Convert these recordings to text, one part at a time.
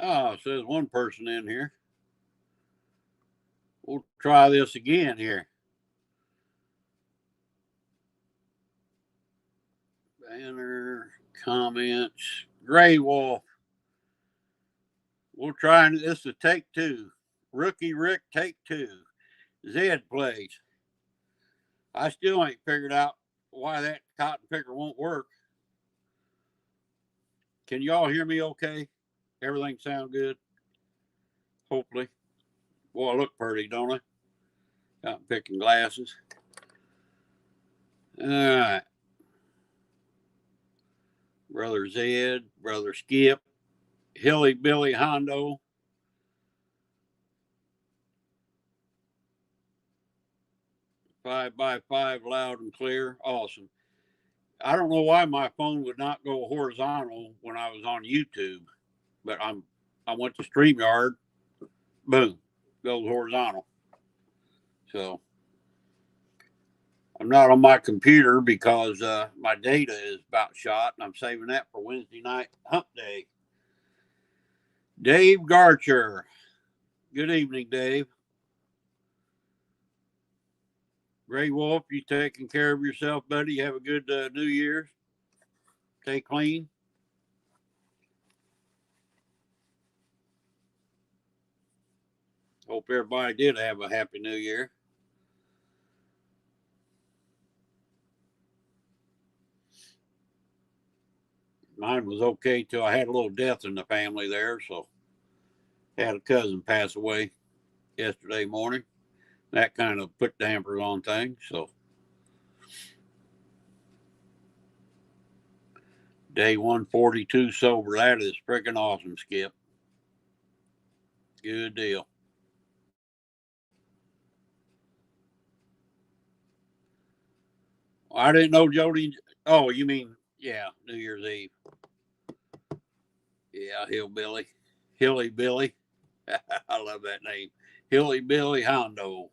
Oh, it says one person in here. We'll try this again here. Banner, comments, Gray Wolf. We'll try this is take two. Rookie Rick, take two. Zed plays. I still ain't figured out why that cotton picker won't work. Can y'all hear me okay? Everything sound good? Hopefully. Boy, I look pretty, don't I? Cotton picking glasses. All right. Brother Zed, Brother Skip, Hilly Billy Hondo. Five by five, loud and clear. Awesome. I don't know why my phone would not go horizontal when I was on YouTube, but I went to StreamYard, boom, goes horizontal. So I'm not on my computer because my data is about shot, and I'm saving that for Wednesday night hump day. Dave Garcher. Good evening, Dave. Gray Wolf, you taking care of yourself, buddy? You have a good New Year's. Stay clean. Hope everybody did have a happy New Year. Mine was okay till I had a little death in the family there, so had a cousin pass away yesterday morning. That kind of put dampers on things. So day 142 sober. That is freaking awesome, Skip. Good deal. I didn't know Jody. Oh, you mean, yeah, New Year's Eve. Yeah, Hillbilly. Hilly Billy. I love that name. Hilly Billy Hondo.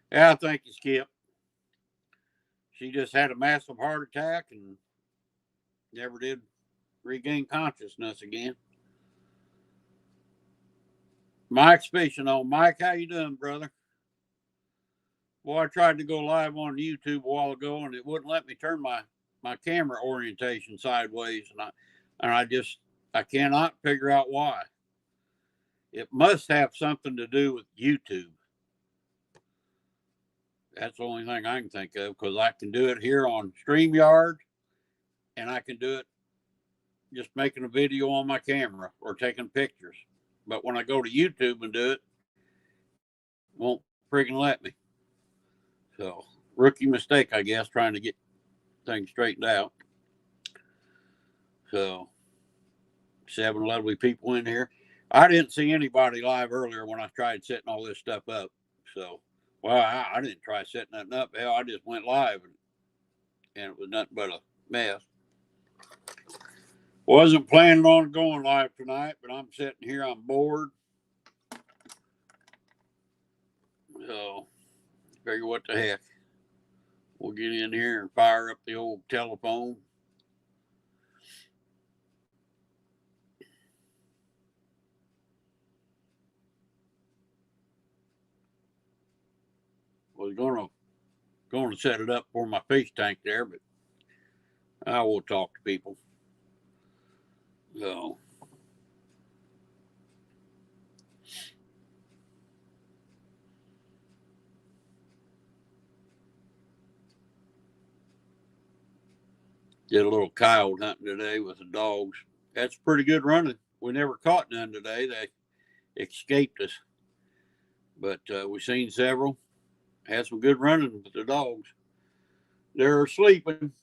Yeah, thank you, Skip. She just had a massive heart attack and never did regain consciousness again. Mike's fishing on. Mike, how you doing, brother? Well, I tried to go live on YouTube a while ago, and it wouldn't let me turn my camera orientation sideways, and I cannot figure out why. It must have something to do with YouTube. That's the only thing I can think of because I can do it here on StreamYard, and I can do it just making a video on my camera or taking pictures. But when I go to YouTube and do it, won't friggin' let me. So rookie mistake, I guess, trying to get things straightened out. So 7 lovely people in here. I didn't see anybody live earlier when I tried setting all this stuff up. So, well, I didn't try setting nothing up. Hell, I just went live and it was nothing but a mess. Wasn't planning on going live tonight, but I'm sitting here. I'm bored. So, figure what the heck. We'll get in here and fire up the old telephone. Was gonna set it up for my fish tank there, but I will talk to people. So did a little coyote hunting today with the dogs. That's pretty good running. We never caught none today. They escaped us, but we seen several. Had some good running with the dogs. They're sleeping.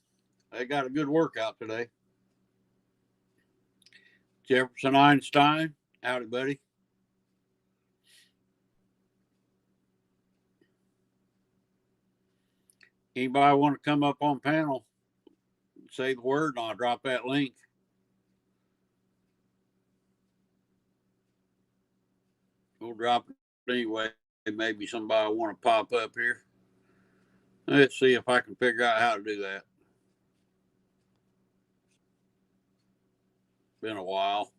They got a good workout today. Jefferson Einstein, howdy, buddy. Anybody want to come up on panel? Say the word, and I'll drop that link. We'll drop it anyway. Maybe somebody will want to pop up here. Let's see if I can figure out how to do that. been a while.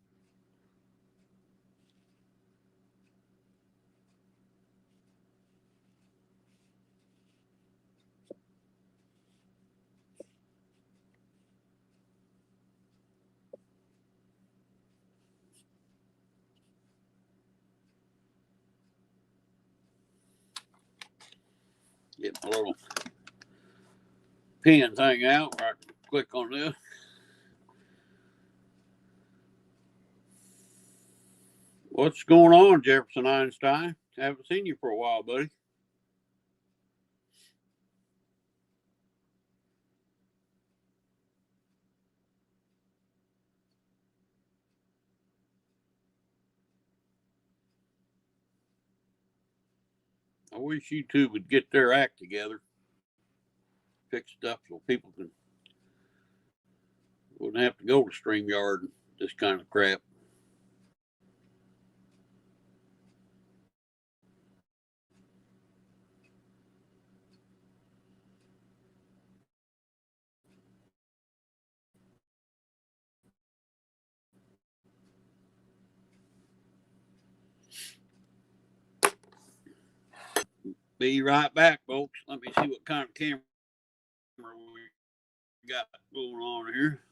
Get my little pen thing out where I can click on this. What's going on, Jefferson Einstein? Haven't seen you for a while, buddy. I wish YouTube would get their act together, fix stuff so people wouldn't have to go to StreamYard and this kind of crap. Be right back, folks. Let me see what kind of camera we got going on here.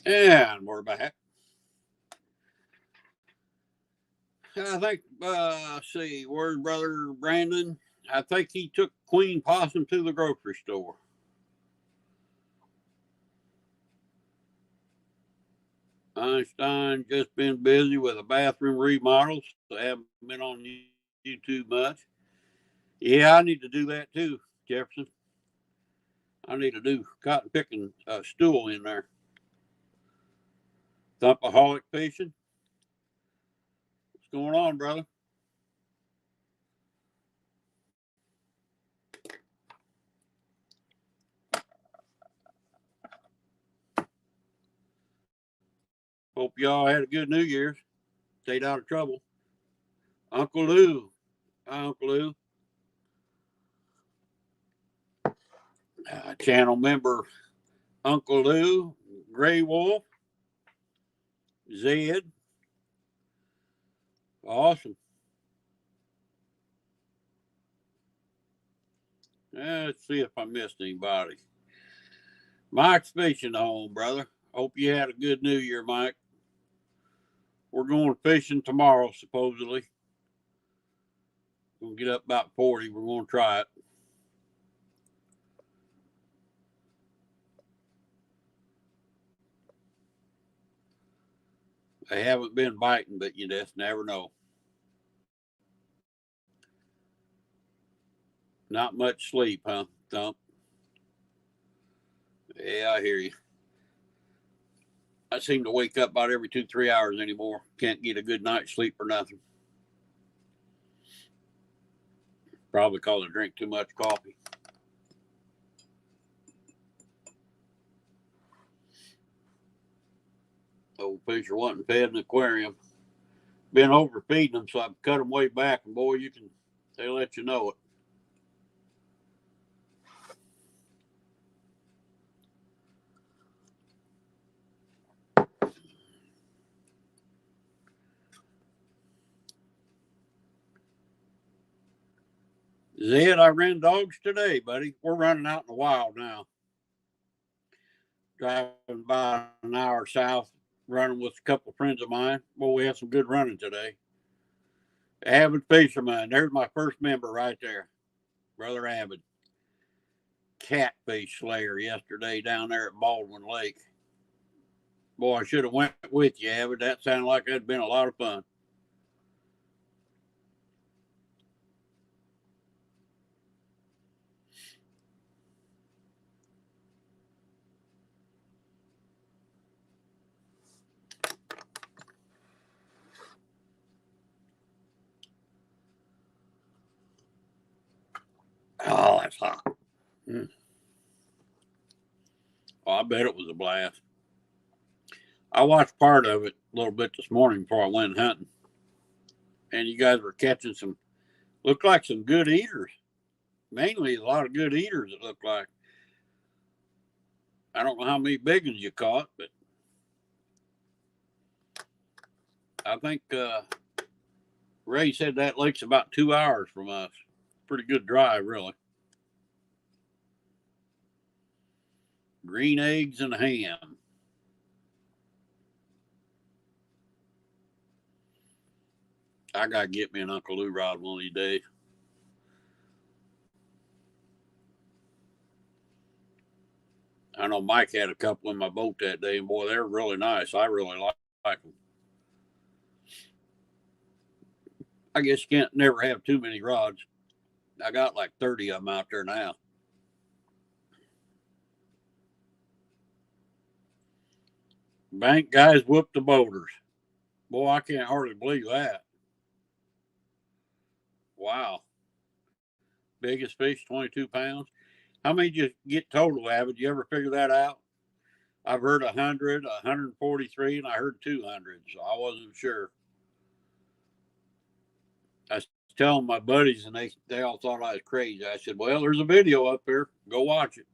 And we're back. I think, let's see, where's Brother Brandon? I think he took Queen Possum to the grocery store. Einstein just been busy with a bathroom remodel, so I haven't been on YouTube much. Yeah, I need to do that too, Jefferson. I need to do cotton picking stool in there. Thumpaholic fishing. What's going on, brother? Hope y'all had a good New Year's. Stayed out of trouble. Uncle Lou. Hi, Uncle Lou. Channel member Uncle Lou, Gray Wolf, Zed. Awesome. Let's see if I missed anybody. Mike's fishing home, brother. Hope you had a good New Year, Mike. We're going fishing tomorrow, supposedly. We'll get up about 40. We're going to try it. They haven't been biting, but you just never know. Not much sleep, huh, Thump? Yeah, I hear you. I seem to wake up about every 2-3 hours anymore. Can't get a good night's sleep or nothing. Probably because I drink too much coffee. Old fish are wanting fed in the aquarium. Been overfeeding them, so I've cut them way back, and boy, they let you know it. Zed, I ran dogs today, buddy. We're running out in the wild now. Driving about an hour south, running with a couple of friends of mine. Boy, we had some good running today. Avid fisherman. There's my first member right there, Brother Avid. Catfish slayer yesterday down there at Baldwin Lake. Boy, I should have went with you, Avid. That sounded like that'd been a lot of fun. Oh, that's hot. Mm. Oh, I bet it was a blast. I watched part of it a little bit this morning before I went hunting. And you guys were catching looked like some good eaters. Mainly a lot of good eaters, it looked like. I don't know how many big ones you caught, but I think Ray said that lake's about 2 hours from us. Pretty good drive, really. Green eggs and ham. I gotta get me an Uncle Lou rod one of these days. I know Mike had a couple in my boat that day, and boy, they're really nice. I really like them. I guess you can't never have too many rods. I got like 30 of them out there now. Bank guys whooped the boulders. Boy, I can't hardly believe that. Wow. Biggest fish, 22 pounds. How many did you get total, Avid? You ever figure that out? I've heard 100, 143, and I heard 200, so I wasn't sure. I was telling my buddies, and they all thought I was crazy. I said, well, there's a video up there. Go watch it.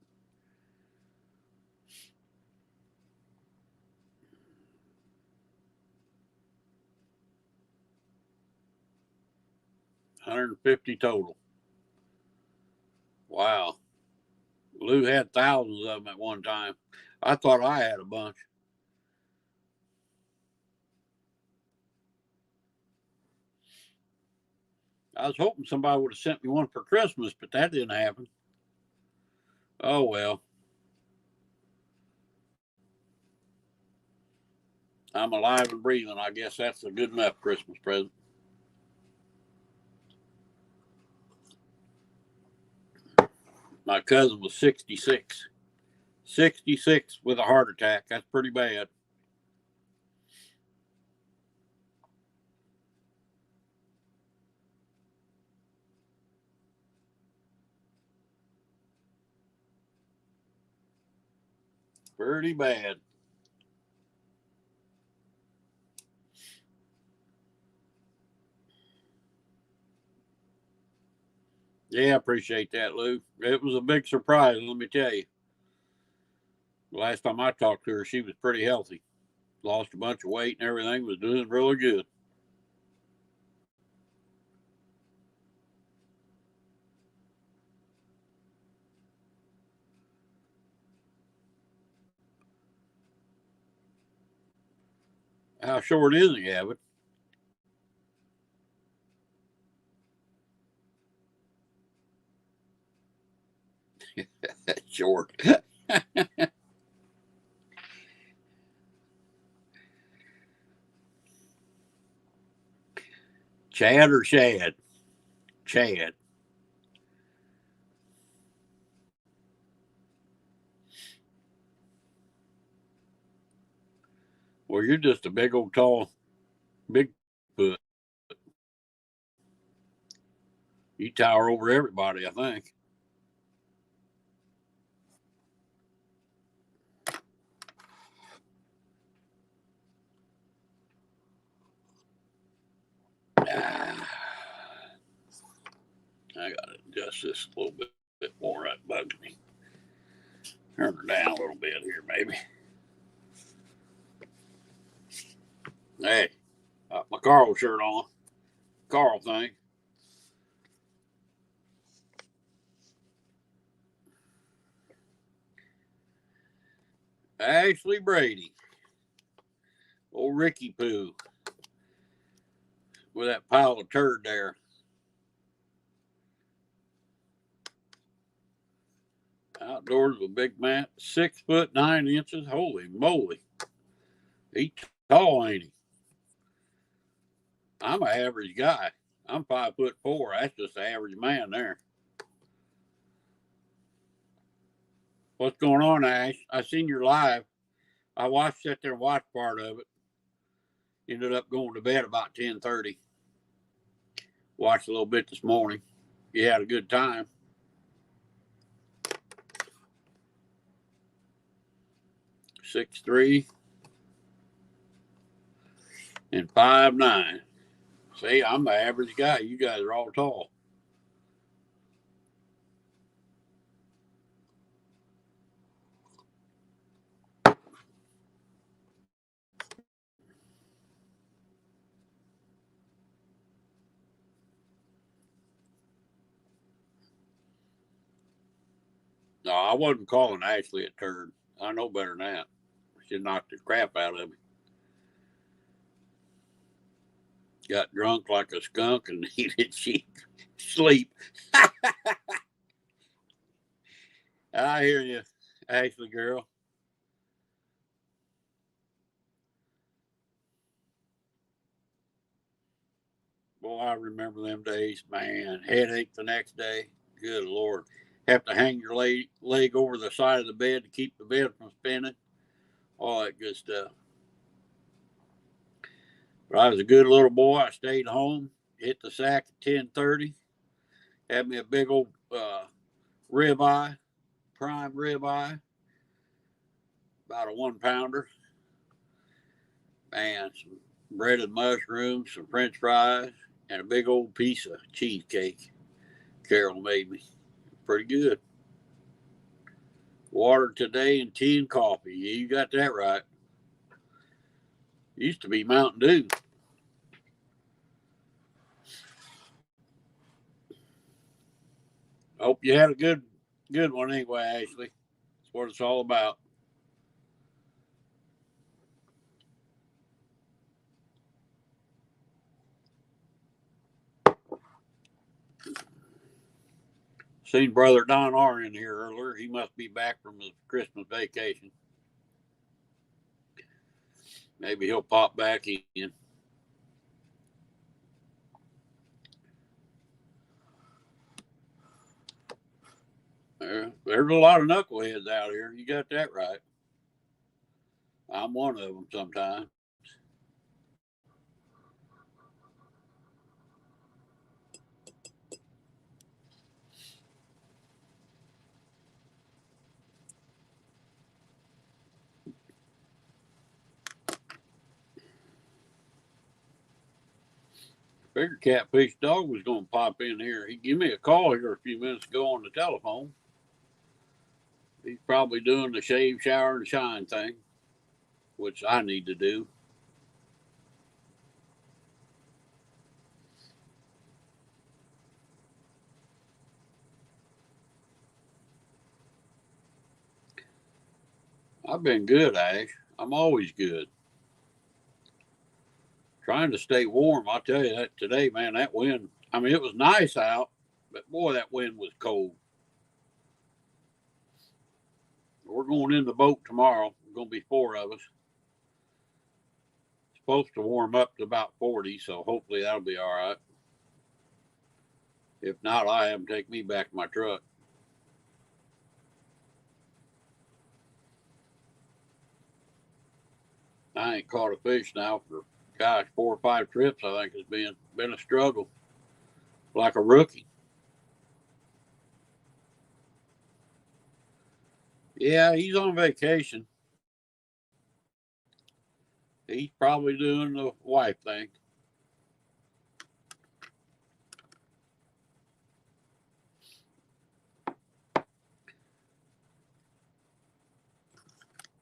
$150 total. Wow. Lou had thousands of them at one time. I thought I had a bunch. I was hoping somebody would have sent me one for Christmas, but that didn't happen. Oh, well. I'm alive and breathing. I guess that's a good enough Christmas present. My cousin was 66. 66 with a heart attack. That's pretty bad. Pretty bad. Yeah, I appreciate that, Lou. It was a big surprise, let me tell you. The last time I talked to her, she was pretty healthy. Lost a bunch of weight and everything, was doing really good. How short is he, Abbott? Short. Chad or Shad? Chad. Well, you're just a big old tall Bigfoot. You tower over everybody, I think. Ah, I gotta adjust this a little bit more. That bugs me. Turn her down a little bit here, maybe. Hey, my Carl shirt on. Carl thing. Ashley Brady. Old Ricky Poo. With that pile of turd there. Outdoors with Big Matt. 6'9". Holy moly. He's tall, ain't he? I'm an average guy. I'm 5'4". That's just an average man there. What's going on, Ash? I seen your live. I sat there and watched part of it. Ended up going to bed about 10:30. Watched a little bit this morning. You had a good time. 6'3" and 5'9". See, I'm the average guy. You guys are all tall. No, I wasn't calling Ashley a turd. I know better than that. She knocked the crap out of me. Got drunk like a skunk and needed sleep. I hear you, Ashley girl. Boy, I remember them days, man. Headache the next day. Good Lord. Have to hang your leg over the side of the bed to keep the bed from spinning. All that good stuff. But I was a good little boy. I stayed home, hit the sack at 10:30. Had me a big old ribeye, prime ribeye, about a 1-pounder. Man, some breaded mushrooms, some French fries, and a big old piece of cheesecake. Carol made me. Pretty good. Water today and tea and coffee. Yeah, you got that right. Used to be Mountain Dew. Hope you had a good one anyway, Ashley. That's what it's all about. Seen Brother Don R in here earlier. He must be back from his Christmas vacation. Maybe he'll pop back in. There's a lot of knuckleheads out here. You got that right. I'm one of them sometimes. Figured Catfish Dog was going to pop in here. He gave me a call here a few minutes ago on the telephone. He's probably doing the shave, shower, and shine thing, which I need to do. I've been good, Ash. I'm always good. Trying to stay warm. I'll tell you that today, man, that wind, I mean, it was nice out, but boy, that wind was cold. We're going in the boat tomorrow. There's going to be 4 of us. It's supposed to warm up to about 40, so hopefully that'll be all right. If not, I have them take me back to my truck. I ain't caught a fish now for, gosh, 4 or 5 trips. I think it's been a struggle, like a rookie. Yeah, he's on vacation. He's probably doing the wife thing.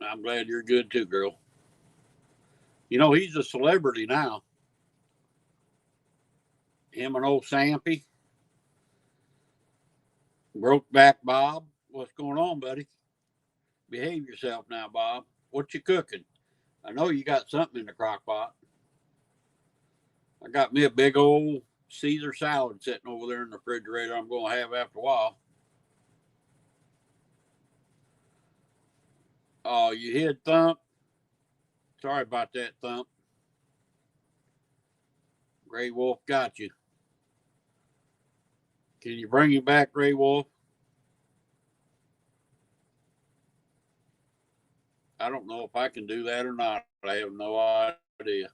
I'm glad you're good too, girl. You know, he's a celebrity now. Him and old Sampy. Brokeback Bob. What's going on, buddy? Behave yourself now, Bob. What you cooking? I know you got something in the crock pot. I got me a big old Caesar salad sitting over there in the refrigerator I'm going to have after a while. Oh, you hid Thump? Sorry about that, Thump. Gray Wolf got you. Can you bring him back, Gray Wolf? I don't know if I can do that or not. I have no idea.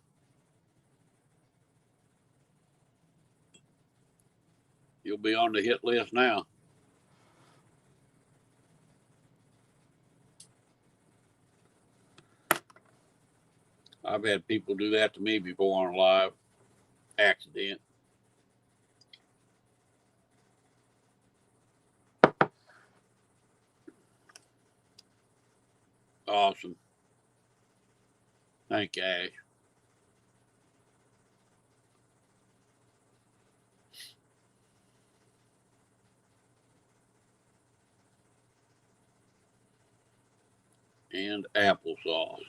You'll be on the hit list now. I've had people do that to me before on a live accident. Awesome. Thank you, Ash. And applesauce.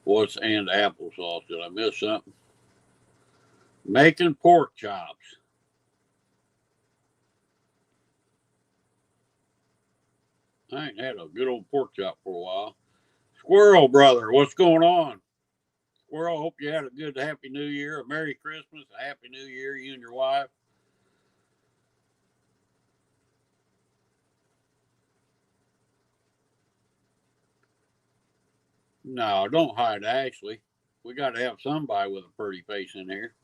What's and applesauce? Did I miss something? Making pork chops. I ain't had a good old pork chop for a while. Squirrel brother, what's going on? Squirrel, hope you had a good Happy New Year, a Merry Christmas, a Happy New Year, you and your wife. No, don't hide Ashley. We got to have somebody with a pretty face in here.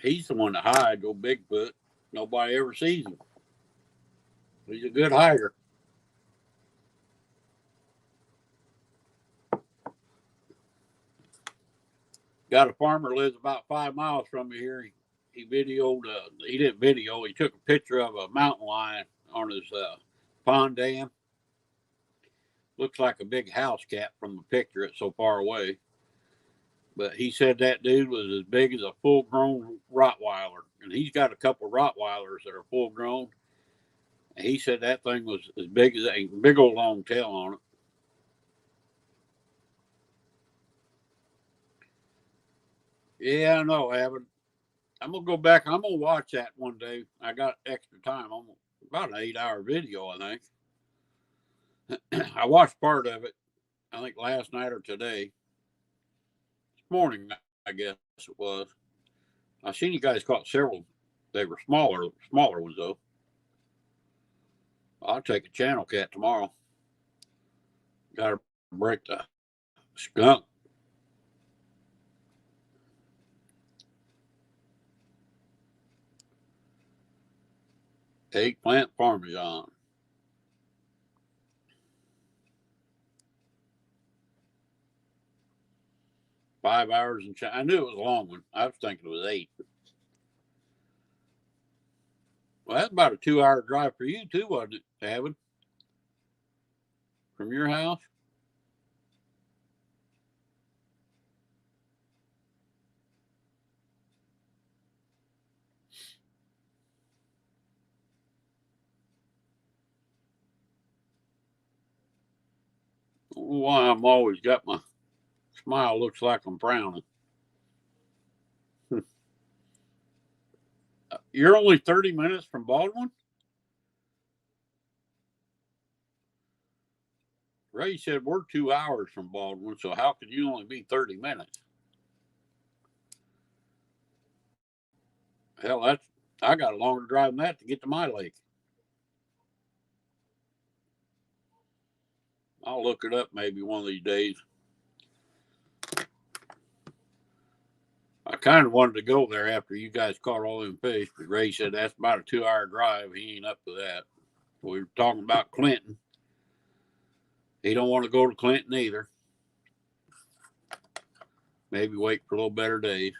He's the one that hides, old Bigfoot. Nobody ever sees him. He's a good hider. Got a farmer lives about 5 miles from me here. He videoed. He didn't video. He took a picture of a mountain lion on his pond dam. Looks like a big house cat from the picture. It's so far away. But he said that dude was as big as a full-grown Rottweiler, and he's got a couple Rottweilers that are full-grown. And he said that thing was as big as a big old long tail on it. Yeah, I know, Avid. I'm gonna go back. I'm gonna watch that one day. I got extra time. I'm about an 8-hour video, I think. I watched part of it. I think last night or today. This morning, I guess it was. I seen you guys caught several. They were smaller ones though. I'll take a channel cat tomorrow. Got to break the skunk. Eggplant parmesan. 5 hours and I knew it was a long one. I was thinking it was 8. Well, that's about a 2-hour drive for you too, wasn't it, Evan? From your house? why I'm always got my smile looks like I'm frowning. You're only 30 minutes from Baldwin? Ray said we're 2 hours from Baldwin, so how could you only be 30 minutes? Hell, I got a longer drive than that to get to my lake. I'll look it up maybe one of these days. I kind of wanted to go there after you guys caught all them fish, but Ray said that's about a 2 hour drive. He ain't up to that. We were talking about Clinton. He don't want to go to Clinton either. Maybe wait for a little better days.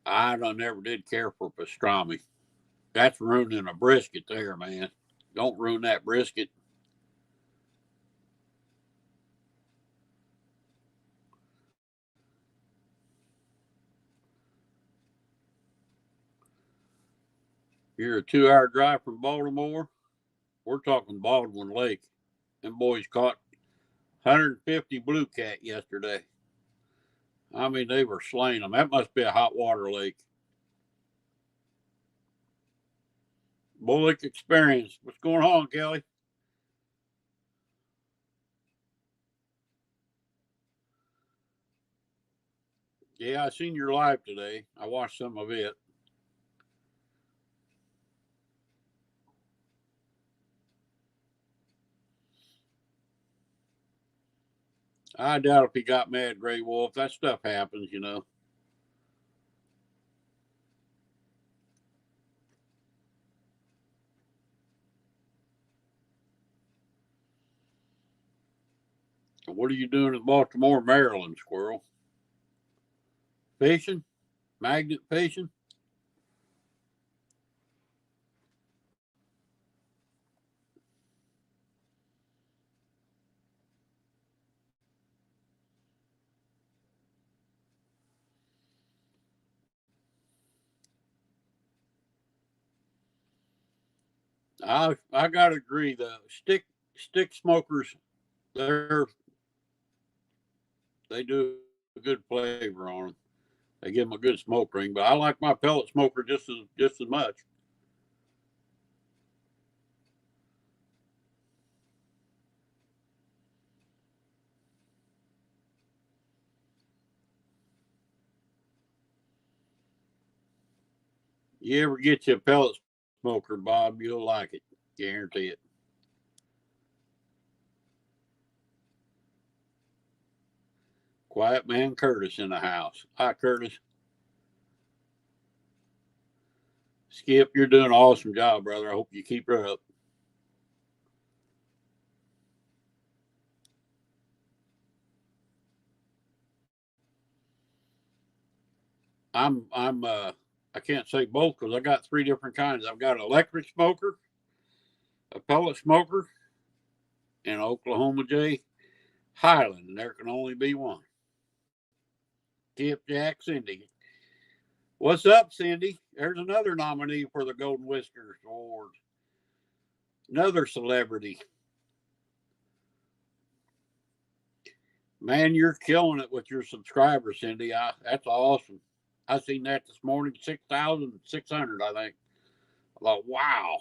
I never did care for pastrami. That's ruining a brisket there, man. Don't ruin that brisket. You're a 2 hour drive from Baltimore. We're talking Baldwin Lake. Them boys caught 150 blue cat yesterday. I mean, they were slaying them. That must be a hot water lake. Bullock Experience. What's going on, Kelly? Yeah, I seen your live today. I watched some of it. I doubt if he got mad, Gray Wolf. That stuff happens, you know. What are you doing in Baltimore, Maryland, Squirrel? Fishing? Magnet fishing? I gotta agree. The stick smokers, they do a good flavor on them. They give them a good smoke ring. But I like my pellet smoker just as much. You ever get you a pellet smoker, Bob, you'll like it. Guarantee it. Quiet man Curtis in the house. Hi, Curtis. Skip, you're doing an awesome job, brother. I hope you keep her up. I can't say both because I got three different kinds. I've got an electric smoker, a pellet smoker, and Oklahoma J Highland, and there can only be one. Tip Jack Cindy. What's up, Cindy? There's another nominee for the Golden Whiskers Award. Another celebrity. Man, you're killing it with your subscribers, Cindy. That's awesome. I seen that this morning, 6,600, I think. I thought, wow.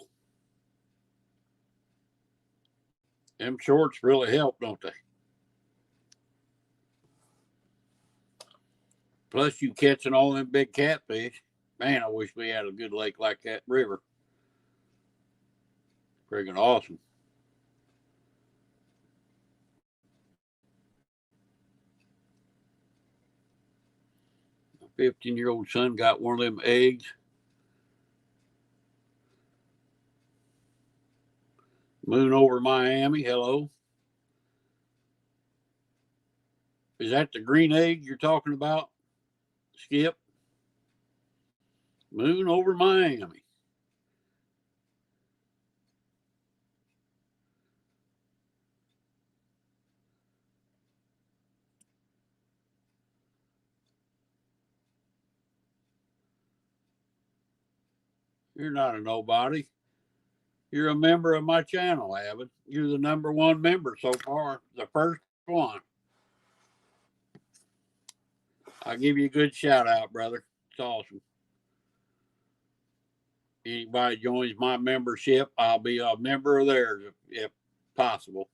Them shorts really help, don't they? Plus, you catching all them big catfish. Man, I wish we had a good lake like that river. Friggin' awesome. My 15-year-old son got one of them eggs. Moon over Miami. Hello. Is that the green egg you're talking about, Skip? Moon over Miami. You're not a nobody. You're a member of my channel, Avid. You're the #1 member so far, the first one. I'll give you a good shout out, brother. It's awesome. Anybody joins my membership, I'll be a member of theirs if possible.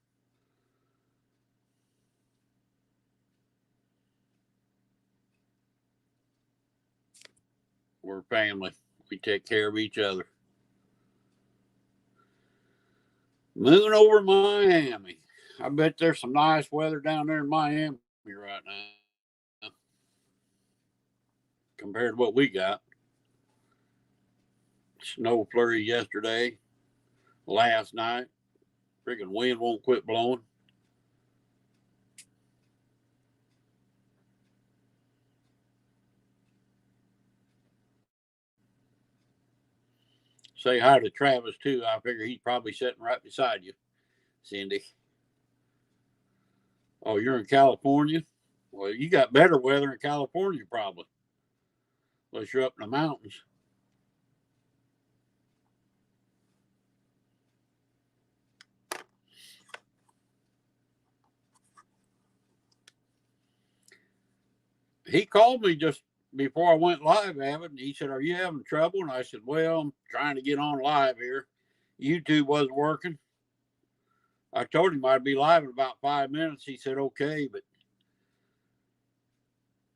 We're family. We take care of each other. Moving over Miami. I bet there's some nice weather down there in Miami right now compared to what we got. Snow flurry yesterday, last night. Freaking wind won't quit blowing. Say hi to Travis, too. I figure he's probably sitting right beside you, Cindy. Oh, you're in California? Well, you got better weather in California, probably. Unless you're up in the mountains. He called me just before I went live, Avid, and he said, "Are you having trouble?" And I said, "Well, I'm trying to get on live here. YouTube wasn't working." I told him I'd be live in about 5 minutes. He said, "Okay," but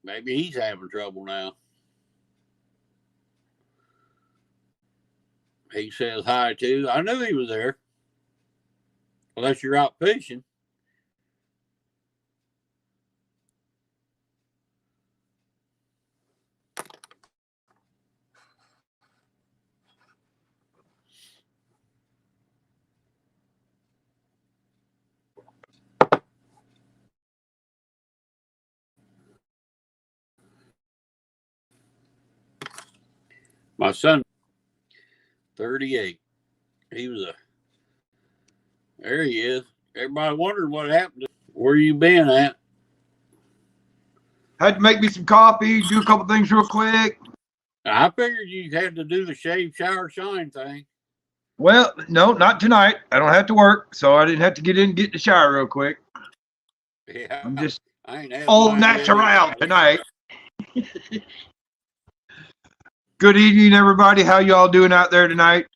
maybe he's having trouble now. He says hi, too. I knew he was there. Unless you're out fishing. My son, 38. He was there he is. Everybody wondering what happened. Where you been at? Had to make me some coffee, do a couple things real quick. I figured you had to do the shave, shower, shine thing. Well, no, not tonight. I don't have to work, so I didn't have to get in and get in the shower real quick. Yeah, I'm just I ain't all natural tonight. Good evening, everybody. How y'all doing out there tonight?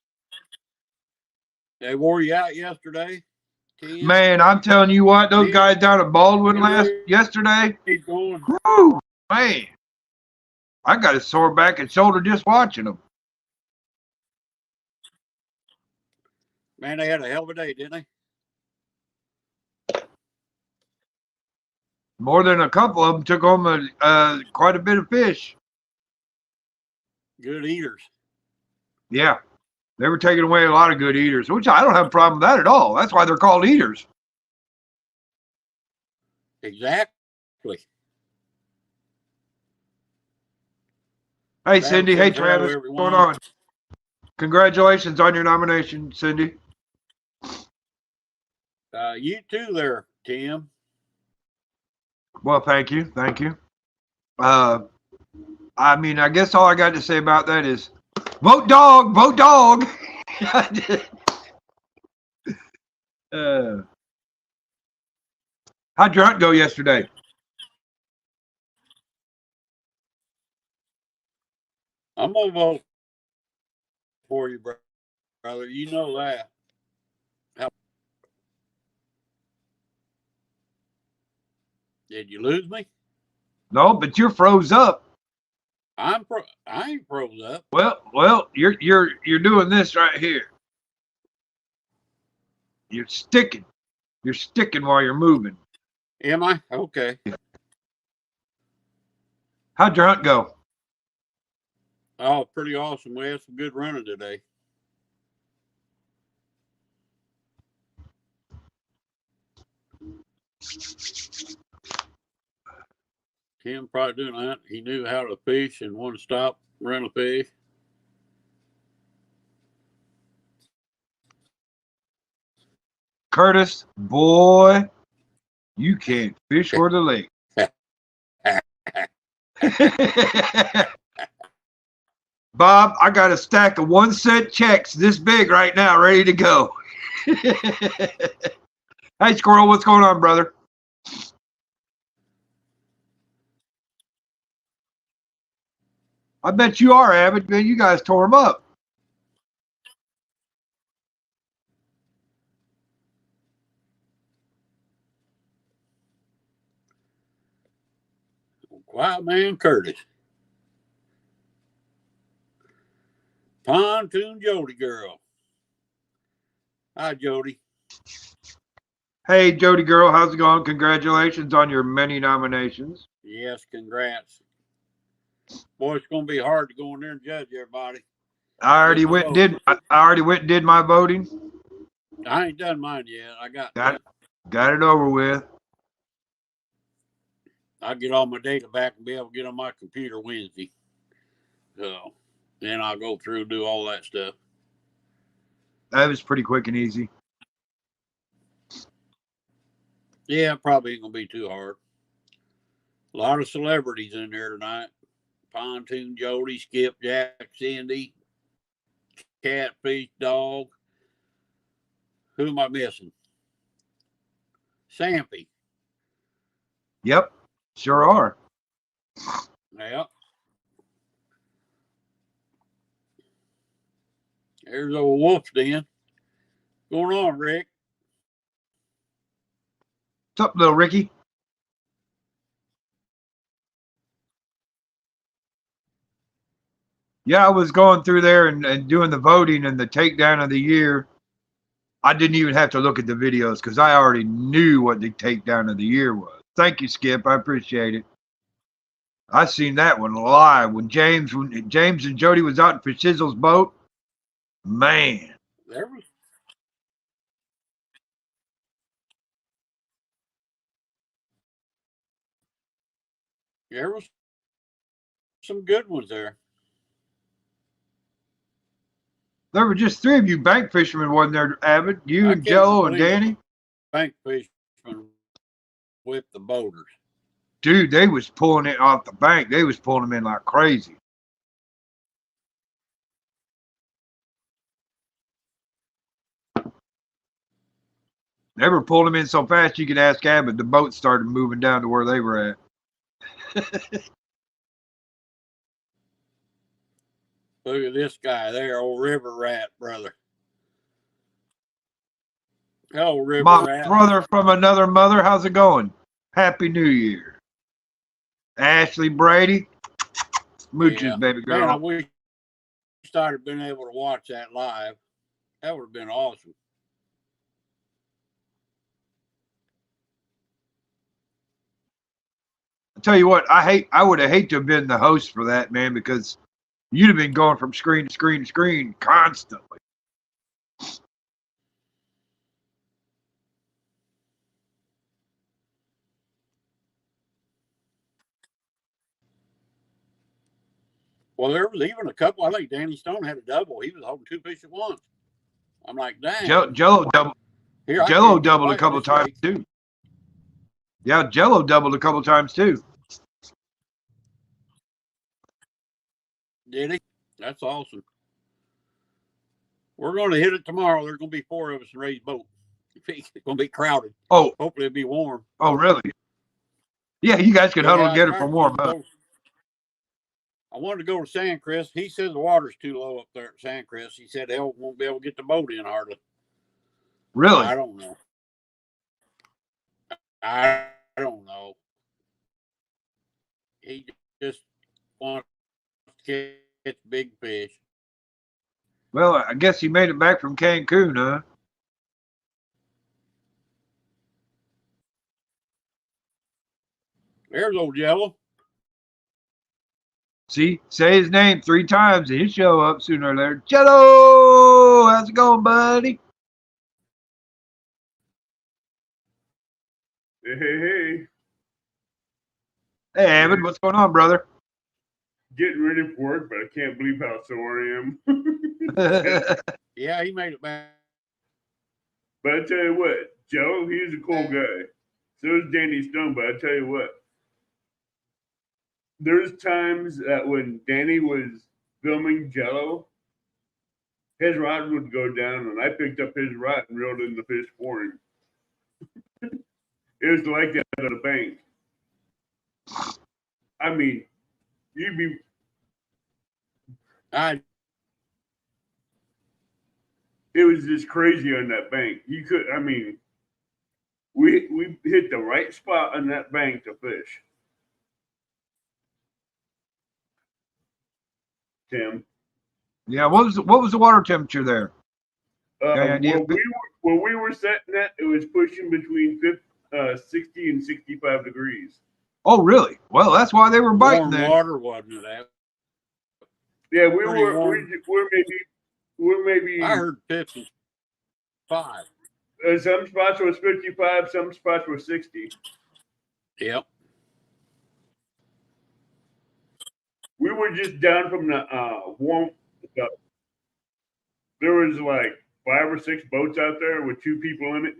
They wore you out yesterday? Tim? Man, I'm telling you what, those guys down at Baldwin yesterday. Whew, man, I got a sore back and shoulder just watching them. Man, they had a hell of a day, didn't they? More than a couple of them took home quite a bit of fish. Good eaters. Yeah. They were taking away a lot of good eaters, which I don't have a problem with that at all. That's why they're called eaters. Exactly. Hey, Cindy. Hey, Travis. What's going on? Congratulations on your nomination, Cindy. You too there, Tim. Well, thank you. Thank you. I mean, I guess all I got to say about that is vote dog, vote dog. How'd your hunt go yesterday? I'm going to vote for you, brother. You know that. Did you lose me? No, but you're froze up. I ain't froze up. Well, you're doing this right here. You're sticking. You're sticking while you're moving. Am I? Okay. How'd your hunt go? Oh, pretty awesome. We had some good running today. Tim probably doing that. He knew how to fish and wanted to stop, run a fish. Curtis, boy, you can't fish for the lake. Bob, I got a stack of 1 cent checks this big right now, ready to go. Hey, Squirrel, what's going on, brother? I bet you are, Abbott. Man, you guys tore him up. Quiet Man Curtis. Pontoon Jody girl. Hi, Jody. Hey, Jody girl, how's it going? Congratulations on your many nominations. Yes, congrats. Boy, it's going to be hard to go in there and judge everybody. I already went and did my voting. I ain't done mine yet. I got it over with. I'll get all my data back and be able to get on my computer Wednesday. So then I'll go through and do all that stuff. That was pretty quick and easy. Yeah, probably ain't going to be too hard. A lot of celebrities in there tonight. Pontoon Jody, Skip, Jack, Cindy, Catfish, Dog. Who am I missing? Sampy. Yep, sure are. Yeah. There's old Wolf's Den. What's going on, Rick? What's up, little Ricky? Yeah, I was going through there and doing the voting and the takedown of the year. I didn't even have to look at the videos because I already knew what the takedown of the year was. Thank you, Skip. I appreciate it. I seen that one live when James and Jody was out for Shizzle's boat. Man, There was some good ones there. There were just 3 of you bank fishermen, wasn't there, Abbott? You and Jello and Danny? Bank fishermen with the boaters. Dude, they was pulling it off the bank. They was pulling them in like crazy. They were pulling them in so fast you could ask Abbott. The boat started moving down to where they were at. Look at this guy there, old River Rat, brother. Hello, River Rat. My brother from another mother, how's it going? Happy New Year. Ashley Brady. Smooches, baby girl. Man, I wish I'd have been able to watch that live. That would have been awesome. I'll tell you what, I would have hated to have been the host for that, man, because you'd have been going from screen to screen to screen constantly. Well, there was even a couple. I think Danny Stone had a double. He was holding 2 fish at once. I'm like, dang. Jello doubled a couple times too. Yeah, Jello doubled a couple times too. Did he? That's awesome. We're going to hit it tomorrow. There's going to be 4 of us in Ray's boat. It's going to be crowded. Oh, hopefully it'll be warm. Oh, really? Yeah, you guys can huddle together for warm up. I wanted to go to Sandcrest. He says the water's too low up there at Sandcrest. He said they won't be able to get the boat in hardly. Really? I don't know. I don't know. He just wants to catch big fish. Well, I guess he made it back from Cancun, huh? There's old Jello. See, say his name 3 times and he'll show up sooner or later. Jello! How's it going, buddy? Hey. Hey, Abbott, what's going on, brother? Getting ready for work, but I can't believe how sore I am. Yeah, he made it back. But I tell you what, Joe, he's a cool guy. So is Danny Stone, but I tell you what, there's times that when Danny was filming Jello, his rod would go down, and I picked up his rod and reeled in the fish for him. It was like that at the bank. I mean, you'd be it was just crazy on that bank. You could, I mean, we hit the right spot on that bank to fish. Tim, Yeah, what was the water temperature there? when idea? we were setting that, it was pushing between 60 and 65 degrees. Oh, really? Well, that's why they were biting warm then. water, wasn't it? Al? Yeah, Pretty warm. we're maybe. I heard 55. Some spots was 55, some spots were 60. Yep. We were just down from the warm. There was like 5 or 6 boats out there with 2 people in it.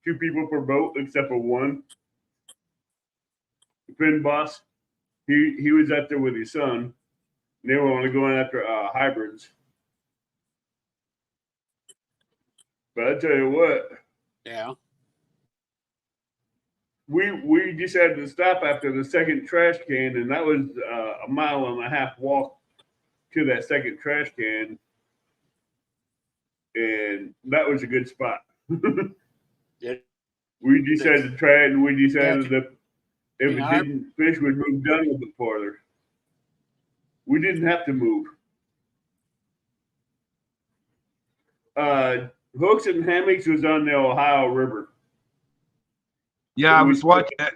2 people per boat, except for one. Finn Boss, he was out there with his son. They were only going after hybrids. But I tell you what, Yeah. we decided to stop after the second trash can, and that was a 1.5 mile walk to that second trash can, and that was a good spot. Yeah. We decided to try it, and we decided that if it Yeah, didn't, fish would move down a little bit farther. We didn't have to move. Hooks and Hammocks was on the Ohio River. Yeah, I was watching that.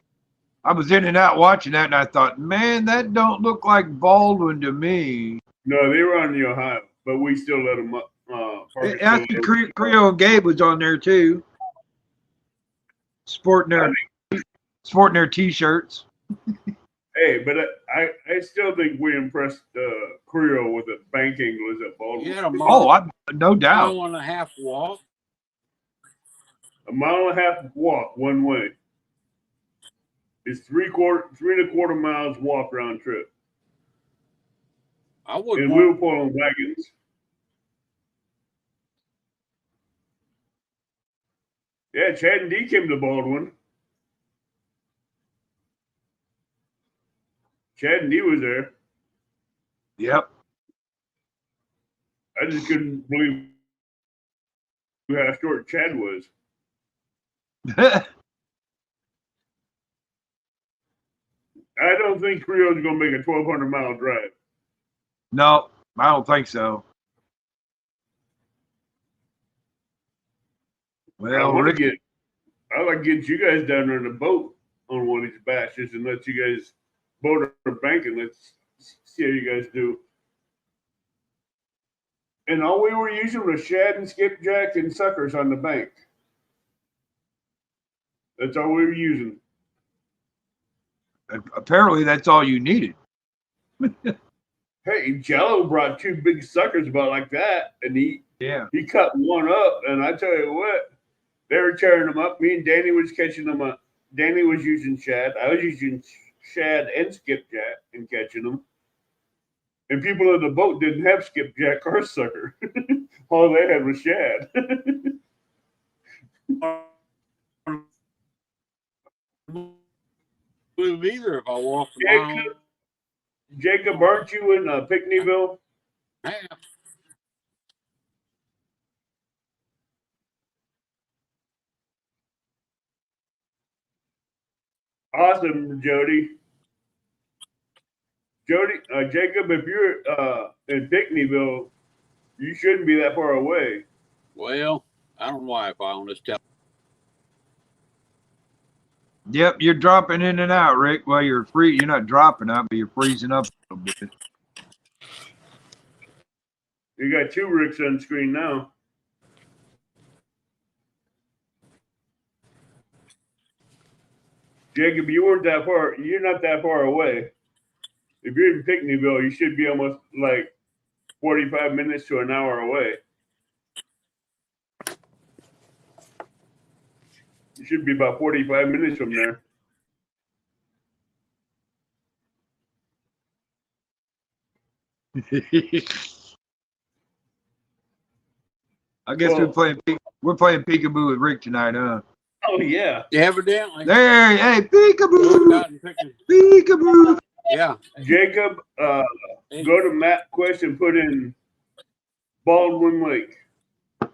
I was in and out watching that, and I thought, man, that don't look like Baldwin to me. No, they were on the Ohio, but we still let them up. I think Creo and Gabe was on there too, sporting their t-shirts. Hey, but I still think we impressed Creo with the bank anglers at Baldwin. You had a No doubt. 1.5 walk. A 1.5 walk one way. It's 3.25 miles walk round trip. I would. And we were pulling wagons. Yeah, Chad and D came to Baldwin. Chad and D was there. Yep. I just couldn't believe how short Chad was. I don't think Creo's going to make a 1,200-mile drive. No, I don't think so. Well, I'd like to get you guys down there in a boat on one of these batches and let you guys boat or bank and let's see how you guys do. And all we were using was shad and skipjack and suckers on the bank. That's all we were using. Apparently, that's all you needed. Hey, Jello brought 2 big suckers about like that, and he cut one up, and I tell you what, they were tearing them up. Me and Danny was catching them up. Danny was using shad. I was using shad and skipjack and catching them. And people in the boat didn't have skipjack or sucker. All they had was shad. Move either if I walk Jacob, aren't you in Pickneyville? half. Awesome, Jody. Jacob, if you're in Pickneyville, you shouldn't be that far away. Well, I don't know why if I on this tell. Yep, you're dropping in and out, Rick. Well, you're not dropping out, but you're freezing up a little bit. You got 2 Ricks on screen now. Jacob, you weren't that far. You're not that far away. If you're in Pickneyville, you should be almost like 45 minutes to an hour away. You should be about 45 minutes from there. I guess Well- we're playing peekaboo with Rick tonight, huh? Oh yeah, Evidently. There, hey, We've peekaboo, gotten picking- peekaboo. Yeah. Jacob. Go to Map Quest and put in Baldwin Lake, and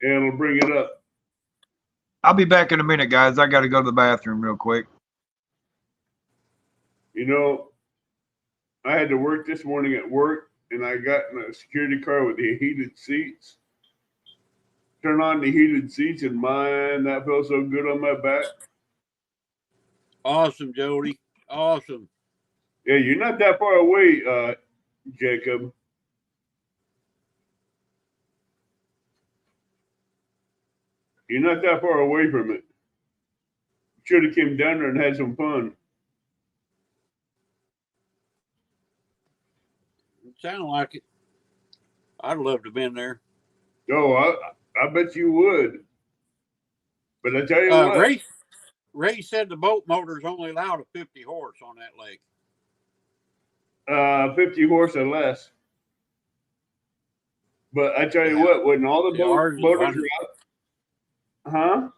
it'll bring it up. I'll be back in a minute, guys. I got to go to the bathroom real quick. You know, I had to work this morning at work, and I got in a security car with the heated seats. Turn on the heated seats, and man, that felt so good on my back. Awesome, Jody. Awesome. Yeah, you're not that far away, Jacob. You're not that far away from it. Should have came down there and had some fun. It sounded like it. I'd love to have been there. Oh, I bet you would. But I tell you what, Ray said the boat motor's only allowed a 50 horse on that lake. 50 horse or less. But I tell you Yeah. what, when all the Yeah, ours is motors 100. are out, huh?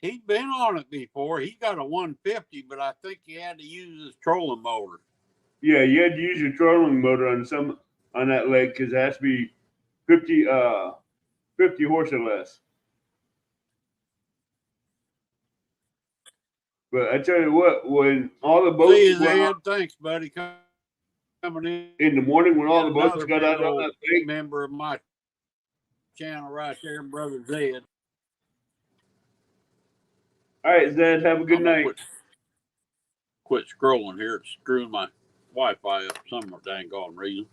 He's been on it before. He's got a 150, but I think he had to use his trolling motor. Yeah, you had to use your trolling motor on that lake because it has to be 50 horse or less. But I tell you what, when all the boats See you, went Zed. out Thanks, buddy. Coming in the morning, when all the boats Another got big out on old that lake, member of my channel right there, Brother Zed. all right, Zed, have a good I'm gonna night. Quit scrolling here. It's screwing my Wi-Fi up for some dang gone reason.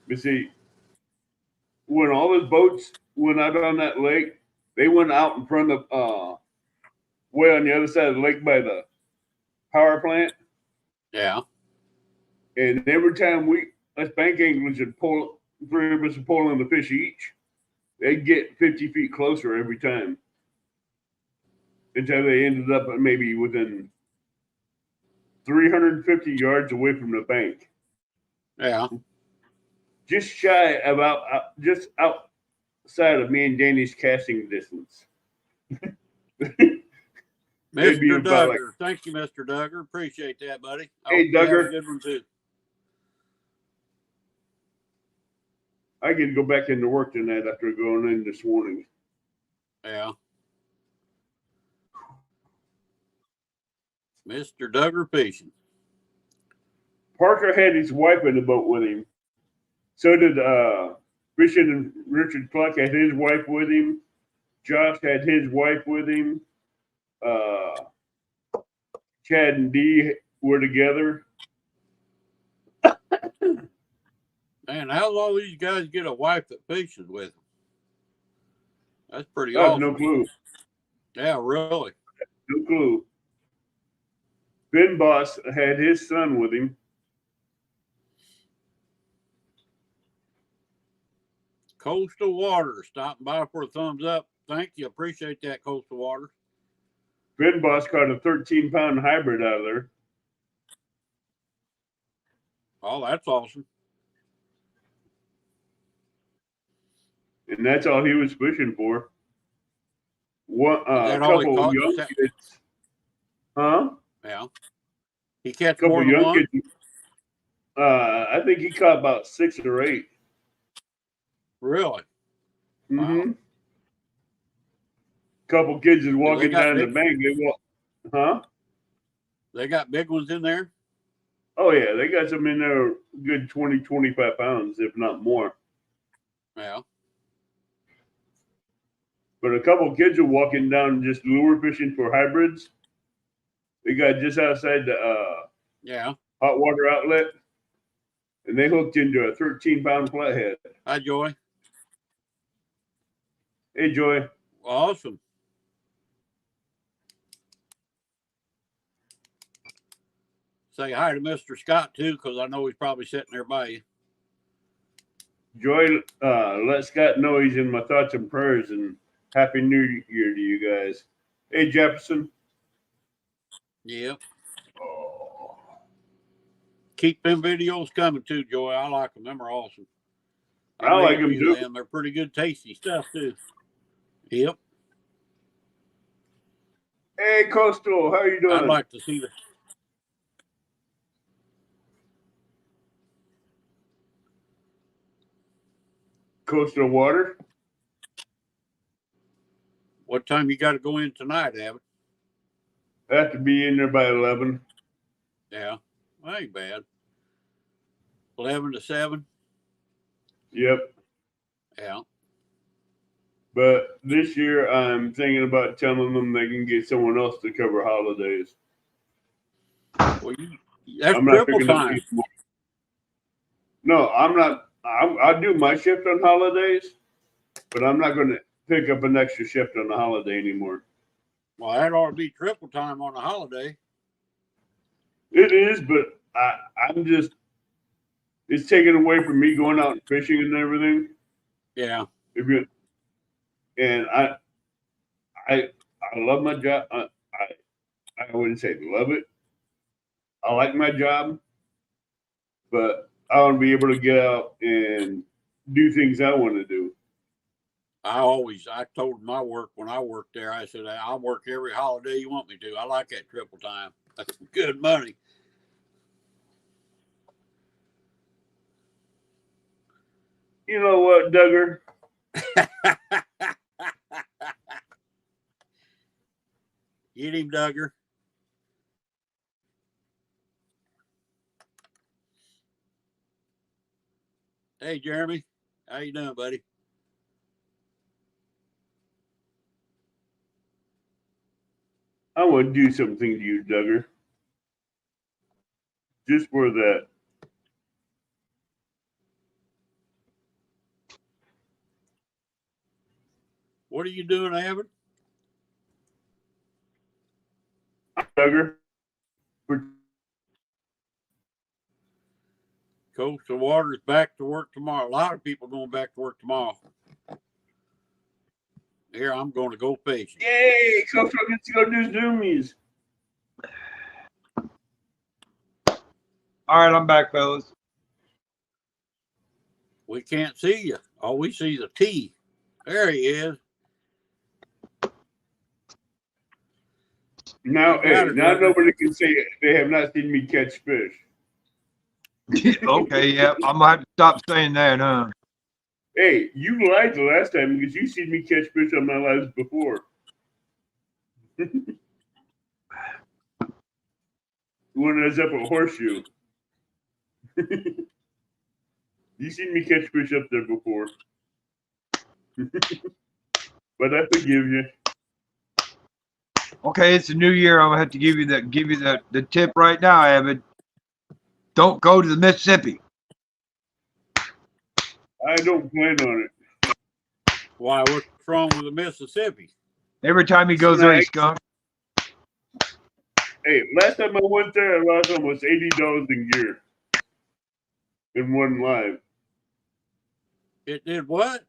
But see, when all those boats went out on that lake, they went out in front of way on the other side of the lake by the power plant. Yeah. And every time us bank anglers would pull, 3 of us would pull on the fish each, they'd get 50 feet closer every time until they ended up maybe within 350 yards away from the bank. Yeah. Just shy about, just outside of me and Danny's casting distance. It'd be Mr. about Duggar. Thank you, Mr. Duggar. Appreciate that, buddy. I Hey, hope you have Duggar. a good one too. I get to go back into work tonight after going in this morning. Yeah. Mr. Duggar fishing. Parker had his wife in the boat with him. So did Richard and Richard Cluck had his wife with him. Josh had his wife with him. Chad and Dee were together. Man, how all these guys get a wife that fishes with them? That's pretty I have awesome. no clue. Yeah, really. No clue. Ben Boss had his son with him. Coastal Water stopping by for a thumbs up. Thank you. Appreciate that, Coastal Water. Ben Boss caught a 13-pound hybrid out of there. Oh, that's awesome. And that's all he was fishing for. One, a that all he couple caught? young kids. Huh? Yeah. He catch Couple more than young one? kids. I think he caught about 6 or 8. Really? Mm-hmm. Couple kids is walking got down the big- bank. They walk, huh? They got big ones in there? Oh yeah, they got some in there, good 20, 25 pounds, if not more. Yeah. But a couple kids are walking down just lure fishing for hybrids. They got just outside the Yeah. hot water outlet, and they hooked into a 13-pound flathead. Hi, Joy. Hey, Joy. Awesome. Say hi to Mr. Scott, too, because I know he's probably sitting there by you. Joy, let Scott know he's in my thoughts and prayers, and Happy New Year to you guys. Hey, Jefferson. Yeah. Oh. Keep them videos coming too, Joy. I like them. Them are awesome. I like them too. They're pretty good, tasty stuff too. Yep. Hey, Coastal, how you doing? I'd like to see the. Coastal Water. What time you got to go in tonight, Abbott? I have to be in there by 11. Yeah, that ain't bad. 11 to 7. Yep. Yeah. But this year, I'm thinking about telling them they can get someone else to cover holidays. Well, that's I'm not triple picking up time. people. No, I'm not. I do my shift on holidays, but I'm not going to pick up an extra shift on the holiday anymore. Well, that ought to be triple time on a holiday. It is, but I'm just. It's taken away from me going out and fishing and everything. Yeah. And I love my job. I wouldn't say love it. I like my job, but I want to be able to get out and do things I want to do. I told my work when I worked there, I said, I'll work every holiday you want me to. I like that triple time. That's good money. You know what, Duggar? Get him, Duggar. Hey, Jeremy. How you doing, buddy? I want to do something to you, Duggar. Just for that. What are you doing, Abbott? Duggar. Coastal Water is back to work tomorrow. A lot of people going back to work tomorrow. Here, I'm going to go fishing. Yay! Coastal gets to go do zoomies. All right, I'm back, fellas. We can't see you. All we see is a T. There he is. Now nobody can say they have not seen me catch fish. Okay, yeah, I'm gonna have to stop saying that, huh? Hey, you lied the last time because you seen me catch fish on my lives before. When I was up at Horseshoe. You seen me catch fish up there before. But I forgive you. Okay, it's a new year. I'm gonna have to give you the tip right now, Abbott. Don't go to the Mississippi. I don't plan on it. Why? What's wrong with the Mississippi? Every time he goes there, he's skunk. Hey, last time I went there, I lost almost $80 in gear in one live. It did what?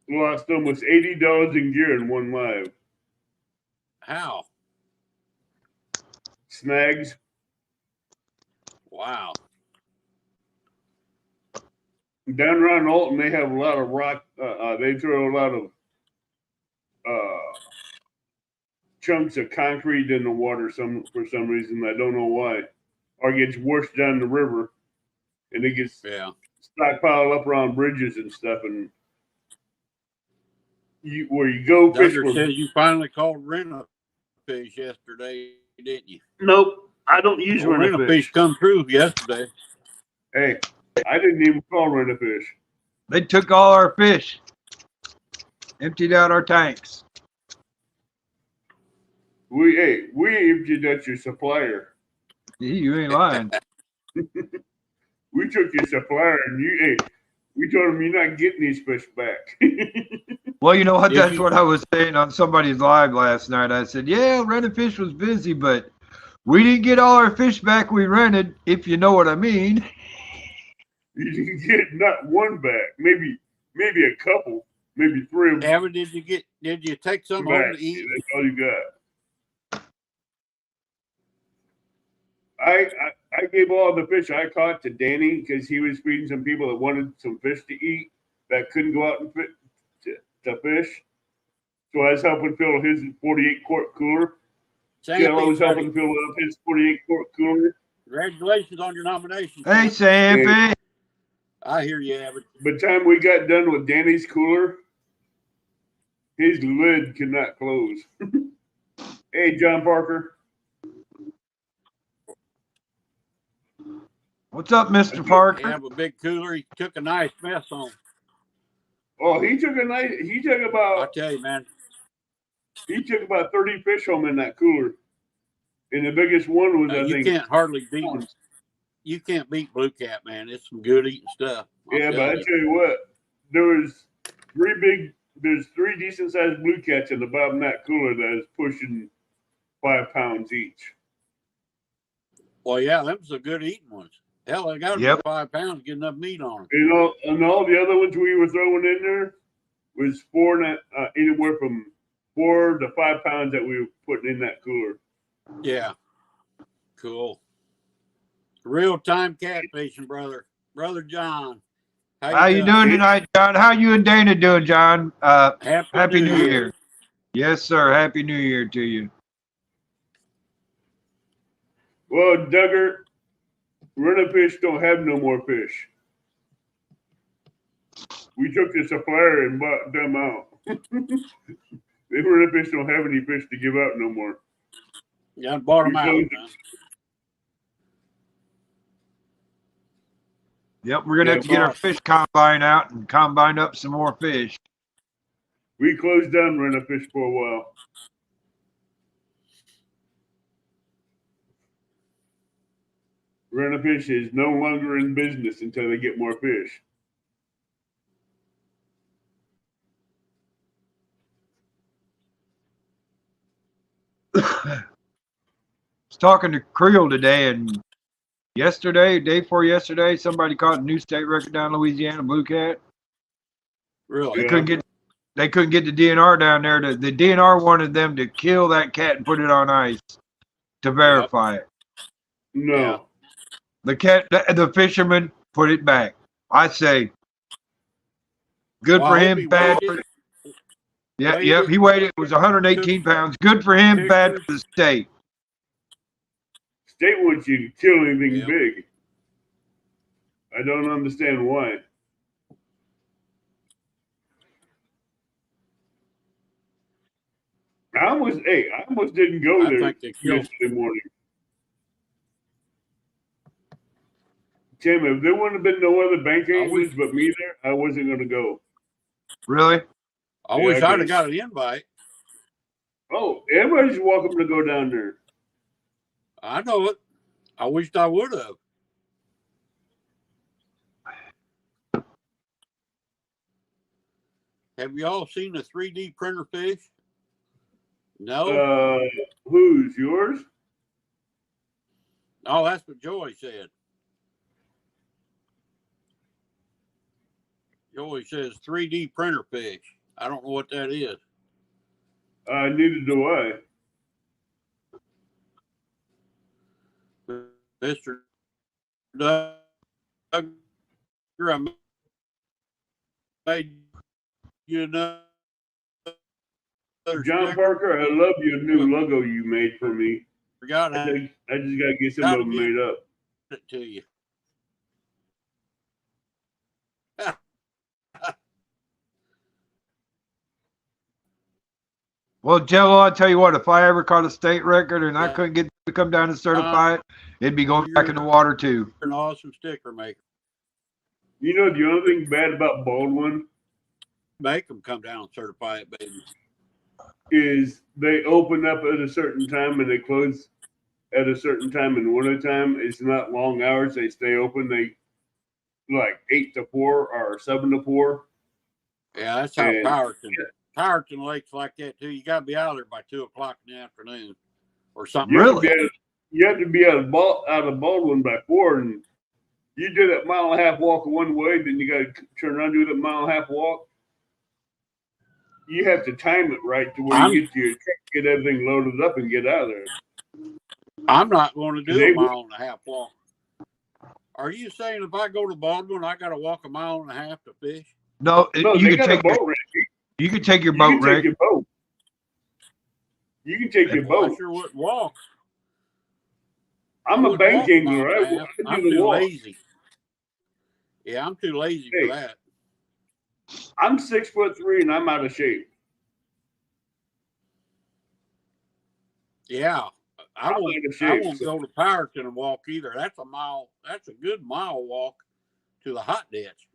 Lost almost $80 in gear in one live. How? Snags. Wow. Down around Alton, they have a lot of rock. They throw a lot of chunks of concrete in the water for some reason. I don't know why. Or it gets washed down the river, and it gets stockpiled up around bridges and stuff. And where you go fish. Duggar said you finally called Rent-A-Fish yesterday, didn't you? Nope, I don't use Rent-A-Fish come through yesterday. Hey, I didn't even call Rent-A-Fish. They took all our fish, emptied out our tanks. We emptied out your supplier. You ain't lying. We took your supplier and we told him you're not getting these fish back. Well, you know what? That's what I was saying on somebody's live last night. I said, yeah, Rent-A-Fish was busy, but we didn't get all our fish back we rented, if you know what I mean. You didn't get not one back, maybe a couple, maybe three of them. Abbott, did you take some home to eat? That's all you got. I gave all the fish I caught to Danny because he was feeding some people that wanted some fish to eat that couldn't go out and to fish. So I was helping fill his 48-quart cooler. Jello was helping fill up his 48-quart cooler. Congratulations on your nomination. Hey, Sampy. I hear you, Abbott. By the time we got done with Danny's cooler, his lid could not close. Hey, John Parker. What's up, Mr. Parker? You have a big cooler. He took a nice mess on. Oh, he took I about tell you, man. 30 fish home in that cooler. And the biggest one was, I You think. can't hardly beat him. You can't beat Blue Cat, man. It's some good eating stuff. Yeah, but I tell you what, there's three decent sized blue cats in the bottom of that cooler that is pushing 5 pounds each. Well, yeah, them was the good eating ones. Hell, they got to be 5 pounds to get enough meat on them. You know, and all the other ones we were throwing in there was anywhere from 4 to 5 pounds that we were putting in that cooler. Yeah. Cool. Real-time catfishing, brother. Brother John. How you doing tonight, John? How you and Dana doing, John? Happy New Year. Yes, sir. Happy New Year to you. Well, Duggar, Rent-A-Fish don't have no more fish. We took the supplier and bought them out. Rent-A-Fish don't have any fish to give out no more. Yeah, bought them out. Yep, we're going to have to get our fish combine out and combine up some more fish. We closed down Rent-A-Fish for a while. Rent-A-Fish is no longer in business until they get more fish. I was talking to Creel today, and day before yesterday, somebody caught a new state record down in Louisiana, Blue Cat. Really? They couldn't get the DNR down there. The DNR wanted them to kill that cat and put it on ice to verify it. No. Yeah. The fisherman put it back. I say, good for him, bad for Yep, he weighed it. It was 118 pounds. Good for him, bad for the state. State wants you to kill anything big. I don't understand why. I almost didn't go there yesterday morning. Tim, if there wouldn't have been no other bank agents but me there, I wasn't going to go. Really? I wish I'd have got an invite. Oh, everybody's welcome to go down there. I know it. I wished I would have. Have you all seen the 3D printer fish? No. Who's yours? Oh, that's what Joey said. Joey says 3D printer fish. I don't know what that is. Neither do I. Mr. Doug, I made you another John Parker, I love your new logo you made for me. Forgot I just got to get some of them made up. It to you. Well, Jello, I'll tell you what, if I ever caught a state record and I couldn't get to come down and certify it, it'd be going back in the water too. You're an awesome sticker maker. You know, the only thing bad about Baldwin, make them come down and certify it, baby, is they open up at a certain time and they close at a certain time in wintertime. It's not long hours. They stay open. They like 8 to 4 or 7 to 4. Yeah, that's how Powerton Lake's like that too. You got to be out there by 2 o'clock in the afternoon or something. You have to be out of Baldwin by 4, and you do that 1.5 mile walk one way, then you got to turn around and do that 1.5 mile walk. You have to time it right to where you get everything loaded up and get out of there. I'm not going to do They a mile and a half walk. Are you saying if I go to Baldwin, I got to walk a mile and a half to fish? No, No, you they can got a take boat ramp. you can take your You boat, can take Rick. your boat. You can take your Well, I boat. sure wouldn't walk. I'm I a wouldn't bank walk a mile angler. and a I half. do I'm the too walk. lazy. Yeah, I'm too lazy Hey. for that. I'm 6'3" and I'm out of shape. Yeah, I I'm won't. out of I shape. won't go to Powerton and walk either. That's a mile. That's a good mile walk to the hot ditch.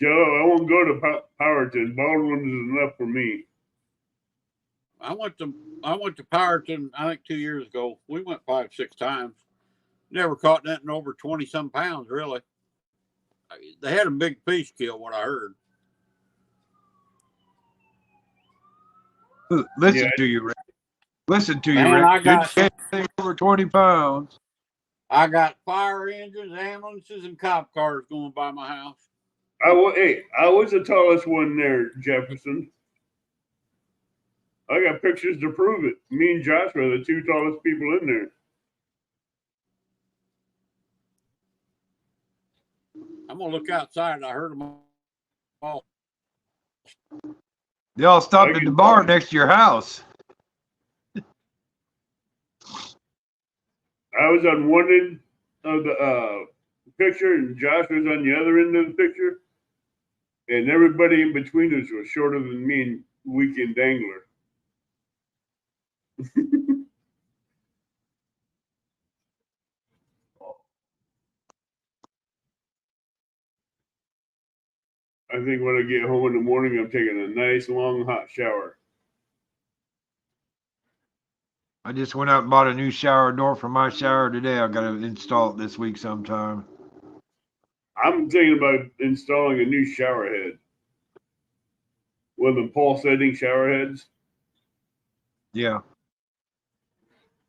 Joe, I won't go to Powerton. Baldwin is enough for me. I went to Powerton, I think 2 years ago. We went 5-6 times. Never caught nothing over 20-some pounds, really. They had a big fish kill, what I heard. Listen to you, Rick. Listen to you, Man, Rick. I got- Didn't catch anything over 20 pounds. I got fire engines, ambulances, and cop cars going by my house. I was the tallest one there, Jefferson. I got pictures to prove it. Me and Josh were the two tallest people in there. I'm gonna look outside. I heard them all. They all stopped at the bar next to your house. I was on one end of the picture, and Josh was on the other end of the picture, and everybody in between us was shorter than me and Weekend Angler. I think when I get home in the morning, I'm taking a nice long hot shower. I just went out and bought a new shower door for my shower today. I got to install it this week sometime. I'm thinking about installing a new shower head. One of the pulsating shower heads. Yeah.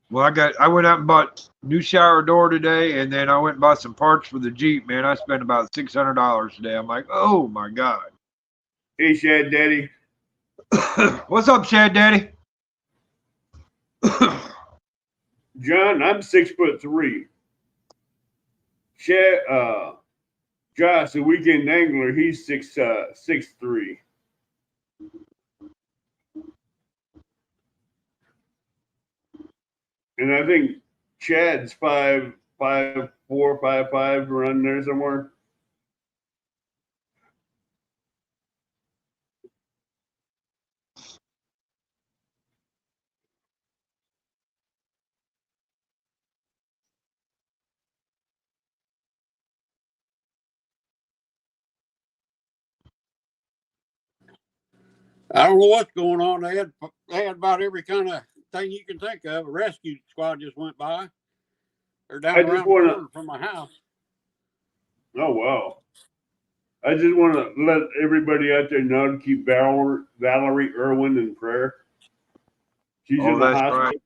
Well, I went out and bought new shower door today, and then I went and bought some parts for the Jeep. Man, I spent about $600 today. I'm like, oh my god. Hey, Shad Daddy. What's up, Shad Daddy? John, I'm 6'3". Shad, Josh, the Weekend Angler, he's 6'3". And I think Chad's 5'4", 5'5", around there somewhere. I don't know what's going on. They had about every kind of thing you can think of. A rescue squad just went by. They're down around the corner from my house. Oh, wow. I just want to let everybody out there know to keep Valerie Irwin in prayer. She's in the hospital. Right.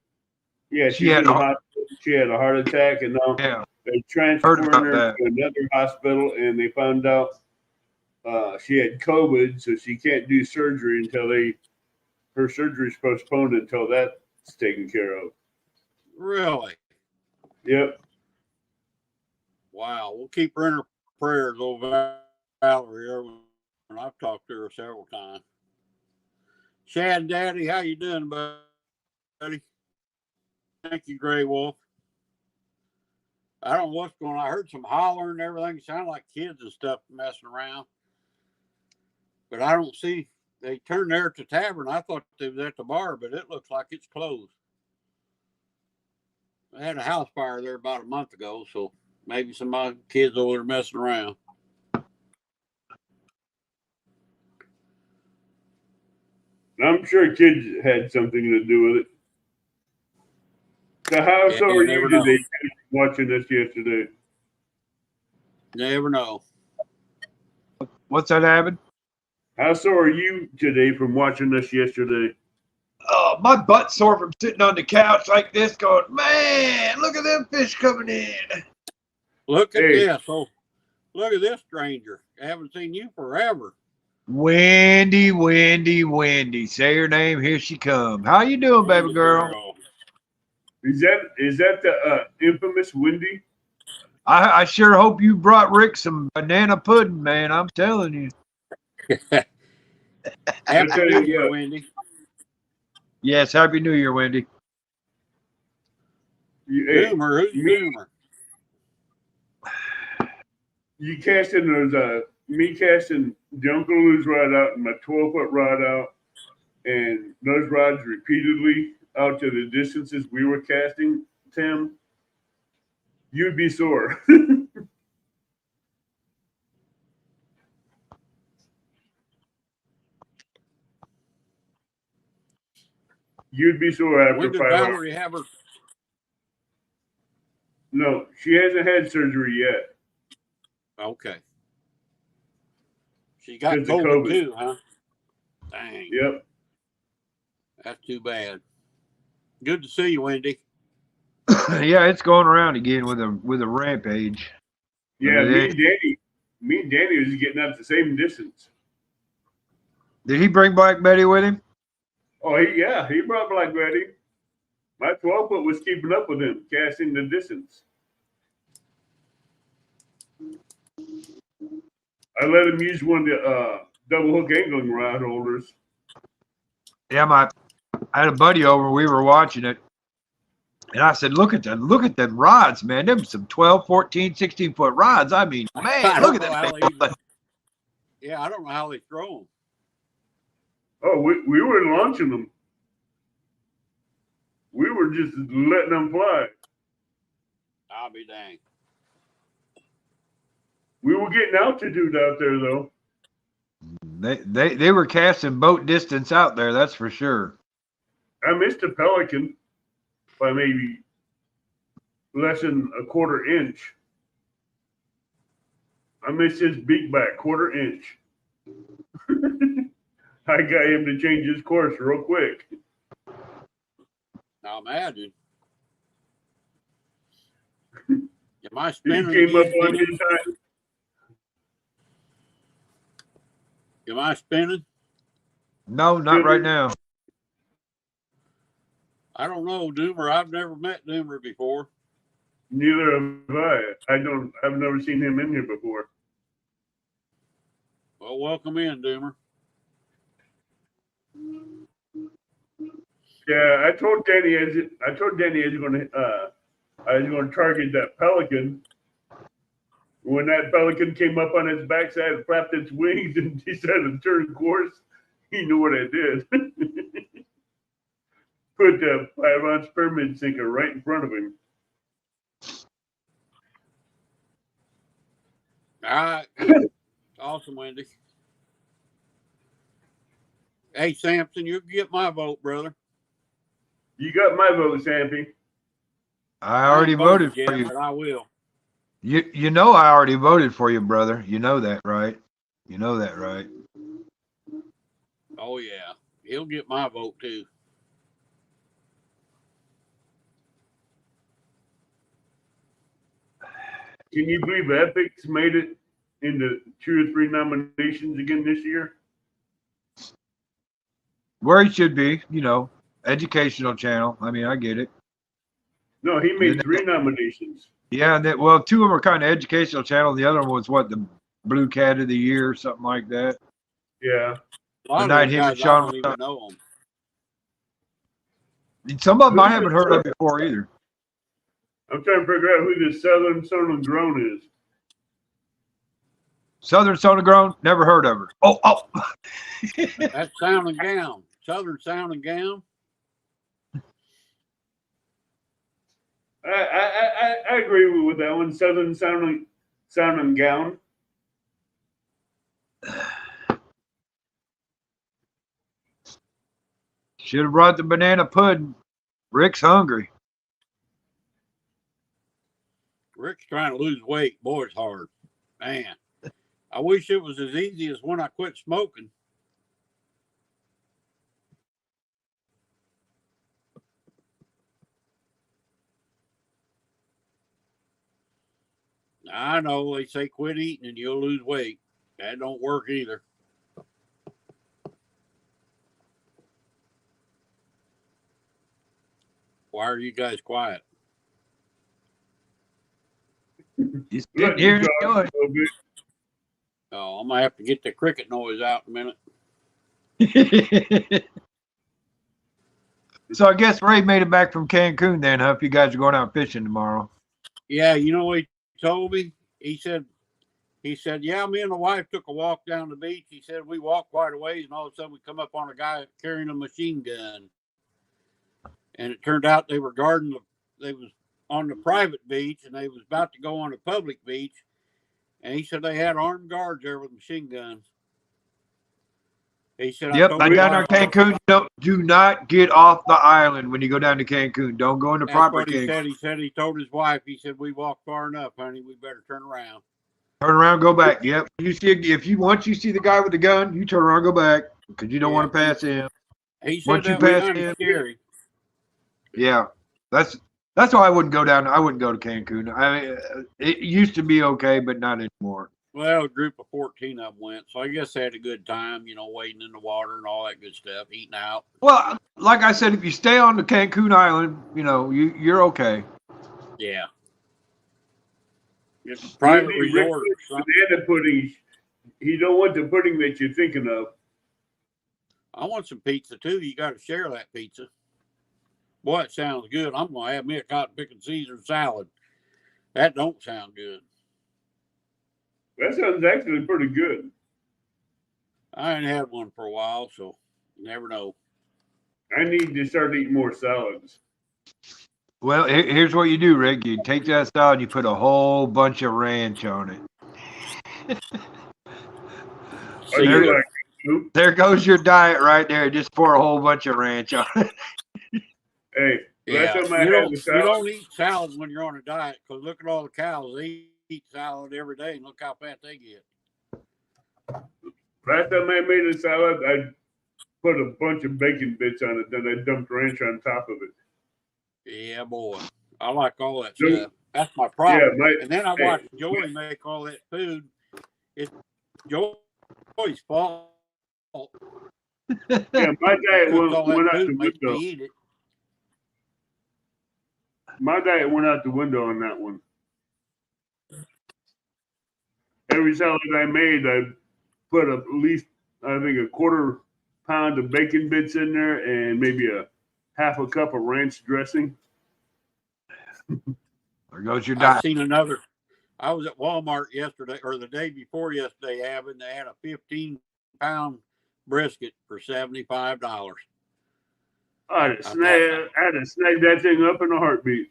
Yeah, she's in the hospital. She had a heart attack, and now they transferred her to another hospital, and they found out she had COVID, so she can't do surgery until her surgery's postponed until that's taken care of. Really? Yep. Wow. We'll keep her in her prayers over Valerie Irwin. I've talked to her several times. Shad Daddy, how you doing, buddy? Thank you, Gray Wolf. I don't know what's going on. I heard some hollering and everything. It sounded like kids and stuff messing around. But I don't see. They turned there at the tavern. I thought they was at the bar, but it looks like it's closed. They had a house fire there about a month ago, so maybe some kids over there messing around. I'm sure kids had something to do with it. So how so are you today watching this yesterday? Never know. What's that, Abbott? How so are you today from watching this yesterday? Oh, my butt's sore from sitting on the couch like this going, man, look at them fish coming in. Look at this. Oh, look at this stranger. I haven't seen you forever. Wendy. Say her name. Here she come. How you doing, baby girl? Is that the infamous Wendy? I sure hope you brought Rick some banana pudding, man. I'm telling you. Happy tell New you Year, what. Wendy. Yes, Happy New Year, Wendy. Hey, Doomer, who's Doomer? you casting those me casting the Uncle Lou's rod out and my 12-foot rod out, and those rods repeatedly out to the distances we were casting, Tim, you'd be sore. You'd be sore after When did 5 hours. Valerie have her? No, she hasn't had surgery yet. Okay. She got Because of COVID COVID. too, huh? Dang. Yep. That's too bad. Good to see you, Wendy. Yeah, it's going around again with a rampage. Yeah, Yeah. me and Danny was getting up the same distance. Did he bring Black Betty with him? Oh, he brought Black Betty. My 12-foot was keeping up with him, casting the distance. I let him use one of the double hook angling rod holders. Yeah, I had a buddy over. We were watching it. And I said, look at them rods, man. Them some 12, 14, 16-foot rods. I mean, man, look at that. Yeah, I don't know how they throw them. Oh, we were launching them. We were just letting them fly. I'll be dang. We were getting altitude out there, though. They were casting boat distance out there, that's for sure. I missed a pelican by maybe less than a quarter inch. I missed his beak by a quarter inch. I got him to change his course real quick. Now imagine. Am I He spinning? came up on his side. Am I spinning? No, not right now. I don't know, Doomer. I've never met Doomer before. Neither have I. I've never seen him in here before. Well, welcome in, Doomer. Yeah, I told Danny I was going to target that pelican. When that pelican came up on its backside and flapped its wings and decided to turn course, he knew what I did. Put the 5-ounce pyramid sinker right in front of him. All right. Awesome, Wendy. Hey, Samson, you get my vote, brother. You got my vote, Sampy. I already voted yet, for you. But I will. You know I already voted for you, brother. You know that, right? You know that, right? Oh, yeah. He'll get my vote, too. Can you believe Epic's made it into 2 or 3 nominations again this year? Where he should be, educational channel. I mean, I get it. No, he made 3 nominations. Yeah, and 2 of them are kind of educational channel. The other one was the Blue Cat of the Year or something like that. Yeah. A lot The night of him guys, and Sean I don't even know them. Some of them I haven't heard of before either. I'm trying to figure out who this Southern Son of Grown is. Southern Sona Grown, never heard of her. Oh. That's Sound and Gown. Southern Sound and Gown. I agree with that one. Southern Sound and Gown. Should have brought the banana pudding. Rick's hungry. Rick's trying to lose weight. Boy, it's hard. Man, I wish it was as easy as when I quit smoking. I know they say quit eating and you'll lose weight. That don't work either. Why are you guys quiet? Just sitting here and Talk a enjoying. little bit. Oh, I'm gonna have to get the cricket noise out in a minute. So I guess Ray made it back from Cancun then, huh? If you guys are going out fishing tomorrow. Yeah, you know what he told me? He said, yeah, me and the wife took a walk down the beach. He said we walked quite a ways, and all of a sudden we come up on a guy carrying a machine gun. And it turned out they were guarding they was on the private beach, and they was about to go on a public beach. And he said they had armed guards there with machine guns. He said, Yep, like down in Cancun, do not get off the island when you go down to Cancun. Don't go into proper what he Cancun. said. He said he told his wife, he said, we walked far enough, honey. We better turn around. Turn around, go back. Yep. You see, if you once you see the guy with the gun, you turn around, go back because you don't want to pass him. He said Once you that was pass kind him, of scary. Yeah, that's why I wouldn't go down. I wouldn't go to Cancun. I mean, it used to be okay, but not anymore. Well, a group of 14 of them went, so I guess they had a good time, you know, wading in the water and all that good stuff, eating out. Well, like I said, if you stay on the Cancun island, you know, you're okay. Yeah. It's a private resort or something. Banana pudding. He don't want the pudding that you're thinking of. I want some pizza too. You got to share that pizza. Boy, it sounds good. I'm gonna have me a cotton picking Caesar salad. That don't sound good. That sounds actually pretty good. I ain't had one for a while, so you never know. I need to start eating more salads. Well, here's what you do, Rick. You take that salad, you put a whole bunch of ranch on it. There goes your diet right there. Just pour a whole bunch of ranch on it. Hey, yeah. You don't eat salad when you're on a diet because look at all the cows. They eat salad every day and look how fat they get. Last time I made a salad, I put a bunch of bacon bits on it, then I dumped ranch on top of it. Yeah, boy. I like all that stuff. That's my problem. Yeah, and then I watch Joey make all that food. It's Joey's fault. Yeah, my diet went out the window. Eat it. My diet went out the window on that one. Every salad I made, I put at least, I think, a quarter pound of bacon bits in there and maybe a half a cup of ranch dressing. There goes your diet. I've seen another. I was at Walmart yesterday or the day before yesterday, Avon. They had a 15-pound brisket for $75. I'd have snagged that thing up in a heartbeat.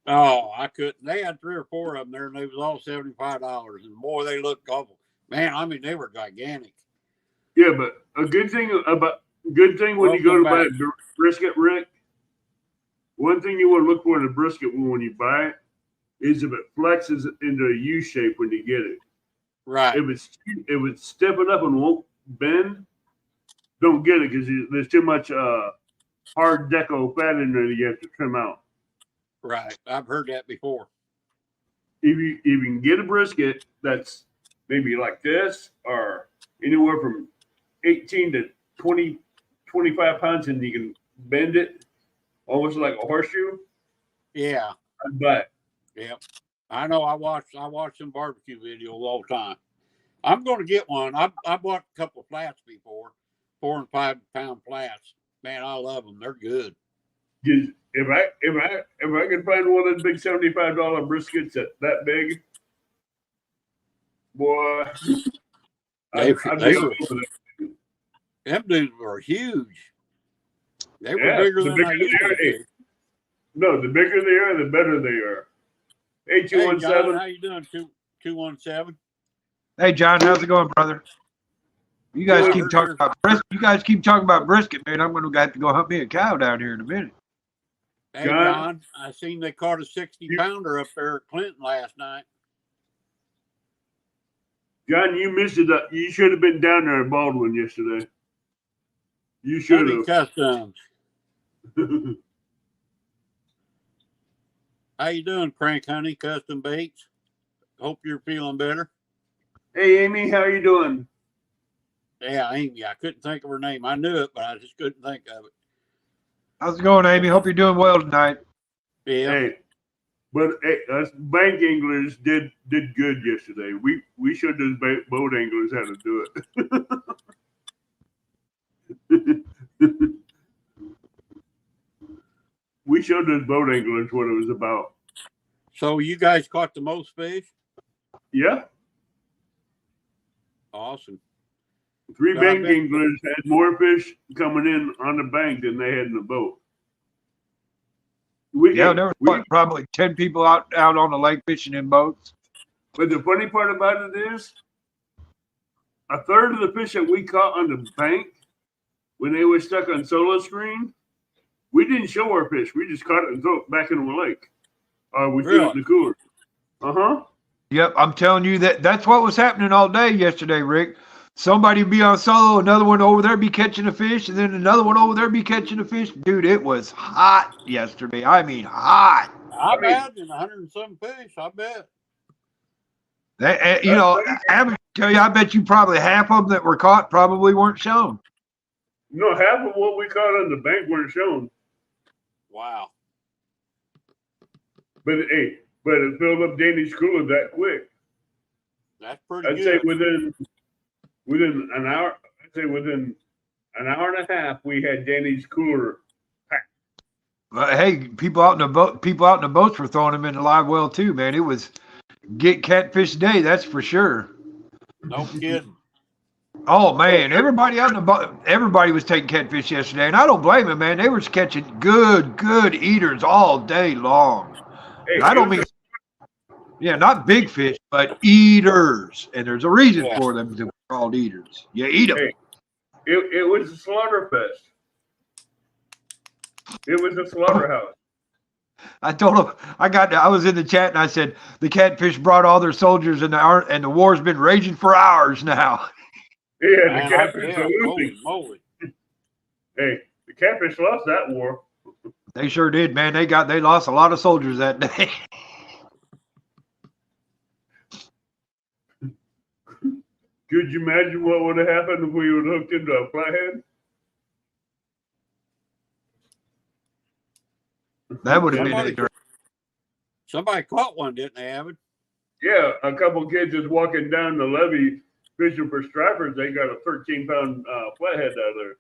Oh, I couldn't. They had 3 or 4 of them there, and they was all $75. And boy, they looked awful. Man, I mean, they were gigantic. Yeah, but a good thing when you go to buy a brisket, Rick. One thing you want to look for in a brisket when you buy it is if it flexes into a U shape when you get it. Right. If it's stepping up and won't bend, don't get it because there's too much hard deco fat in there that you have to trim out. Right. I've heard that before. If you can get a brisket that's maybe like this or anywhere from 18 to 20, 25 pounds and you can bend it almost like a horseshoe. Yeah. I'd buy it. Yep. I know I watch some barbecue videos all the time. I'm going to get one. I bought a couple of flats before, 4 and 5 pound flats. Man, I love them. They're good. If I could find one of those big $75 briskets that big, boy, them dudes were huge. They were bigger than I used to be. No, the bigger they are, the better they are. Hey, 217. Hey, John, how you doing? 217. Hey, John, how's it going, brother? You guys keep talking about brisket. You guys keep talking about brisket, man. I'm going to have to go hunt me a cow down here in a minute. Hey, John, I seen they caught a 60-pounder up there at Clinton last night. John, you missed it. You should have been down there at Baldwin yesterday. You should have. Customs. How you doing, Crank Honey Custom Baits? Hope you're feeling better. Hey, Amy, how are you doing? Yeah, Amy. I couldn't think of her name. I knew it, but I just couldn't think of it. How's it going, Amy? Hope you're doing well tonight. Yeah. Hey, but hey, us bank anglers did good yesterday. We showed those boat anglers how to do it. We showed those boat anglers what it was about. So you guys caught the most fish? Yeah. Awesome. Three Yeah, bank anglers had more fish coming in on the bank than they had in the boat. There was probably 10 people out on the lake fishing in boats. But the funny part about it is, a third of the fish that we caught on the bank when they were stuck on solo screen, we didn't show our fish. We just caught it and threw it back into the lake. We threw it in the cooler. Yep, I'm telling you that's what was happening all day yesterday, Rick. Somebody be on solo, another one over there be catching a fish, and then another one over there be catching a fish. Dude, it was hot yesterday. I mean, hot. I imagine 100 and some fish. I bet. I bet you probably half of them that were caught probably weren't shown. No, half of what we caught on the bank weren't shown. Wow. But it filled up Danny's cooler that quick. That's pretty I'd good. say within an hour. I'd say within an hour and a half, we had Danny's cooler packed. Hey, people out in the boats were throwing them in the live well too, man. It was get catfish day, that's for sure. No kidding. Oh man, everybody out in the boat, everybody was taking catfish yesterday, and I don't blame them, man. They were catching good eaters all day long. Hey, I don't mean, not big fish, but eaters, and there's a reason for them to be called eaters. You eat them. Hey, it was a slaughter fest. It was a slaughterhouse. I told them I was in the chat and I said the catfish brought all their soldiers and the war's been raging for hours now. Yeah, the catfish are holy moly. Hey, the catfish lost that war. They sure did, man. They lost a lot of soldiers that day. Could you imagine what would have happened if we would have hooked into a flathead? That would have been Somebody caught one, didn't they, Avid? Yeah, a couple kids just walking down the levee fishing for stripers. They got a 13-pound flathead out there.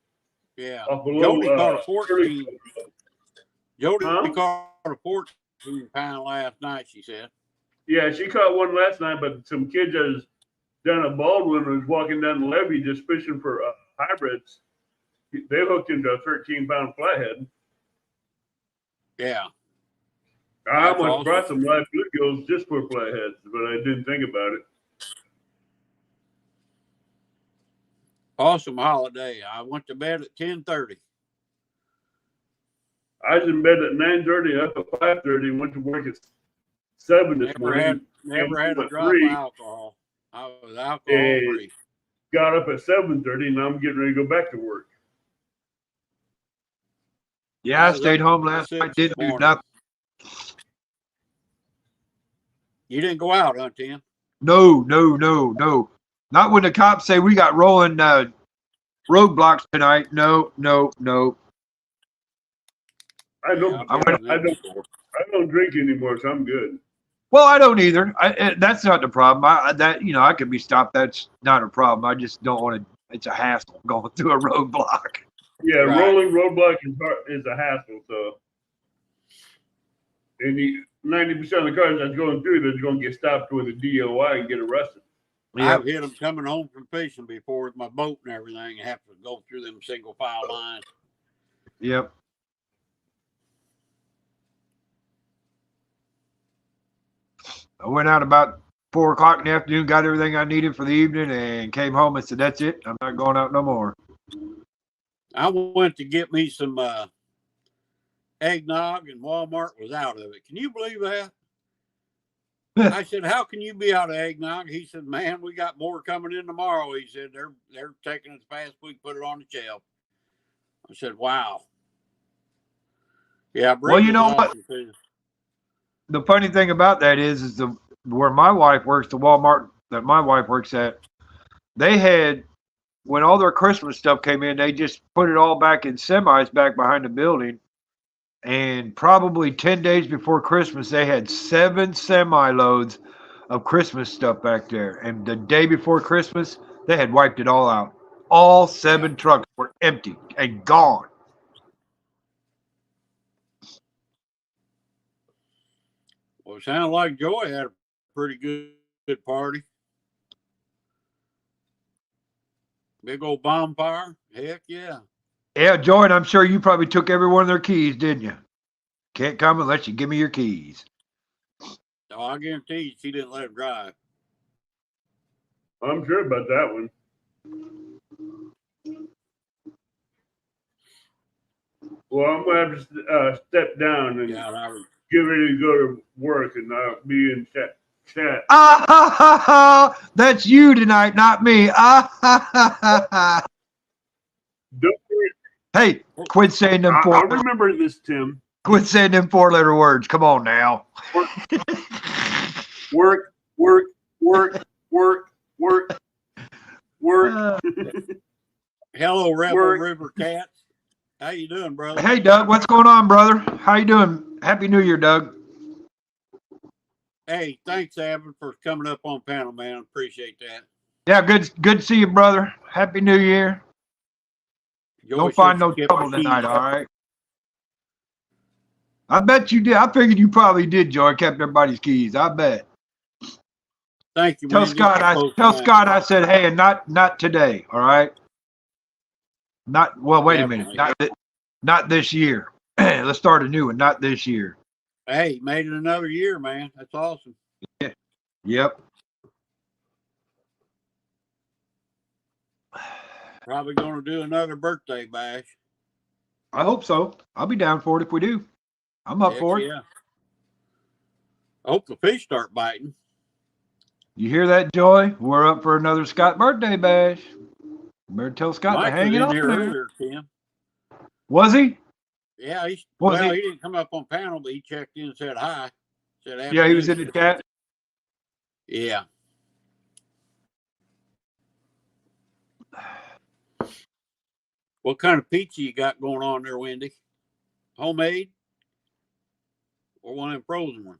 Yeah. Jody caught a 14. Jody caught a 14-pound last night, she said. Yeah, she caught one last night, but some kids that was down at Baldwin was walking down the levee just fishing for hybrids. They hooked into a 13-pound flathead. Yeah. I almost brought some live bluegills just for flatheads, but I didn't think about it. Awesome holiday. I went to bed at 10:30. I was in bed at 9:30, up at 5:30, went to work at 7 this morning. Never had a drop of alcohol. I was alcohol free. Got up at 7:30, and I'm getting ready to go back to work. Yeah, I stayed home last night, didn't do nothing. You didn't go out, huh, Tim? No. Not when the cops say we got rolling roadblocks tonight. No. I don't drink anymore, so I'm good. Well, I don't either. That's not the problem. I could be stopped. That's not a problem. I just don't want to. It's a hassle going through a roadblock. Yeah, right. Rolling roadblock is a hassle. So, and 90% of the cars that's going through, they're going to get stopped with a DOI and get arrested. Yep. I've hit them coming home from fishing before with my boat and everything, and have to go through them single file lines. Yep. I went out about 4 o'clock in the afternoon, got everything I needed for the evening, and came home and said, "That's it. I'm not going out no more." I went to get me some eggnog, and Walmart was out of it. Can you believe that? I said, "How can you be out of eggnog?" He said, "Man, we got more coming in tomorrow." He said, "They're taking it as fast as we can put it on the shelf." I said, "Wow." Yeah. Well, you know what? The funny thing about that is where my wife works, the Walmart that my wife works at, they had, when all their Christmas stuff came in, they just put it all back in semis back behind the building, and probably 10 days before Christmas, they had 7 semi-loads of Christmas stuff back there. And the day before Christmas, they had wiped it all out. All 7 trucks were empty and gone. Well, it sounded like Joy had a pretty good party. Big old bonfire. Heck yeah. Yeah, Joy, and I'm sure you probably took every one of their keys, didn't you? Can't come unless you give me your keys. Oh, I guarantee you she didn't let him drive. I'm sure about that one. Well, I'm gonna have to step down and Yeah, I was, get ready to go to work and be in chat. Ah ha ha ha! That's you tonight, not me. Ah ha ha ha ha! Don't worry. Hey, quit saying them I 4. remember this, Tim. Quit saying them 4-letter words. Come on now. Work, work, work, work, work, work. hello, Rebel Work. River Cats. How you doing, brother? Hey, Doug, what's going on, brother? How you doing? Happy New Year, Doug. Hey, thanks, Abbott, for coming up on panel, man. Appreciate that. Yeah, good to see you, brother. Happy New Year. Joy Don't said find she no kept trouble her keys. tonight, all right? I bet you did. I figured you probably did, Joy. Kept everybody's keys. I bet. Thank you, Tell Wendy. Scott I said, hey, and not today, all right? Wait a minute. Not this year. Let's start a new one. Not this year. Hey, made it another year, man. That's awesome. Yep. Probably going to do another birthday bash. I hope so. I'll be down for it if we do. I'm up for it. Yeah. I hope the fish start biting. You hear that, Joy? We're up for another Scott birthday bash. Better tell Scott Mike to hang was it in on here there. earlier, Tim. Was he? Yeah, he Was he? didn't come up on panel, but he checked in and said hi. Said happy Yeah, he was New in the Year. chat. Yeah. What kind of pizza you got going on there, Wendy? Homemade or one of them frozen ones?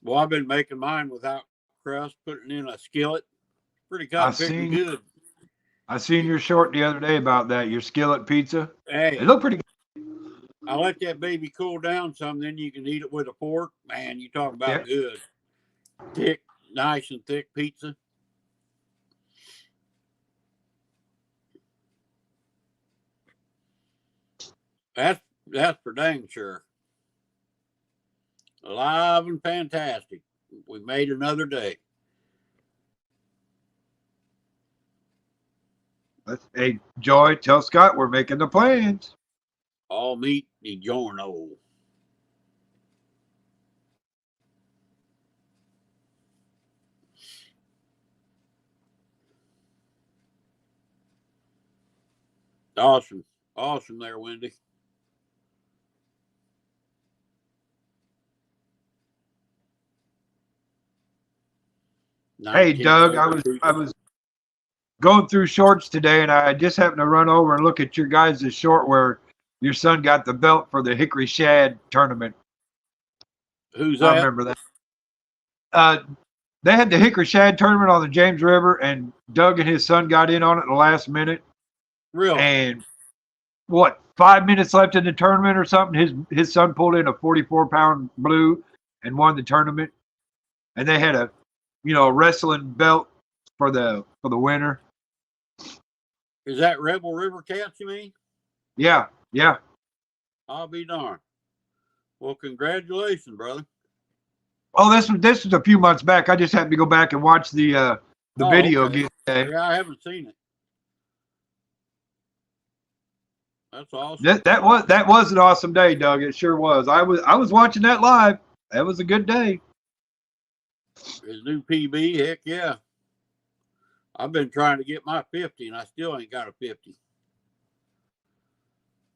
Well, I've been making mine without crust, putting in a skillet. Pretty good. I seen your short the other day about that, your skillet pizza. Hey, It looked pretty good. I let that baby cool down some, then you can eat it with a fork. Man, you talk about good. Thick, nice and thick pizza. That's for dang sure. Alive and fantastic. We made another day. Hey, Joy, tell Scott we're making the plans. All meat DiGiorno. Awesome. Awesome there, Wendy. Hey, Doug, I was going through shorts today, and I just happened to run over and look at your guys' short where your son got the belt for the Hickory Shad tournament. Who's that? I remember that. They had the Hickory Shad tournament on the James River, and Doug and his son got in on it at the last minute. Really? And 5 minutes left in the tournament or something, his son pulled in a 44-pound blue and won the tournament. And they had a wrestling belt for the winner. Is that Rebel River Cats, you mean? Yeah. I'll be darned. Well, congratulations, brother. Oh, this was a few months back. I just happened to go back and watch the video again today. Yeah, I haven't seen it. That's awesome. That was an awesome day, Doug. It sure was. I was watching that live. That was a good day. His new PB, heck yeah. I've been trying to get my 50, and I still ain't got a 50.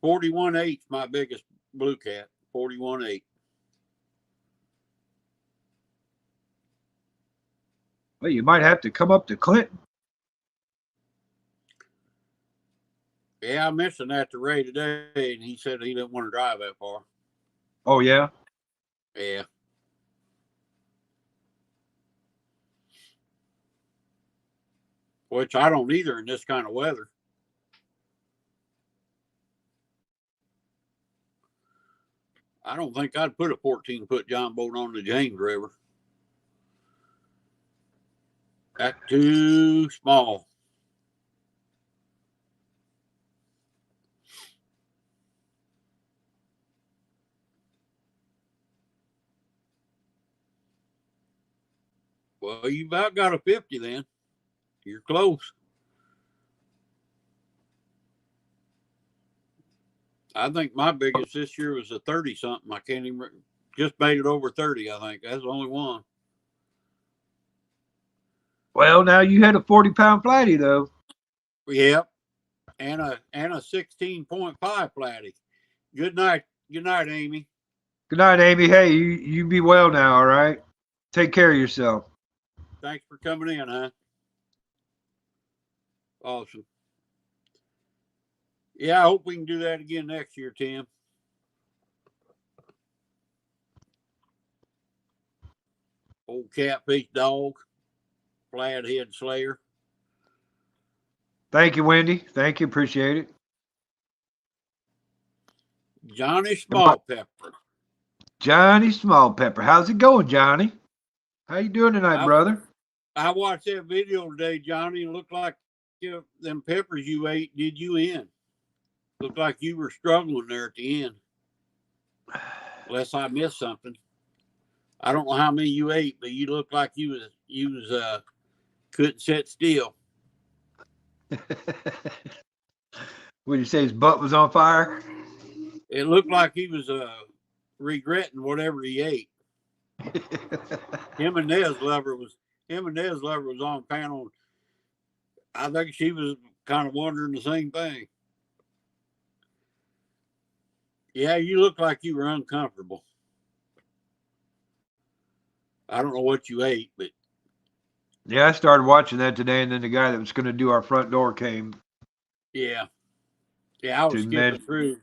41.8's my biggest blue cat. 41.8. Well, you might have to come up to Clinton. Yeah, I mentioned that to Ray today, and he said he didn't want to drive that far. Oh, yeah? Yeah. Which I don't either in this kind of weather. I don't think I'd put a 14-foot John boat on the James River. That's too small. Well, you about got a 50 then. You're close. I think my biggest this year was a 30 something. I can't even just made it over 30. I think that's the only one. Well, now you had a 40-pound flatty, though. Yep. And a 16.5 flatty. Good night. Good night, Amy. Good night, Amy. Hey, you be well now, all right? Take care of yourself. Thanks for coming in, huh? Awesome. Yeah, I hope we can do that again next year, Tim. Old catfish dog, flathead slayer. Thank you, Wendy. Thank you. Appreciate it. Johnny Smallpepper. Johnny Smallpepper. How's it going, Johnny? How you doing tonight, brother? I watched that video today, Johnny. It looked like them peppers you ate did you in. Looked like you were struggling there at the end. Unless I missed something. I don't know how many you ate, but you looked like you was couldn't sit still. Would you say his butt was on fire? It looked like he was regretting whatever he ate. Him and Nez Lover was on panel. I think she was kind of wondering the same thing. Yeah, you look like you were uncomfortable. I don't know what you ate, but yeah, I started watching that today, and then the guy that was going to do our front door came. Yeah, I was skipping through.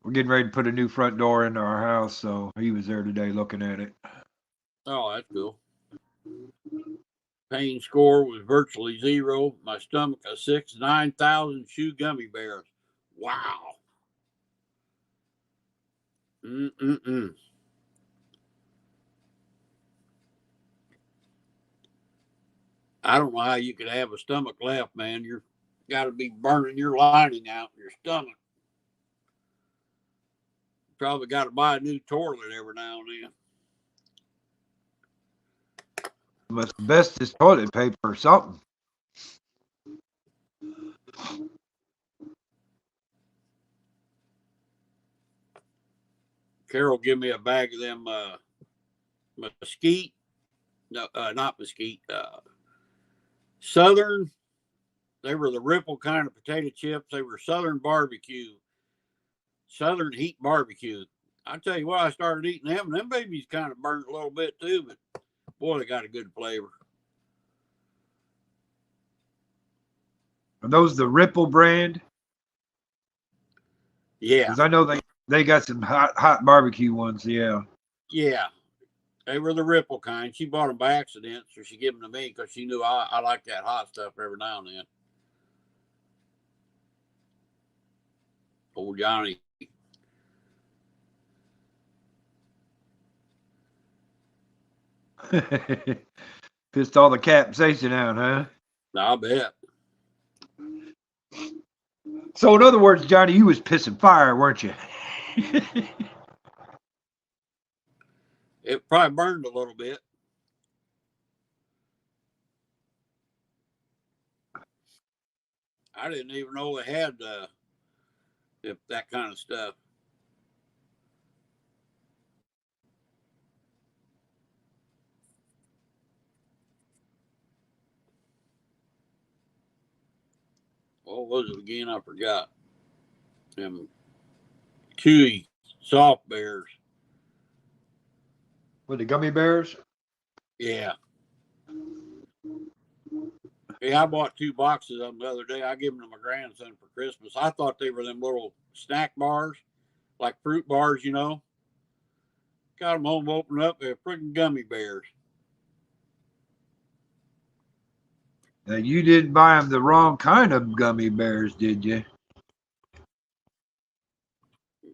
We're getting ready to put a new front door into our house, so he was there today looking at it. Oh, that's cool. Pain score was virtually 0. My stomach a 9,000 chew gummy bears. Wow. I don't know how you could have a stomach left, man. You're got to be burning your lining out in your stomach. Probably got to buy a new toilet every now and then. Must best this toilet paper or something. Carol give me a bag of them mesquite. No, not mesquite. Southern. They were the Ripple kind of potato chips. They were Southern barbecue. Southern heat barbecue. I tell you what, I started eating them. Them babies kind of burned a little bit too, but boy, they got a good flavor. Are those the Ripple brand? Yeah. Because I know they got some hot barbecue ones, yeah. Yeah. They were the Ripple kind. She bought them by accident, so she gave them to me because she knew I like that hot stuff every now and then. Old Johnny. Pissed all the capsaicin out, huh? I bet. So in other words, Johnny, you was pissing fire, weren't you? It probably burned a little bit. I didn't even know they had that kind of stuff. What was it again? I forgot. Them chewy soft bears. With the gummy bears? Yeah. Yeah, I bought 2 boxes of them the other day. I gave them to my grandson for Christmas. I thought they were them little snack bars, like fruit bars, you know. Got them home, opened up, they're freaking gummy bears. Now, you didn't buy them the wrong kind of gummy bears, did you?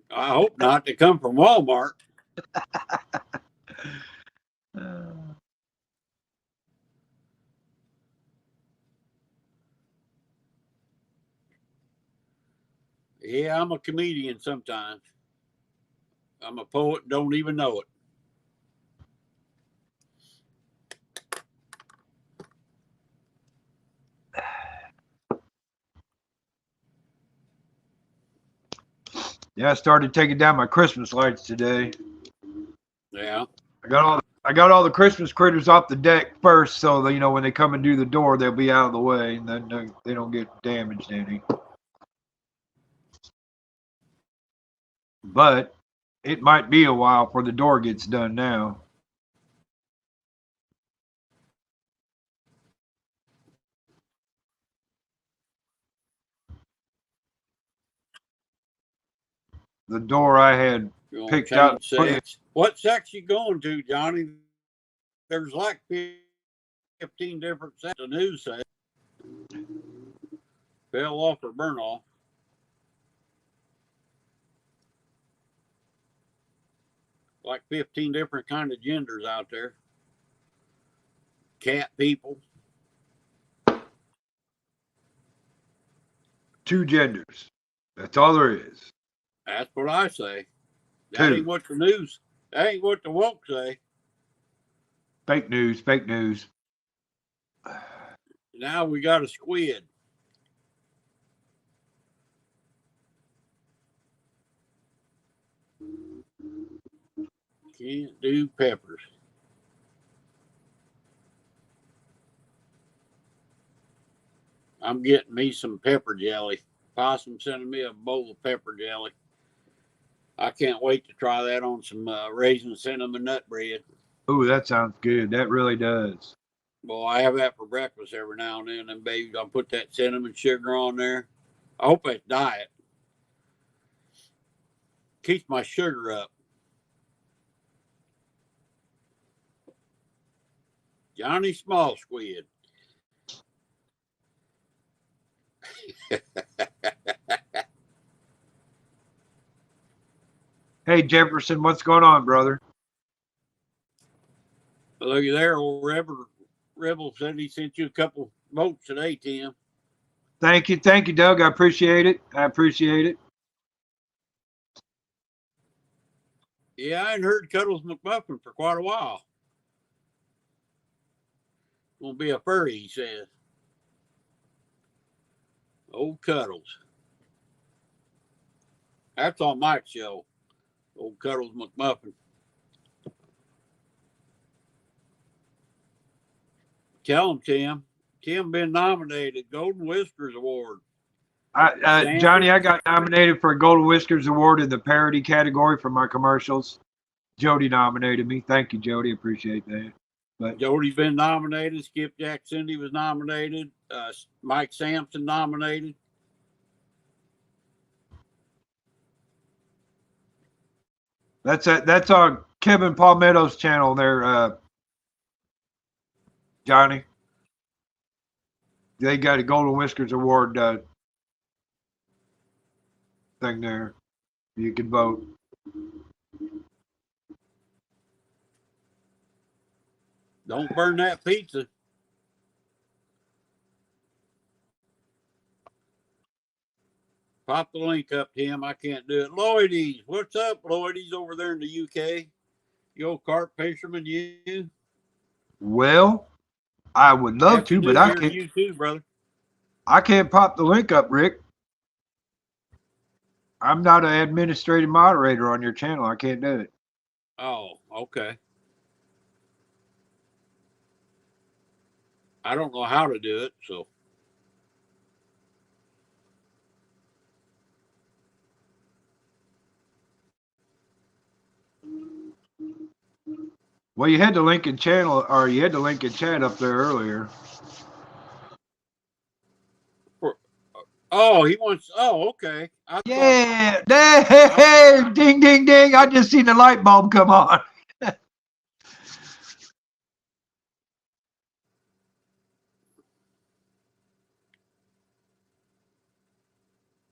I hope not. They come from Walmart. Yeah, I'm a comedian sometimes. I'm a poet and don't even know it. Yeah, I started taking down my Christmas lights today. Yeah. I got all the Christmas critters off the deck first, so that, you know, when they come and do the door, they'll be out of the way, and then they don't get damaged any. But it might be a while before the door gets done now. The door I had picked out. Sex. What sex you going to, Johnny? There's like 15 different sets of news say. Fell off or burn off. Like 15 different kind of genders out there. Cat people. 2 genders. That's all there is. That's what I say. That ain't what the news. That ain't what the woke say. Fake news. Fake news. Now we got a squid. Can't do peppers. I'm getting me some pepper jelly. Possum sending me a bowl of pepper jelly. I can't wait to try that on some raisin cinnamon nut bread. Ooh, that sounds good. That really does. Well, I have that for breakfast every now and then. And baby, I'll put that cinnamon sugar on there. I hope it's diet. Keeps my sugar up. Johnny Small Squid. Hey, Jefferson, what's going on, brother? Looky there, old Rebel said he sent you a couple votes today, Tim. Thank you, Doug. I appreciate it. Yeah, I hadn't heard Cuddles McMuffin for quite a while. Gonna be a furry, he says. Old Cuddles. That's on Mike's show. Old Cuddles McMuffin. Tell him, Tim. Tim been nominated Golden Whiskers Award. Johnny, I got nominated for a Golden Whiskers Award in the parody category for my commercials. Jody nominated me. Thank you, Jody. Appreciate that. But Jody's been nominated. Skipjack Cindy was nominated. Mike Sampson nominated. That's on Kevin Palmetto's channel there, Johnny. They got a Golden Whiskers Award thing there. You can vote. Don't burn that pizza. Pop the link up, Tim. I can't do it. Lloydies. What's up, Lloydies, over there in the UK? You old carp fisherman, you? Well, I would love to, but I can't. You too, brother. I can't pop the link up, Rick. I'm not an administrative moderator on your channel. I can't do it. Oh, okay. I don't know how to do it, so. Well, you had the link in channel, or you had the link in chat up there earlier. Oh, he wants. Oh, okay. I thought. Yeah. Hey, ding, ding, ding. I just seen the light bulb come on.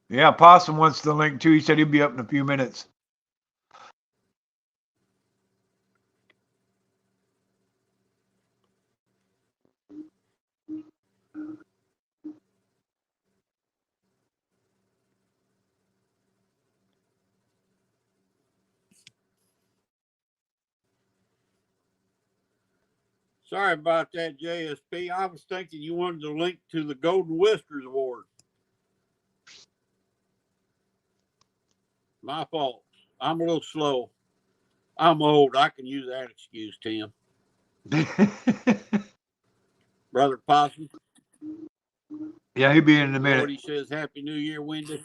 Yeah, Possum wants the link too. He said he'll be up in a few minutes. Sorry about that, JSP. I was thinking you wanted the link to the Golden Whiskers Award. My fault. I'm a little slow. I'm old. I can use that excuse, Tim. Brother Possum. Yeah, he'll be in a minute. Lordy says, Happy New Year, Wendy.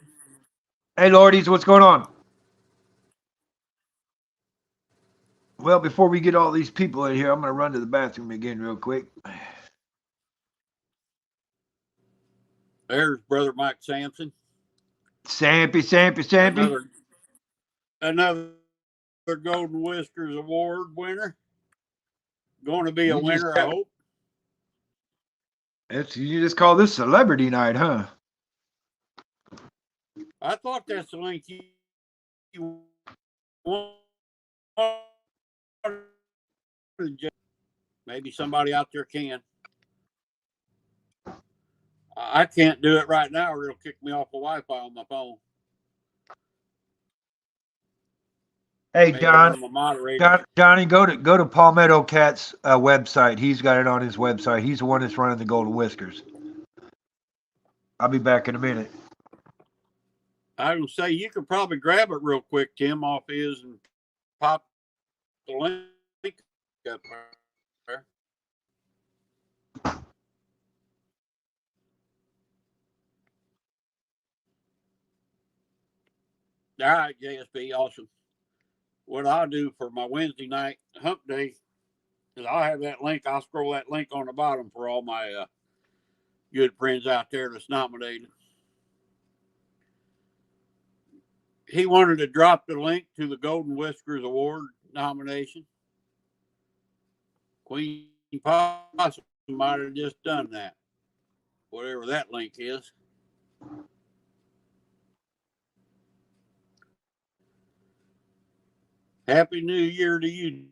Hey, Lordies, what's going on? Well, before we get all these people in here, I'm going to run to the bathroom again real quick. There's Brother Mike Sampson. Sampy. Another Golden Whiskers Award winner. Going to be a winner, I hope. You just call this celebrity night, huh? I thought that's the link you wanted. Maybe somebody out there can. I can't do it right now or it'll kick me off the Wi-Fi on my phone. Hey, Johnny, go to Palmetto Cat's website. He's got it on his website. He's the one that's running the Golden Whiskers. I'll be back in a minute. I would say you could probably grab it real quick, Tim, off his and pop the link up there. All right, JSP, awesome. What I'll do for my Wednesday night hump day is I'll have that link. I'll scroll that link on the bottom for all my good friends out there that's nominated. He wanted to drop the link to the Golden Whiskers Award nomination. Queen Possum might have just done that, whatever that link is. Happy New Year to you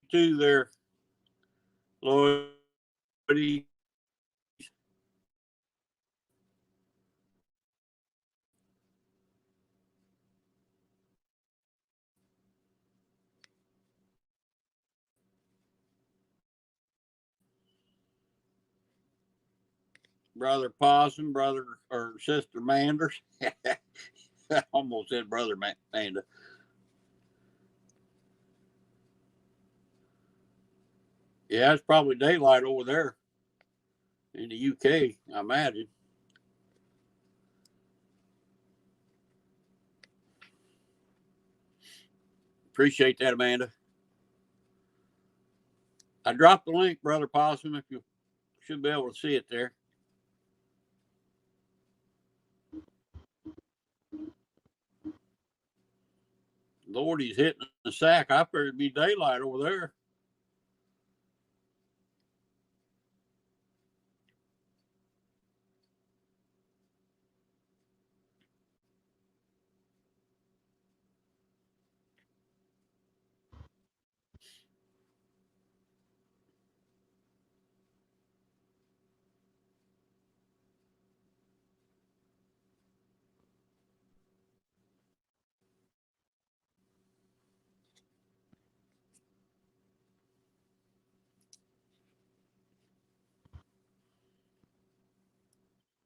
too there, Lloyd. Brother Possum, brother or sister Manders. I almost said brother Manda. Yeah, it's probably daylight over there in the UK, I imagine. Appreciate that, Amanda. I dropped the link, Brother Possum, if you should be able to see it there. Lord, he's hitting the sack. I figured it'd be daylight over there.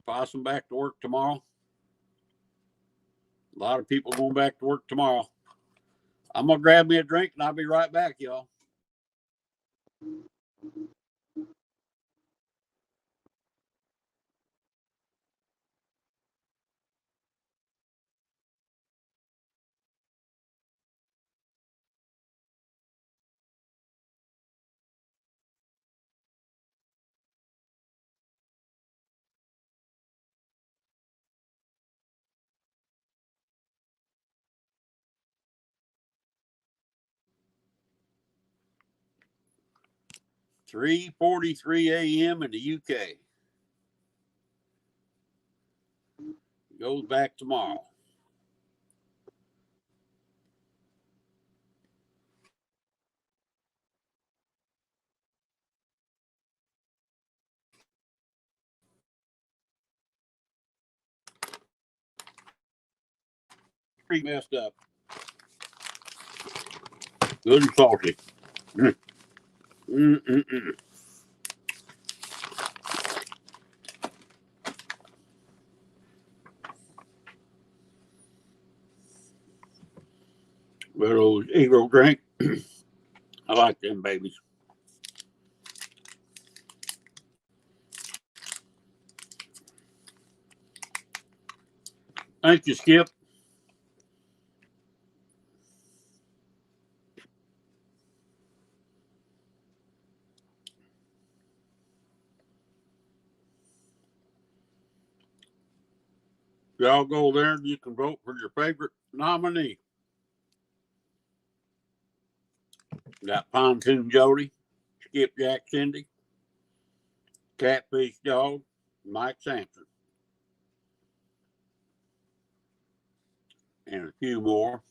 Possum back to work tomorrow. A lot of people going back to work tomorrow. I'm going to grab me a drink and I'll be right back, y'all. 3:43 a.m. in the UK. Goes back tomorrow. Pretty messed up. Good and salty. Mm-mm-mm. Little Eagle drink. I like them babies. Thank you, Skip. Y'all go there and you can vote for your favorite nominee. Got Pontoon Jody, Skipjack Cindy, Catfish Dog, Mike Sampson, and a few more.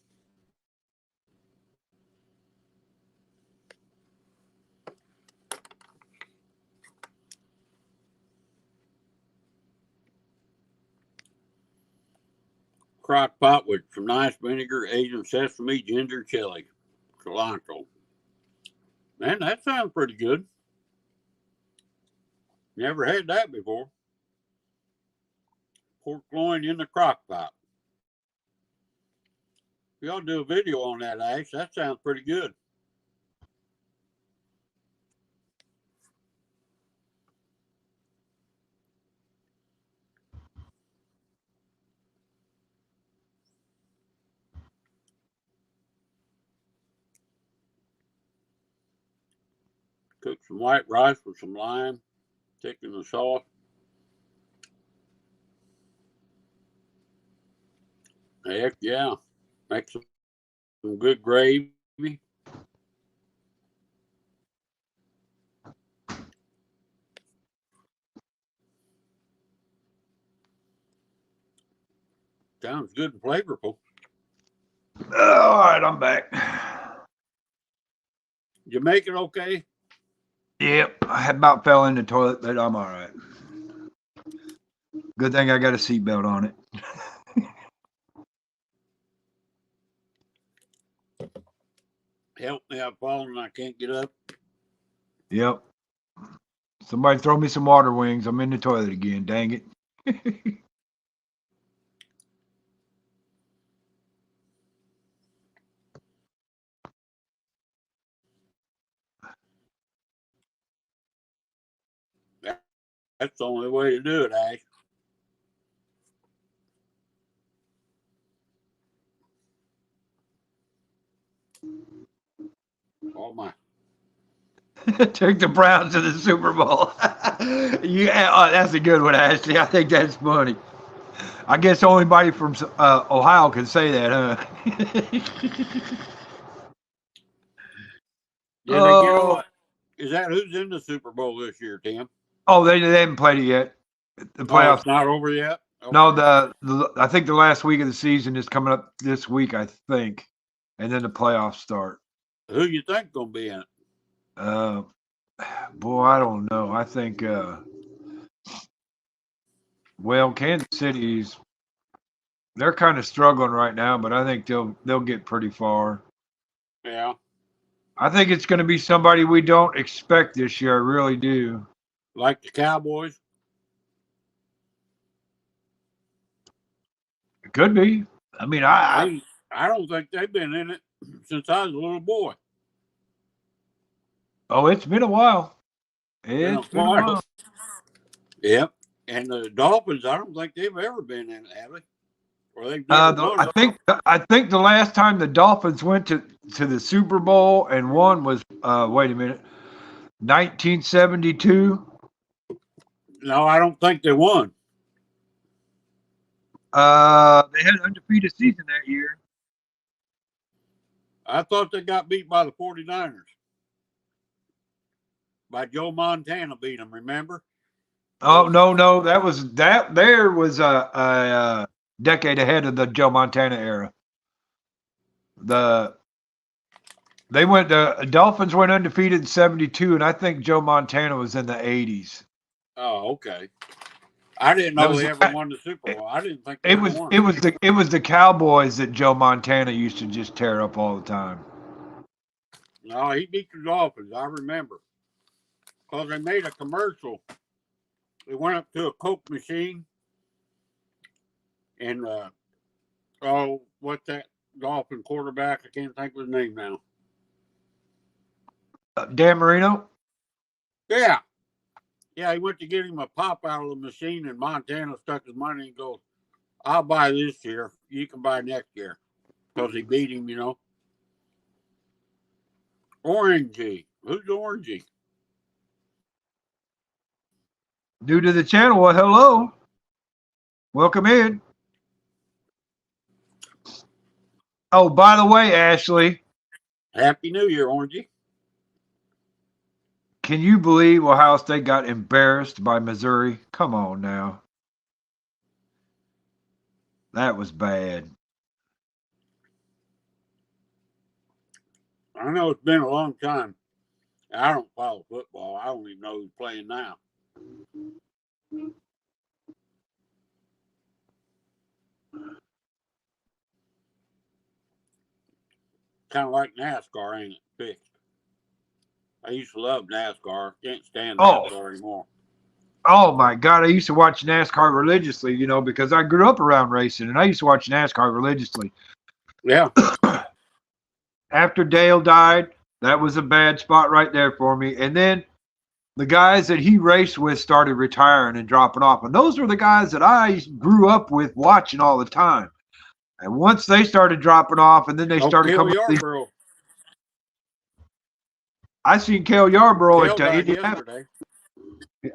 Crock pot with some nice vinegar, Asian sesame, ginger, chili, cilantro. Man, that sounds pretty good. Never had that before. Pork loin in the crock pot. Y'all do a video on that, Ash. That sounds pretty good. Cook some white rice with some lime, thicken the sauce. Heck yeah. Make some good gravy. Sounds good and flavorful. All right, I'm back. You make it okay? Yep, I about fell in the toilet, but I'm all right. Good thing I got a seatbelt on it. Help me, I've fallen and I can't get up. Yep. Somebody throw me some water wings. I'm in the toilet again. Dang it. That's the only way to do it, Ash. Oh my. Took the Browns to the Super Bowl. Yeah, oh, that's a good one, Ashley. I think that's funny. I guess only anybody from Ohio can say that, huh? Yeah, they get what? Is that who's in the Super Bowl this year, Tim? Oh, they haven't played it yet. The playoffs it's not over yet? Okay. No, I think the last week of the season is coming up this week, I think, and then the playoffs start. Who you think gonna be in it? Boy, I don't know. I think, well, Kansas City's they're kind of struggling right now, but I think they'll get pretty far. Yeah. I think it's going to be somebody we don't expect this year. I really do. Like the Cowboys? It could be. I mean, I don't think they've been in it since I was a little boy. Oh, it's been a while. It's been a while. Yep. And the Dolphins, I don't think they've ever been in it, have they? Or they've I think the last time the Dolphins went to the Super Bowl and won was 1972. No, I don't think they won. They had an undefeated season that year. I thought they got beat by the 49ers. by Joe Montana beat him. Remember? Oh no, that was a decade ahead of the Joe Montana era. The Dolphins went undefeated in 72, and I think Joe Montana was in the 80s. Oh, okay. I didn't know they ever won the Super Bowl. I didn't think they ever won. It was the Cowboys that Joe Montana used to just tear up all the time. No, he beat the Dolphins. I remember because they made a commercial. They went up to a Coke machine, and what's that Dolphin quarterback? I can't think of his name now. Dan Marino? Yeah. Yeah, he went to get him a pop out of the machine, and Montana stuck his money and goes, I'll buy this year. You can buy next year. Because he beat him, Orangey. Who's Orangey? New to the channel. Well, hello. Welcome in. Oh, by the way, Ashley. Happy New Year, Orangey. Can you believe Ohio State got embarrassed by Missouri? Come on now. That was bad. I know it's been a long time. I don't follow football. I don't even know who's playing now. Kind of like NASCAR, ain't it? Fixed. I used to love NASCAR. Can't stand NASCAR anymore. Oh my God. I used to watch NASCAR religiously, because I grew up around racing and I used to watch NASCAR religiously. Yeah. After Dale died, that was a bad spot right there for me. And then the guys that he raced with started retiring and dropping off. And those were the guys that I grew up with watching all the time. And once they started dropping off and then they started coming up. I seen Cale Yarborough at Indianapolis.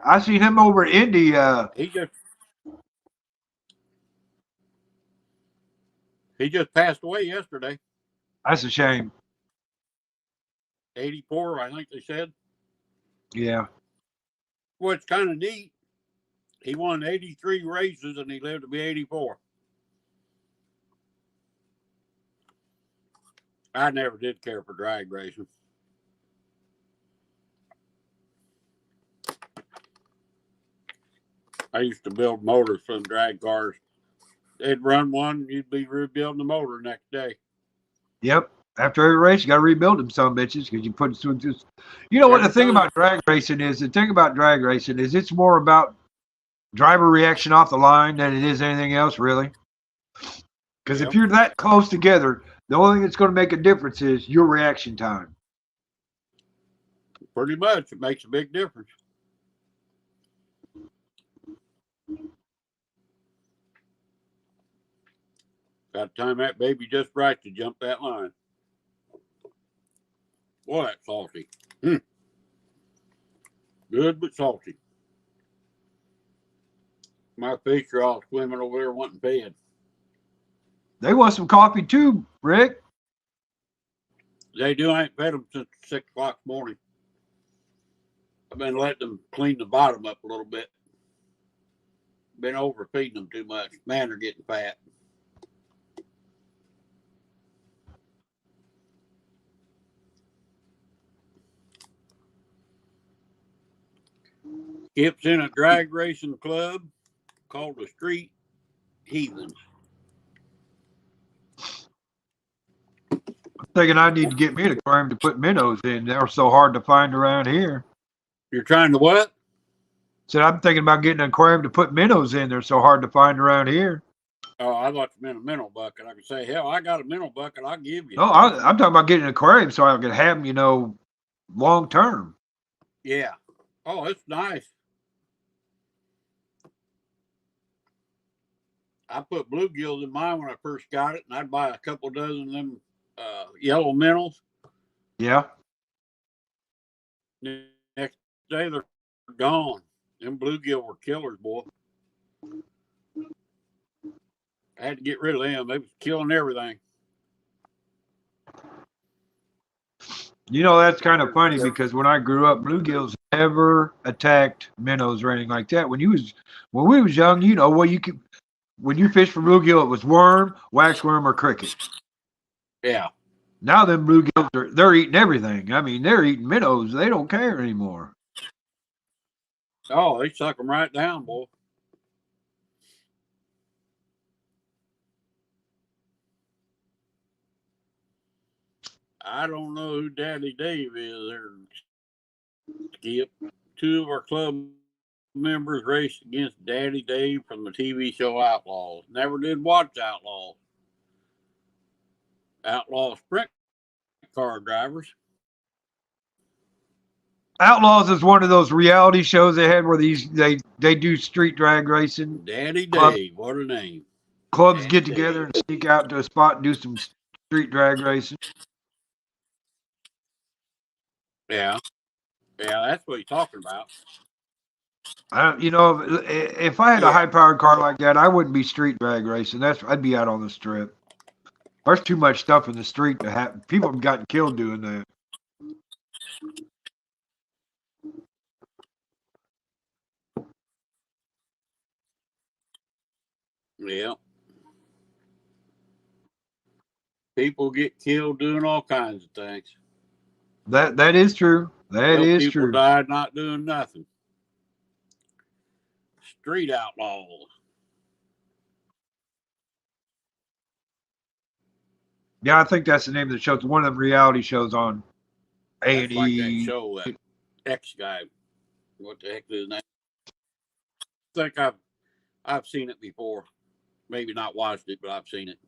I seen him over at Indy. He just passed away yesterday. That's a shame. 84, I think they said. Yeah. Well, it's kind of neat. He won 83 races and he lived to be 84. I never did care for drag racing. I used to build motors for the drag cars. They'd run one, you'd be rebuilding the motor the next day. Yep. After every race, you got to rebuild them, some bitches, because you put it through. What the thing about drag racing is? The thing about drag racing is it's more about driver reaction off the line than it is anything else, really. Because if you're that close together, the only thing that's going to make a difference is your reaction time. Pretty much. It makes a big difference. Got to time that baby just right to jump that line. Boy, that's salty. Good, but salty. My fish are all swimming over there wanting fed. They want some coffee too, Rick. They do. I ain't fed them since 6 o'clock this morning. I've been letting them clean the bottom up a little bit. Been overfeeding them too much. Man, they're getting fat. Skip's in a drag racing club called the Street Heathens. I'm thinking I need to get me an aquarium to put minnows in. They're so hard to find around here. You're trying to what? Said I'm thinking about getting an aquarium to put minnows in. They're so hard to find around here. Oh, I thought you meant a minnow bucket. I could say, hell, I got a minnow bucket. I'll give you. No, I'm talking about getting an aquarium so I can have them, long term. Yeah. Oh, it's nice. I put bluegills in mine when I first got it, and I'd buy a couple dozen of them yellow minnows. Yeah. Next day, they're gone. Them bluegill were killers, boy. I had to get rid of them. They was killing everything. That's kind of funny because when I grew up, bluegills never attacked minnows or anything like that. When we was young, you know, well, when you fish for bluegill, it was worm, waxworm, or cricket. Yeah. Now them bluegills they're eating everything. I mean, they're eating minnows. They don't care anymore. Oh, they suck them right down, boy. I don't know who Daddy Dave is there, Skip. 2 of our club members raced against Daddy Dave from the TV show Outlaws. Never did watch Outlaws. Outlaw sprint car drivers. Outlaws is one of those reality shows they had where they do street drag racing. Daddy Dave, what a name. Clubs Daddy get together Dave. and sneak out to a spot and do some street drag racing. Yeah. Yeah, that's what he's talking about. You know, if I had a high-powered car like that, I wouldn't be street drag racing. I'd be out on the strip. There's too much stuff in the street to happen. People have gotten killed doing that. Yeah. People get killed doing all kinds of things. That is true. That is people true. Died not doing nothing. Street outlaws. Yeah, I think that's the name of the show. It's one of them reality shows on A&E. Like that show, that X guy. What the heck is his name? I think I've seen it before. Maybe not watched it, but I've seen it.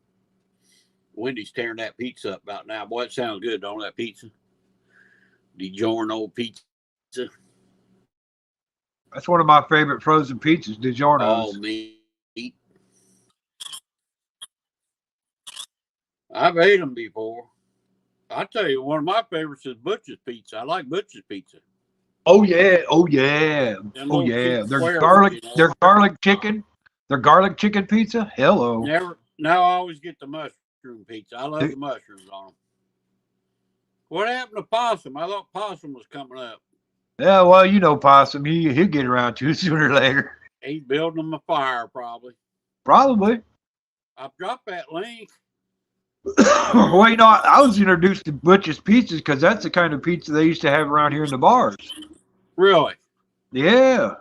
Wendy's tearing that pizza up about now. Boy, it sounds good, don't it, that pizza? DiGiorno pizza. That's one of my favorite frozen pizzas, DiGiorno's. All meat. I've ate them before. I tell you, one of my favorites is Butcher's Pizza. I like Butcher's Pizza. Oh yeah, oh yeah, oh yeah. They're garlic. They're garlic chicken. They're garlic chicken pizza. Hello. Now I always get the mushroom pizza. I love the mushrooms on them. What happened to Possum? I thought Possum was coming up. Yeah, well, you know Possum. He'll get around to it sooner or later. He's building them a fire, probably. Probably. I've dropped that link. Well, you know, I was introduced to Butcher's Pizzas because that's the kind of pizza they used to have around here in the bars. Really? Yeah.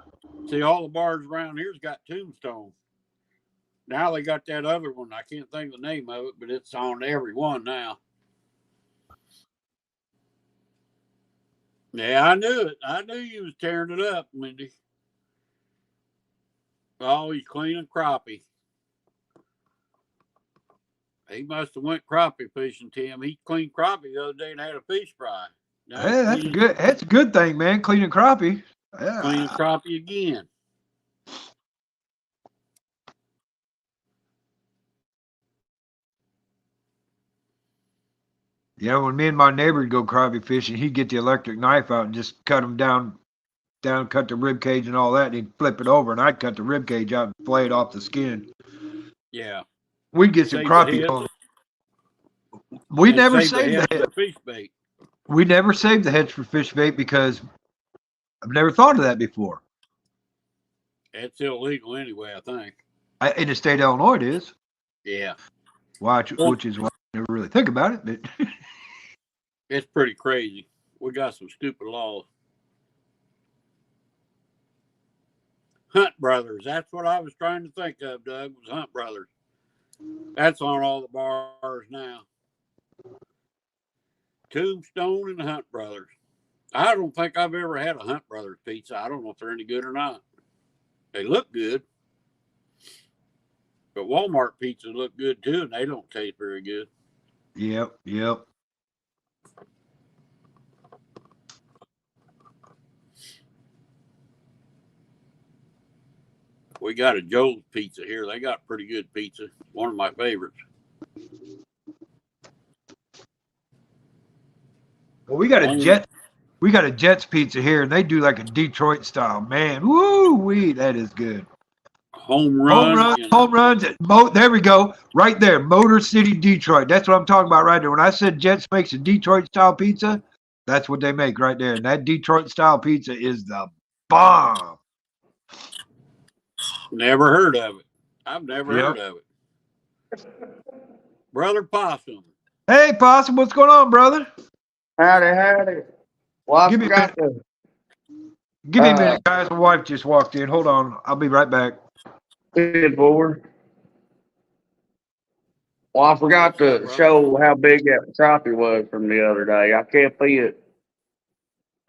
See, all the bars around here's got Tombstone. Now they got that other one. I can't think of the name of it, but it's on every one now. Yeah, I knew it. I knew you was tearing it up, Wendy. Oh, he's cleaning crappie. He must have went crappie fishing, Tim. He cleaned crappie the other day and had a fish fry. Now yeah, that's good. That's a good thing, man. Cleaning crappie. Yeah. Cleaning crappie again. Yeah, when me and my neighbor would go crappie fishing, he'd get the electric knife out and just cut them down, cut the rib cage and all that, and he'd flip it over, and I'd cut the rib cage out and flay it off the skin. Yeah. We'd get some crappie on. We never saved the head. Fish bait. We never saved the heads for fish bait because I've never thought of that before. It's illegal anyway, I think. In the state of Illinois, it is. Yeah. Which is why I never really think about it. But it's pretty crazy. We got some stupid laws. Hunt Brothers. That's what I was trying to think of, Doug, was Hunt Brothers. That's on all the bars now. Tombstone and Hunt Brothers. I don't think I've ever had a Hunt Brothers pizza. I don't know if they're any good or not. They look good. But Walmart pizzas look good too, and they don't taste very good. Yep. We got a Joe's Pizza here. They got pretty good pizza. One of my favorites. Well, we got a Jets Pizza here, and they do like a Detroit style. Man, woo-wee, that is good. Home runs. There we go. Right there. Motor City, Detroit. That's what I'm talking about right there. When I said Jets makes a Detroit style pizza, That's what they make right there. And that Detroit style pizza is the bomb. Never heard of it. I've never Yep. heard of it. Brother Possum. Hey, Possum, what's going on, brother? Howdy. Well, I Give me a forgot to. Give me a minute, guys. My wife just walked in. Hold on. I'll be right back. Good forward. Well, I forgot to show how big that crappie was from the other day. I kept it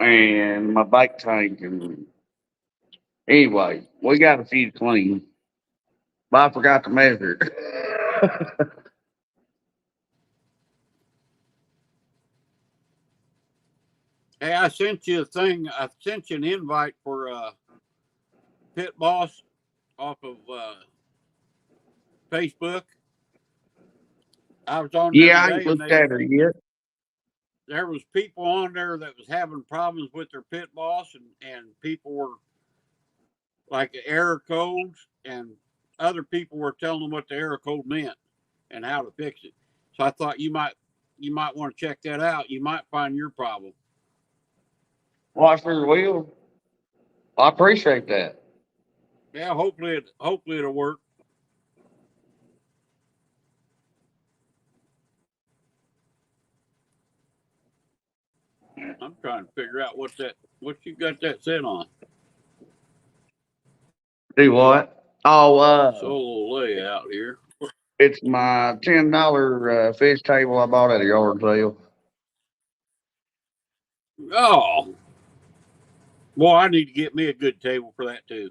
and my bike tank. And anyway, we got a few clean, but I forgot to measure it. Hey, I sent you a thing. I sent you an invite for Pit Boss off of Facebook. I was on there Yeah, I today ain't looked at her yet. there was people on there that was having problems with their Pit Boss, and people were like error codes, and other people were telling them what the error code meant and how to fix it. So I thought you might want to check that out. You might find your problem. Well, I sure will. I appreciate that. Yeah, hopefully it'll work. I'm trying to figure out what you got that set on. Do what? Oh, Solo layout here. it's my $10 fish table I bought at a yard sale. Oh, well, I need to get me a good table for that too.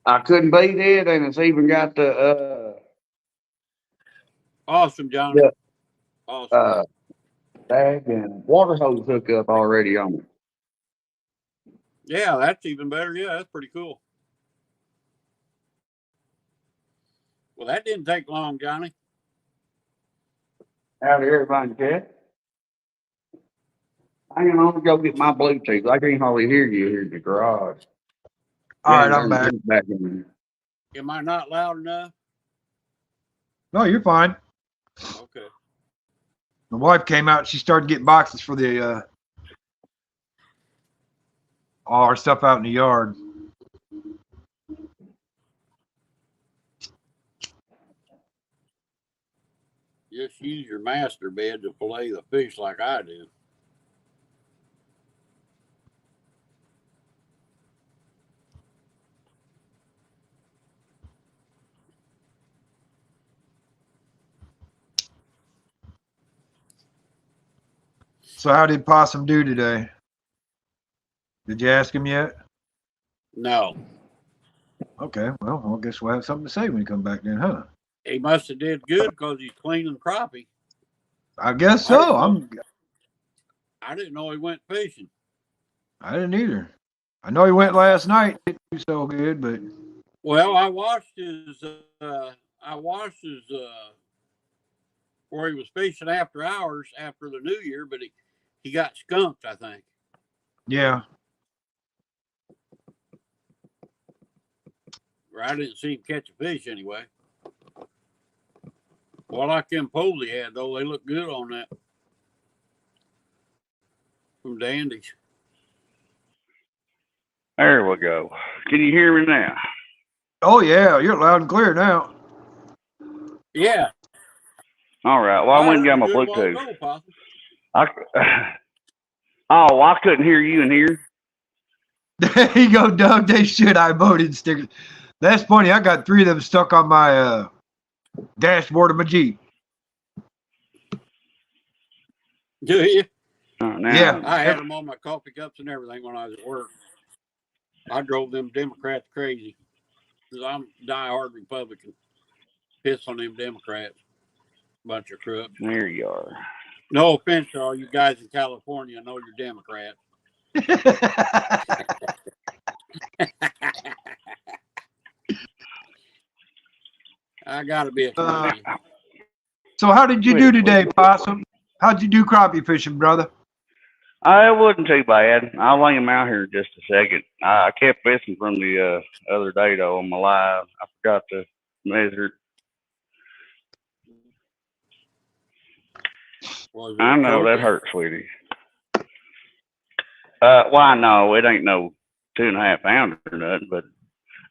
I couldn't beat it, and it's even got the Awesome, Johnny. Yeah. Awesome. bag and water hose hookup already on it. Yeah, that's even better. Yeah, that's pretty cool. Well, that didn't take long, Johnny. Howdy, everybody, Cat. I'm gonna go get my Bluetooth. I can't hardly hear you here in the garage. All right, I'm back. Back in there. Am I not loud enough? No, you're fine. Okay. My wife came out. She started getting boxes for the all our stuff out in the yard. Just use your master bed to fillet the fish like I do. So how did Possum do today? Did you ask him yet? No. Okay, well, I guess we'll have something to say when he come back then, huh? He must have did good because he's cleaning crappie. I guess so. I didn't know he went fishing. I didn't either. I know he went last night. Didn't do so good, but Well, I watched his where he was fishing after hours after the New Year, but he got skunked, I think. yeah. Or I didn't see him catch a fish anyway. Well, I like them poles he had, though. They look good on that. From Dandy's. There we go. Can you hear me now? Oh yeah, you're loud and clear now. Yeah. All right. Well, I went and got my Bluetooth. I couldn't hear you in here. There you go, Doug. They should. I voted stickers. That's funny. I got 3 of them stuck on my dashboard of my Jeep. Do you? Yeah. I had them on my coffee cups and everything when I was at work. I drove them Democrats crazy because I'm a diehard Republican. Piss on them Democrats. Bunch of crooks. There you are. No offense to all you guys in California. I know you're Democrats. I gotta be a comedian. So how did you do today, Possum? How'd you do crappie fishing, brother? It wasn't too bad. I'll lay him out here in just a second. I kept fishing from the other day, though, on my live. I forgot to measure it. Was it I know that trophy? hurts, sweetie. Why no, it ain't no 2.5 pounder or nothing, but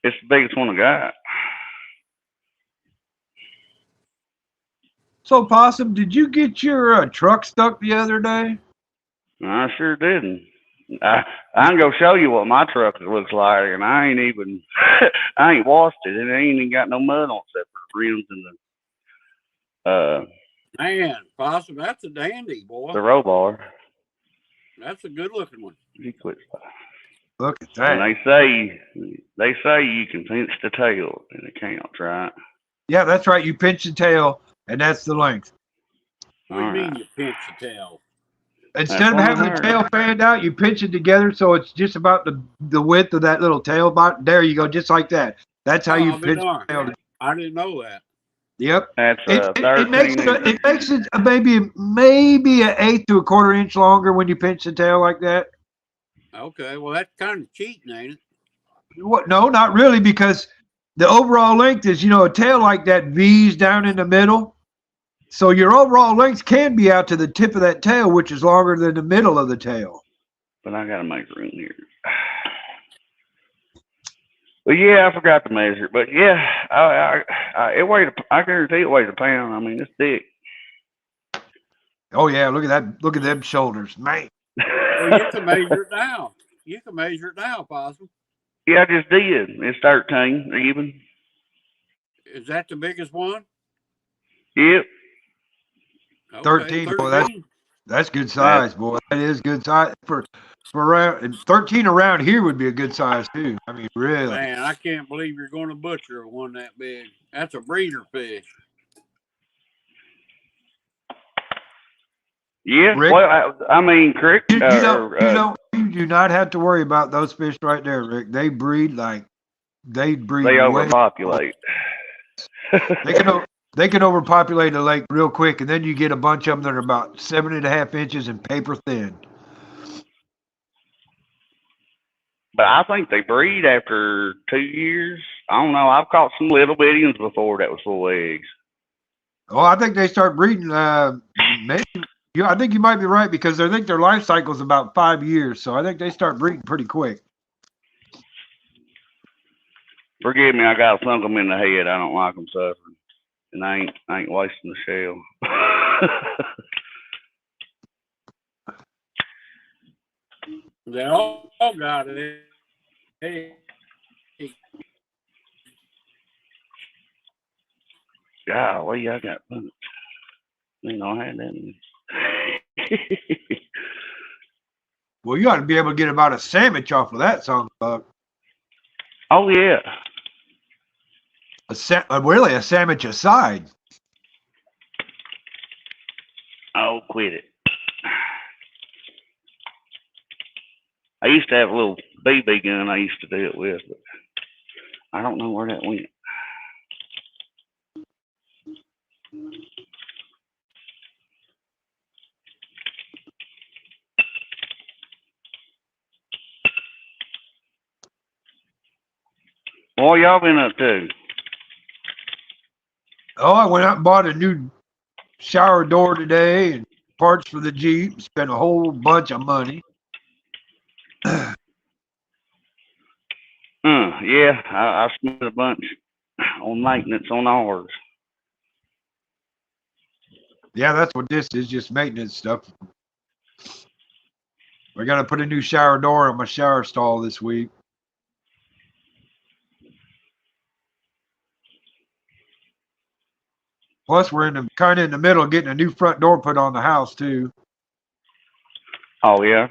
it's the biggest one I got. So, Possum, did you get your truck stuck the other day? I sure didn't. I can go show you what my truck looks like, and I ain't even I ain't washed it, and it ain't even got no mud on it except for the rims and Man, Possum, that's a dandy, boy. the roll bar. That's a good looking one. You quit. Look at And that. they say you can pinch the tail, and it counts, right? Yeah, that's right. You pinch the tail, and that's the length. What do you All mean right. you pinch the tail? Instead of what I having the heard. tail fanned out, you pinch it together so it's just about the width of that little tail. There you go, just like that. That's how you I'll be pinch darned. the tail. I didn't know that. Yep. That's It makes 13 it maybe an eighth to a quarter inch longer when you pinch the tail like that. Okay, well that's kind of cheating, ain't it? What? No, not really, because the overall length is, a tail like that V's down in the middle. So your overall length can be out to the tip of that tail, which is longer than the middle of the tail. But I gotta make room here. Well, yeah, I forgot to measure it, but yeah, it weighed. I guarantee it weighs a pound. I mean, it's thick. Oh yeah, look at that! Look at them shoulders, man. Well, you can measure it now. You can measure it now, Possum. Yeah, I just did. It's 13 even. Is that the biggest one? Yep. Okay, 13. Boy, that's good size, boy. That is good size for around. And 13 around here would be a good size too. I mean, really. Man, I can't believe you're going to butcher one that big. That's a breeder fish. Yeah. Rick, Well, I mean, crick. you do not have to worry about those fish right there, Rick. They breed They way. overpopulate. They can overpopulate a lake real quick, and then you get a bunch of them that are about 7.5 inches and paper thin. But I think they breed after 2 years. I don't know. I've caught some little bitty ones before that was full of eggs. Oh, I think they start breeding. Maybe. I think you might be right, because I think their life cycle is about 5 years. So I think they start breeding pretty quick. Forgive me, I got to thunk them in the head. I don't like them suffering, and I ain't wasting the shell. They all got it. Hey, Golly, I got punched. I had that. Well, you ought to be able to get about a sandwich off of that son of a buck. Oh yeah. Really a sandwich aside. Oh, quit it. I used to have a little BB gun I used to do it with, but I don't know where that went. What y'all been up to? Oh, I went out and bought a new shower door today and parts for the Jeep. Spent a whole bunch of money. Yeah, I spent a bunch on maintenance on ours. Yeah, that's what this is, just maintenance stuff. I got to put a new shower door on my shower stall this week. Plus, we're kind of in the middle of getting a new front door put on the house too. Oh yeah.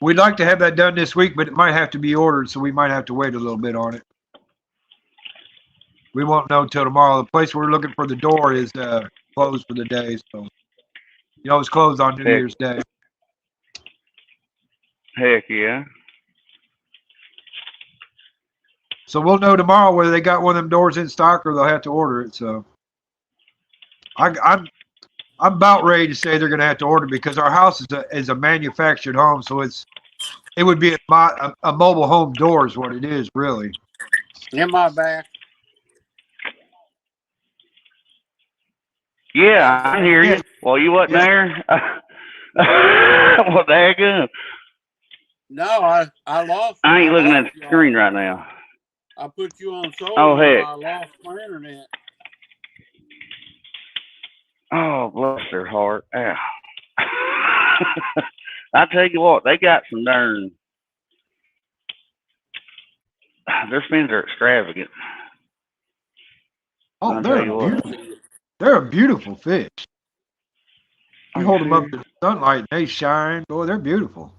We'd like to have that done this week, but it might have to be ordered, so we might have to wait a little bit on it. We won't know till tomorrow. The place we're looking for the door is closed for the day, so it's closed on New Year's Day. Heck yeah. So we'll know tomorrow whether they got one of them doors in stock or they'll have to order it. So I'm about ready to say they're going to have to order, because our house is a manufactured home, so it would be a mobile home door is what it is, really. in my back. Yeah, I hear you. Well, you wasn't there. What the heck? No, I lost. I ain't looking at lost the y'all. screen right now. I put you on solo. Oh, heck. I lost my internet. Oh, bless their heart. Ow. I tell you what, they got some darn. Their fins are extravagant. Oh, I'll they're tell you what. they're a beautiful fish. Are You you hold them up serious? to the sunlight and they shine. Boy, they're beautiful.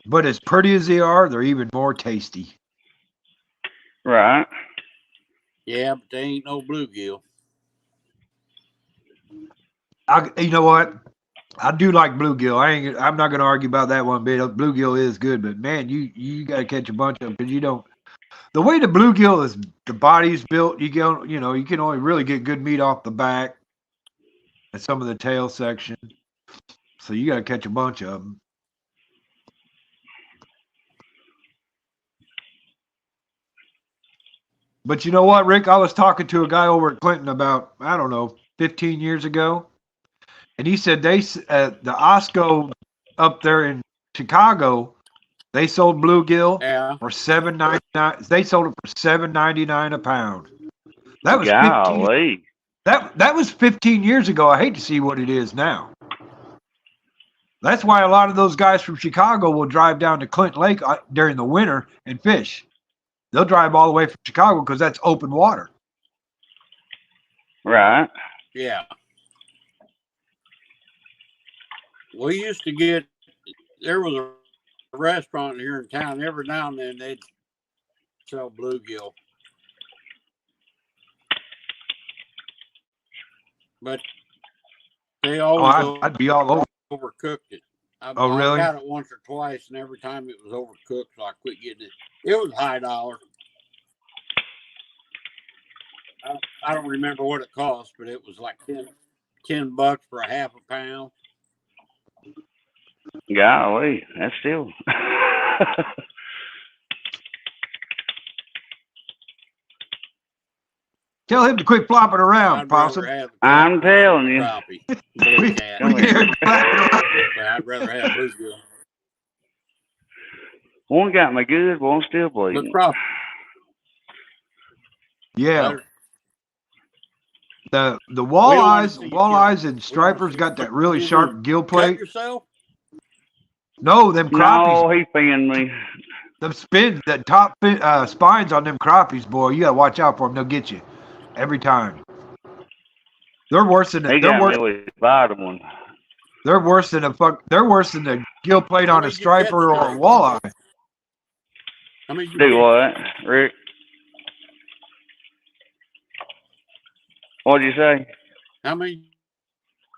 But as pretty as they are, they're even more tasty. Right. Yeah, but they ain't no bluegill. You know what? I do like bluegill. I'm not going to argue about that one bit. Bluegill is good, but man, you got to catch a bunch of them because you don't. The way the bluegill is, the body's built, you can only really get good meat off the back and some of the tail section. So you got to catch a bunch of them. But you know what, Rick? I was talking to a guy over at Clinton about, I don't know, 15 years ago. And he said the Osco up there in Chicago, they sold bluegill for $7.99. They sold it for $7.99 a pound. That was 15. That was 15 years ago. I hate to see what it is now. That's why a lot of those guys from Chicago will drive down to Clinton Lake during the winter and fish. They'll drive all the way from Chicago because that's open water. Right. Yeah. We used to get, there was a restaurant here in town. Every now and then they'd sell bluegill. But they always I'd be all over. Overcooked it. Really? I got it once or twice, and every time it was overcooked, so I quit getting it. It was high dollar. I don't remember what it cost, but it was like $10 for a half a pound. Golly, that's still. Tell him to quit flopping around, Possum. I'm telling you. I'd rather have bluegill. One got me good, one still bleeding. Yeah. The walleyes and stripers got that really sharp gill plate. No, them crappies. No, he pinned me. Them spins, that top spines on them crappies, boy, you gotta watch out for them. They'll get you every time. They're worse than They're worse than the gill plate on a striper or a walleye. Do what, Rick? What'd you say? How many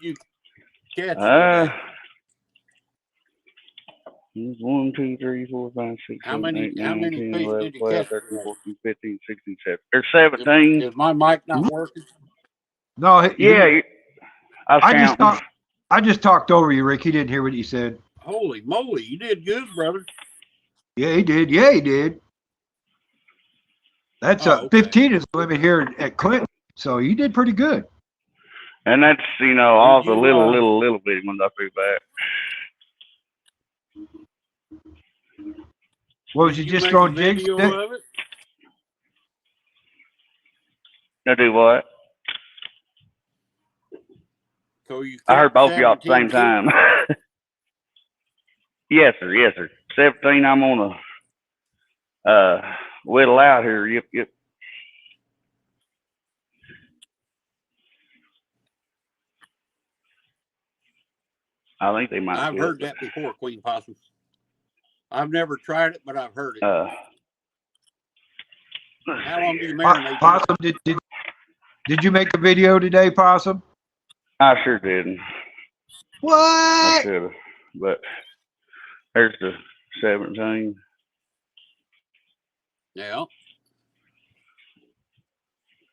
you catch? 1, 2, 3, 4, 5, 6, 7, 8, 9, 10, 11, 12, 13, 14, 15, 16, 17. There's 17. Is my mic not working? No. I just talked over you, Rick. He didn't hear what you said. Holy moly, you did good, brother. Yeah, he did. Yeah, he did. That's 15 is the limit here at Clinton, so you did pretty good. And that's all the little bitty ones I threw back. What was you just throwing jigs? I do what? So you I heard both of y'all at the same time. Yes, sir. Yes, sir. 17. I'm on a whittle out here. Yep. I think they might. I've heard that before, Queen Possum. I've never tried it, but I've heard it. How long do you marinate? Possum, did you make a video today, Possum? I sure didn't. What? I should have, but there's the 17. Yeah.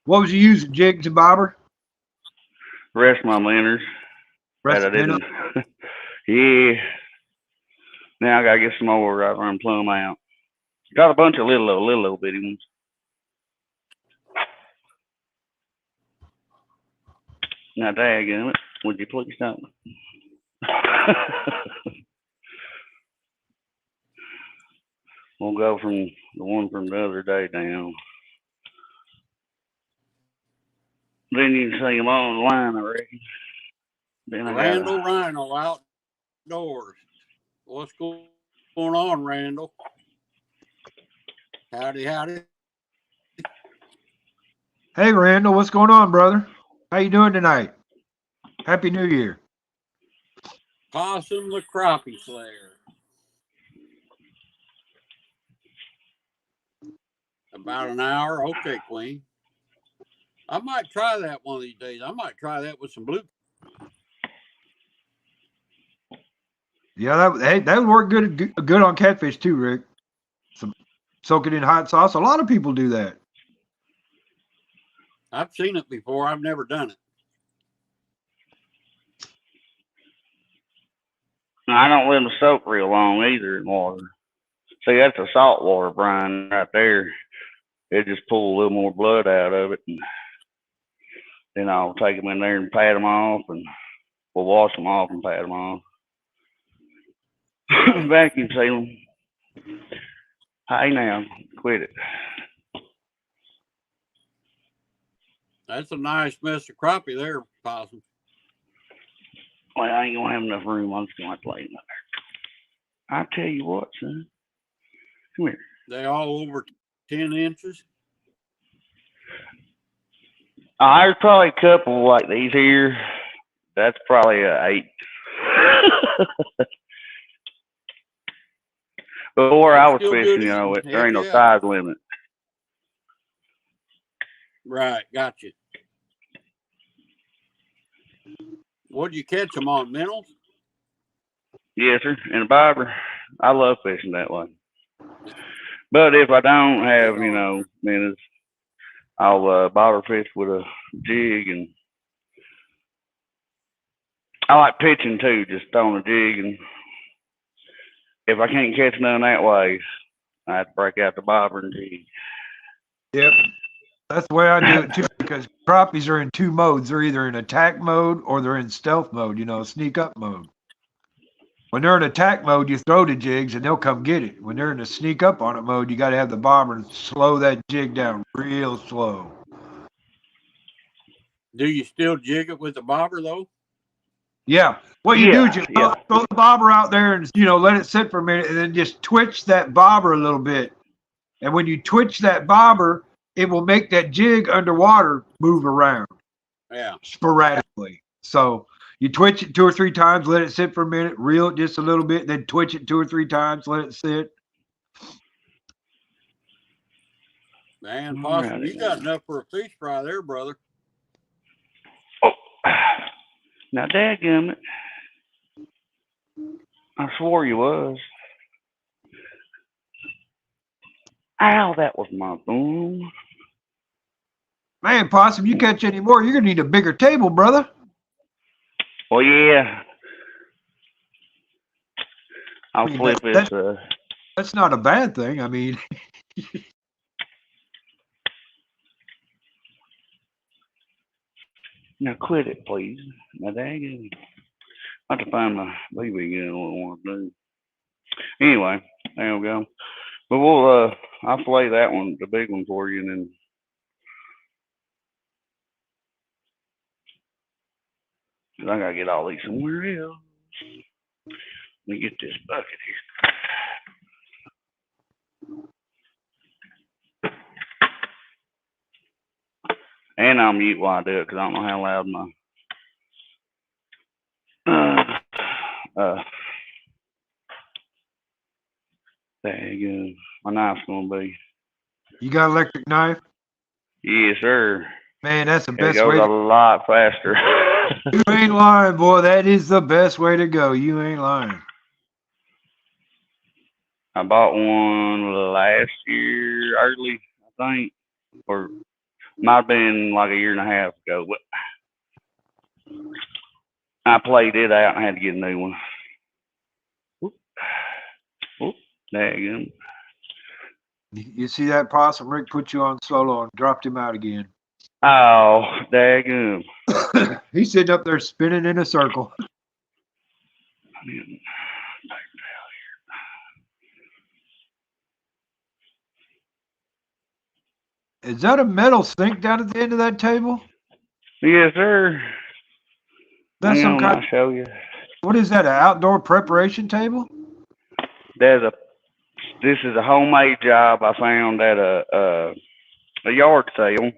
What was you using, jigs and bobber? Rest my minnows. Rest didn't. Yeah. Now I gotta get some more right around plumb out. Got a bunch of little bitty ones. Now, daggone it, would you please stop? We'll go from the one from the other day down. Then you can see them on the line, I reckon. Then Randall Rhino Outdoors. What's going on, Randall? Howdy, howdy. Hey, Randall, what's going on, brother? How you doing tonight? Happy New Year. Possum the Crappie Slayer. About an hour. Okay, Queen. I might try that one of these days. I might try that with some blue. Yeah, that would work good on catfish too, Rick. Soak it in hot sauce. A lot of people do that. I've seen it before. I've never done it. I don't let them soak real long either in water. See, that's a saltwater brine right there. It just pull a little more blood out of it, and then I'll take them in there and pat them off, and we'll wash them off and pat them off. Vacuum seal them. Hey, now, quit it. That's a nice mess of crappie there, Possum. Well, I ain't gonna have enough room. I'm just gonna have to lay them up there. I tell you what, son. Come here. They all over 10 inches. There's probably a couple like these here. That's probably a 8. Before I was fishing, you know, there ain't no size limit. Right, gotcha. What'd you catch them on, minnows? Yes, sir. And a bobber. I love fishing that way. But if I don't have, you know, minnows, I'll bobber fish with a jig, and I like pitching too, just throwing a jig, and if I can't catch none that way, I have to break out the bobber and jig. Yep. That's the way I do it too, because crappies are in 2 modes. They're either in attack mode or they're in stealth mode, sneak up mode. When they're in attack mode, you throw the jigs and they'll come get it. When they're in a sneak up on it mode, you got to have the bobber and slow that jig down real slow. Do you still jig it with the bobber though? Yeah. What you do is you throw the bobber out there and, let it sit for a minute and then just twitch that bobber a little bit. And when you twitch that bobber, it will make that jig underwater move around. Yeah. Sporadically. So you twitch it 2 or 3 times, let it sit for a minute, reel it just a little bit, then twitch it 2 or 3 times, let it sit. Man, Possum, you got enough for a fish fry there, brother. Oh. Now, dadgummit. I swore you was. Ow, that was my boom. Man, Possum, you catch any more, you're going to need a bigger table, brother. Well, yeah. I'll flip this. That's not a bad thing. I mean. Now, quit it, please. Now, dang it. I have to find my BB gun, what I want to do. Anyway, there we go. But I'll fillet that one, the big one for you, and then I gotta get all these somewhere else. Let me get this bucket here. And I'll mute while I do it because I don't know how loud there you go. My knife's gonna be. You got an electric knife? Yes, sir. Man, that's the best way. It goes a lot faster. You ain't lying, boy. That is the best way to go. You ain't lying. I bought one last year, early, I think, or might have been like a year and a half ago. But I played it out and had to get a new one. Whoop. There you go. You see that, Possum? Rick put you on solo and dropped him out again. Oh, daggum. He's sitting up there spinning in a circle. Is that a metal sink down at the end of that table? Yes, sir. That's some kind. I'll show you. What is that? An outdoor preparation table? This is a homemade job I found at a yard sale.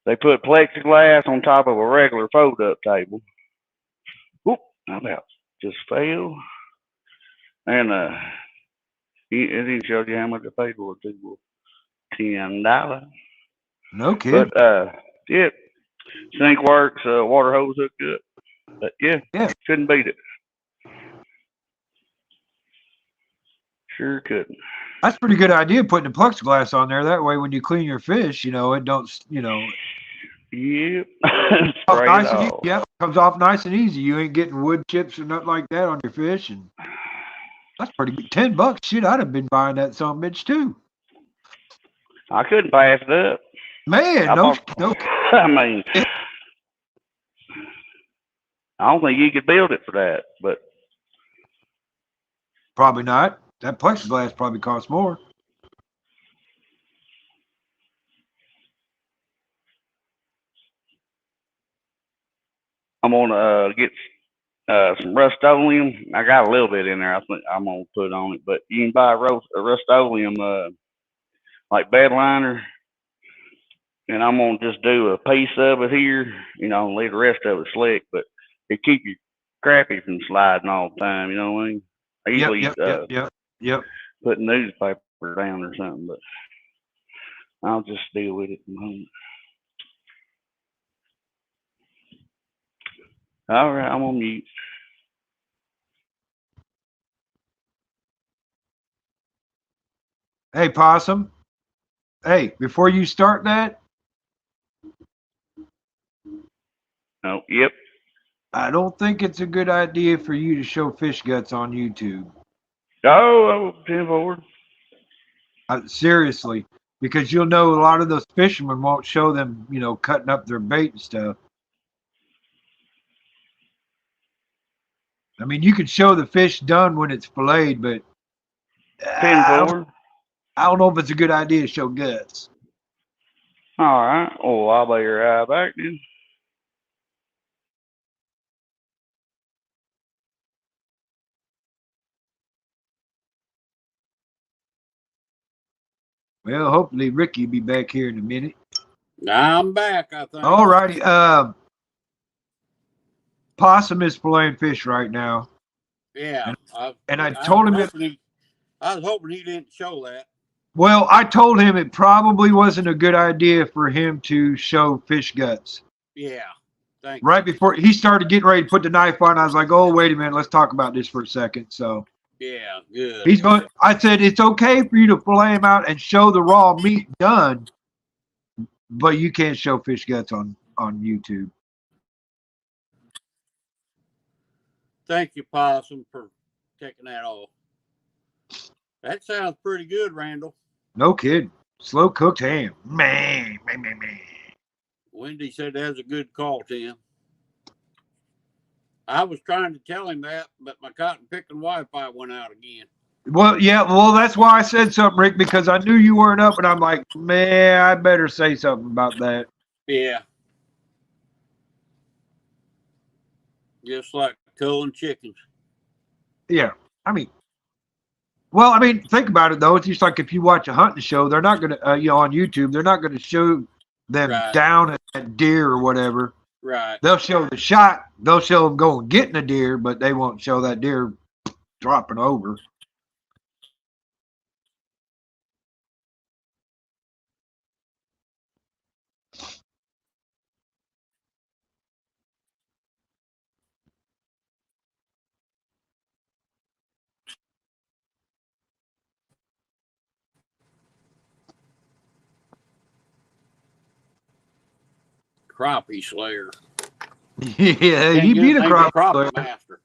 They put plexiglass on top of a regular fold-up table. Whoop! I about just fell. And it didn't show you how much I paid for it. $10. No kidding. But yeah, sink works, water hose hooked up. But yeah, couldn't beat it. Sure couldn't. That's a pretty good idea, putting the plexiglass on there. That way, when you clean your fish, it don't, Yep. nice and easy. Yep, comes off nice and easy. You ain't getting wood chips or nothing like that on your fish, and that's pretty good. $10. Shit, I'd have been buying that son of a bitch too. I couldn't pass it up. Man, no. I mean, I don't think you could build it for that, but probably not. That plexiglass probably costs more. I'm gonna get some Rust-Oleum. I got a little bit in there. I think I'm gonna put on it, but you can buy a Rust-Oleum like bed liner, and I'm gonna just do a piece of it here. And leave the rest of it slick, but it keep your crappie from sliding all the time. You know what I mean? I usually Yep. put newspaper down or something, but I'll just deal with it from home. All right, I'm on mute. Hey, Possum. Hey, before you start that. Oh, yep. I don't think it's a good idea for you to show fish guts on YouTube. Oh, 10-4. Seriously, because you'll know a lot of those fishermen won't show them, cutting up their bait and stuff. I mean, you can show the fish done when it's filleted, but 10-4. I don't know if it's a good idea to show guts. All right. Oh, I'll be right back then. Well, hopefully Ricky will be back here in a minute. I'm back, I think. All righty. Possum is filleting fish right now. Yeah. And I told him I was hoping he didn't show that. Well, I told him it probably wasn't a good idea for him to show fish guts. Yeah. Thank right you. Before he started getting ready to put the knife on, I was like, oh, wait a minute. Let's talk about this for a second. So yeah, good. I said, it's okay for you to fillet him out and show the raw meat done, but you can't show fish guts on YouTube. Thank you, Possum, for taking that off. That sounds pretty good, Randall. No kidding. Slow cooked ham. Man. Wendy said that was a good call, Tim. I was trying to tell him that, but my cotton picking Wi-Fi went out again. Well, yeah. Well, that's why I said something, Rick, because I knew you weren't up, and I'm like, man, I better say something about that. Yeah. Just like culling chickens. Yeah. Think about it, though. It's just like if you watch a hunting show, they're not going to, on YouTube, they're not going to show them down at that deer or whatever. Right. They'll show the shot. They'll show them going getting a deer, but they won't show that deer dropping over. Crappie slayer. Yeah, he beat a crappie slayer. Master.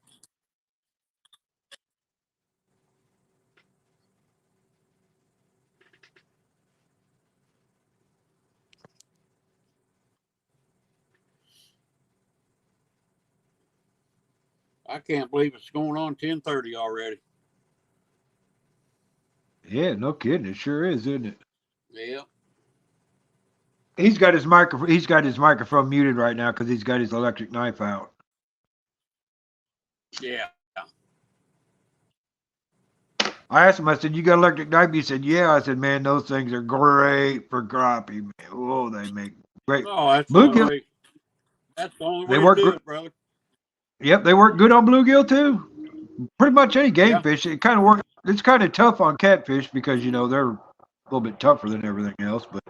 I can't believe it's going on 10:30 already. Yeah, no kidding. It sure is, isn't it? Yeah. He's got his microphone. He's got his microphone muted right now because he's got his electric knife out. Yeah. I asked him. I said, "You got electric knife?" He said, "Yeah." I said, "Man, those things are great for crappie, man. Oh, they make great Oh, that's the bluegill. only way. That's the only They way to work do good. it, brother. Yep, they work good on bluegill too. Pretty much any game Yeah. fish. It kind of works. It's kind of tough on catfish because you know they're a little bit tougher than everything else. But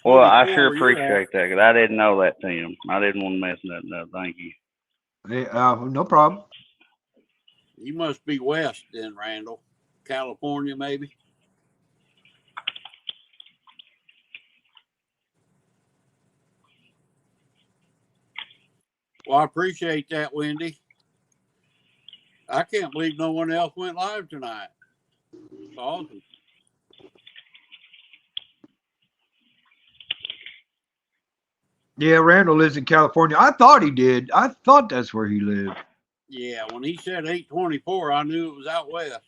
Well, I 824 sure where you're at. appreciate that, 'cause I didn't know that, Tim. I didn't want to mess nothing up. Thank you. no problem. You must be west then, Randall. California, maybe. Well, I appreciate that, Wendy. I can't believe no one else went live tonight. It's awesome. Yeah, Randall lives in California. I thought he did. I thought that's where he lived. Yeah, when he said 824, I knew it was out west.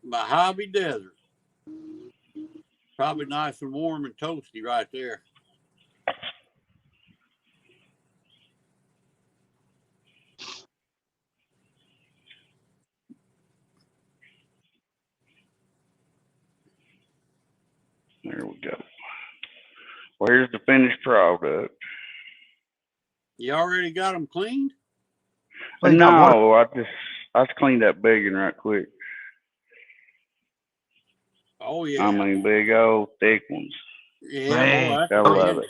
Mojave Desert. Probably nice and warm and toasty right there. There we go. Where's the finished product? You already got them cleaned? Well, you got one. No, I just cleaned that big one right quick. Oh, yeah. I mean, big old thick ones. Yeah, Man, boy. That's I love it.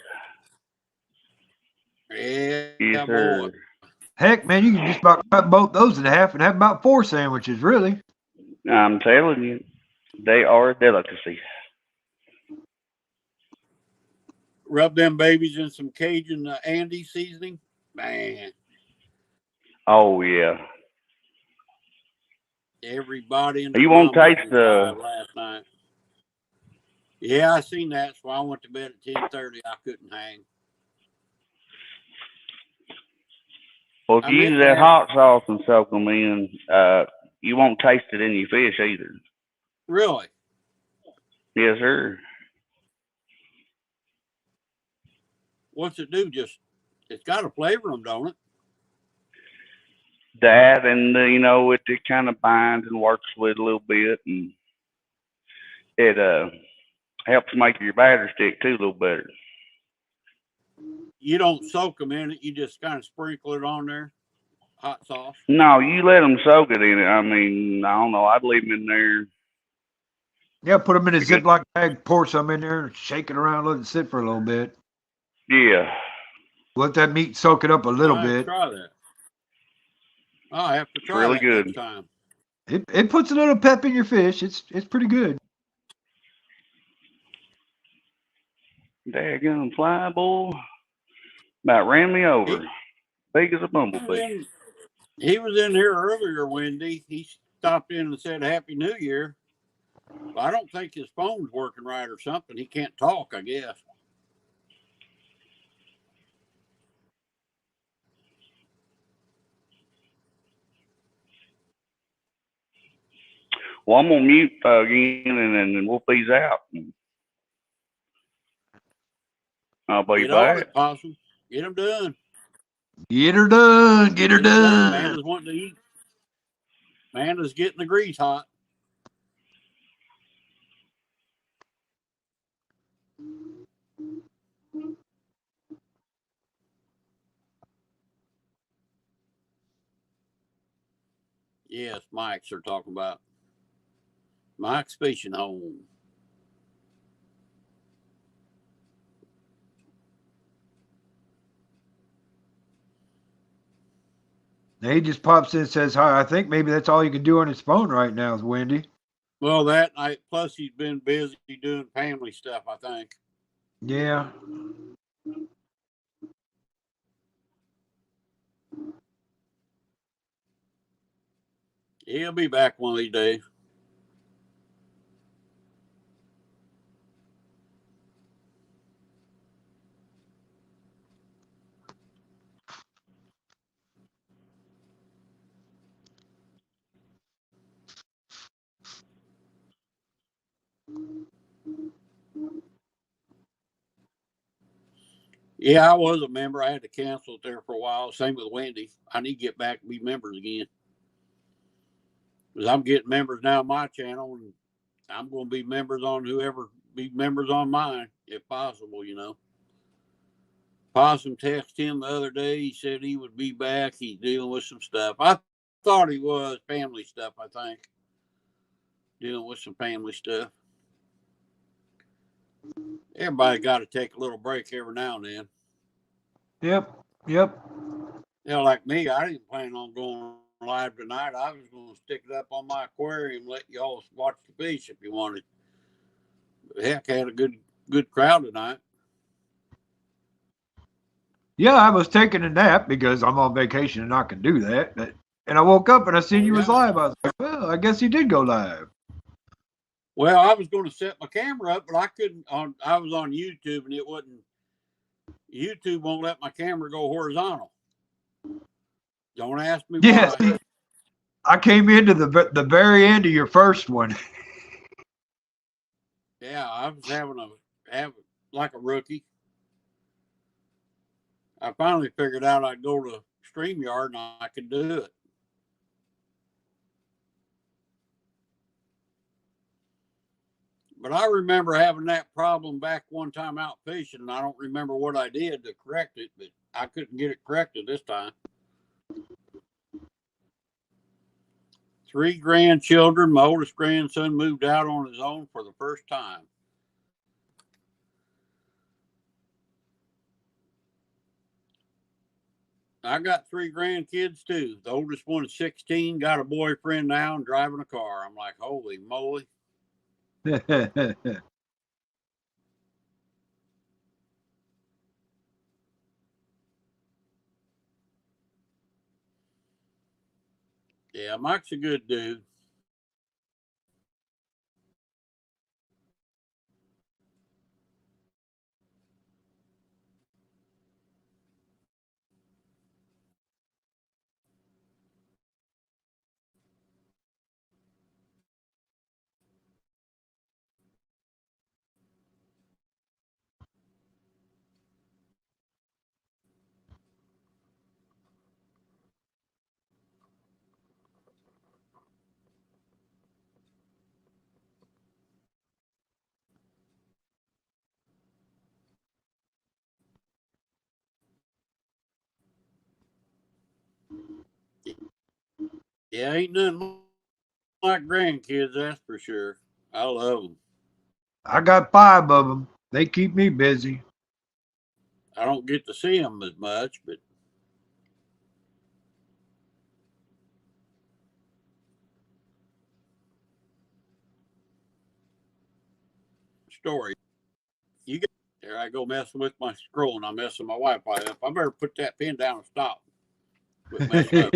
Yeah, Yes, boy. sir. Heck, man, you can just about cut both those in half and have about 4 sandwiches, really. I'm telling you, they are a delicacy. Rub them babies in some Cajun Andy seasoning. Man, Oh yeah. everybody in the You won't comments taste was live the. last night. Yeah, I seen that. So I went to bed at 10:30. I couldn't hang. Well, if I you meant use to that have- hot sauce and soak them in, you won't taste it in your fish either. Really? Yes, sir. What's it do? Just it's got to flavor them, don't it? That and you know it kind of binds and works with a little bit, and it helps make your batter stick too a little better. You don't soak them in it. You just kind of sprinkle it on there. Hot sauce. No, you let them soak it in it. I mean, I don't know. I'd leave them in there. Yeah, put them in a Because- Ziploc bag, pour some in there, shake it around, let it sit for a little bit. Yeah. Let that meat soak it up a little I'll have to bit. try that. I'll have to try really that good. next time. It puts a little pep in your fish. It's pretty good. Daggone fly, boy. About ran me over. Big as a bumblebee. He was in here earlier, Wendy. He stopped in and said Happy New Year. Well, I don't think his phone's working right or something. He can't talk, I guess. Well, I'm gonna mute again, and then we'll peace out. I'll be Get on back. it, Possum. Get them done. Get her done. Get her done. Amanda's wanting to eat. Amanda's getting the grease hot. Yes, Mike's are talking about. Mike's fishing home. He just pops in and says hi. I think maybe that's all you can do on his phone right now is Wendy. Well, that night, plus he's been busy doing family stuff, I think. Yeah. He'll be back one of these days. Yeah, I was a member. I had to cancel it there for a while. Same with Wendy. I need to get back and be members again. Because I'm getting members now on my channel, and I'm going to be members on whoever be members on mine, if possible, you know. Possum texted him the other day. He said he would be back. He's dealing with some stuff. I thought he was family stuff, I think. Dealing with some family stuff. Everybody got to take a little break every now and then. Yep. You know, like me, I didn't plan on going live tonight. I was going to stick it up on my aquarium and let y'all watch the fish if you wanted. But heck, I had a good crowd tonight. Yeah, I was taking a nap because I'm on vacation and I can do that. And I woke up and I seen you was live. I was like, well, I guess you did go live. Well, I was going to set my camera up, but I couldn't. I was on YouTube and it wasn't. YouTube won't let my camera go horizontal. Don't ask me Yes, why. I came into the very end of your first one. Yeah, I was having like a rookie. I finally figured out I'd go to StreamYard and I could do it. But I remember having that problem back one time out fishing, and I don't remember what I did to correct it, but I couldn't get it corrected this time. 3 grandchildren. My oldest grandson moved out on his own for the first time. I got 3 grandkids too. The oldest one is 16, got a boyfriend now, and driving a car. I'm like, holy moly. Yeah, Mike's a good dude. Yeah, ain't nothing like grandkids, that's for sure. I love them. I got 5 of them. They keep me busy. I don't get to see them as much, but story. You get there, I go messing with my scroll and I'm messing my Wi-Fi up. I better put that pin down and stop. Quit messing up.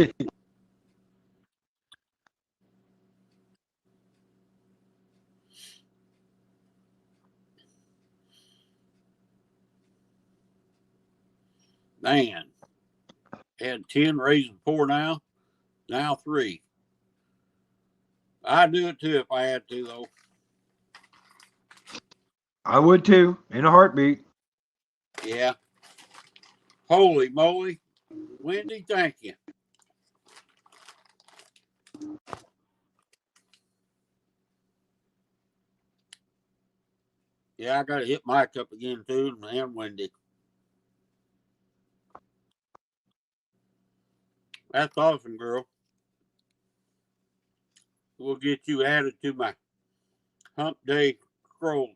Man, had 10, raising 4 now. Now 3. I'd do it too if I had to, though. I would too, in a heartbeat. Yeah. Holy moly. Wendy, thank you. Yeah, I got to hit Mike up again too, and Wendy. That's awesome, girl. We'll get you added to my hump day scroll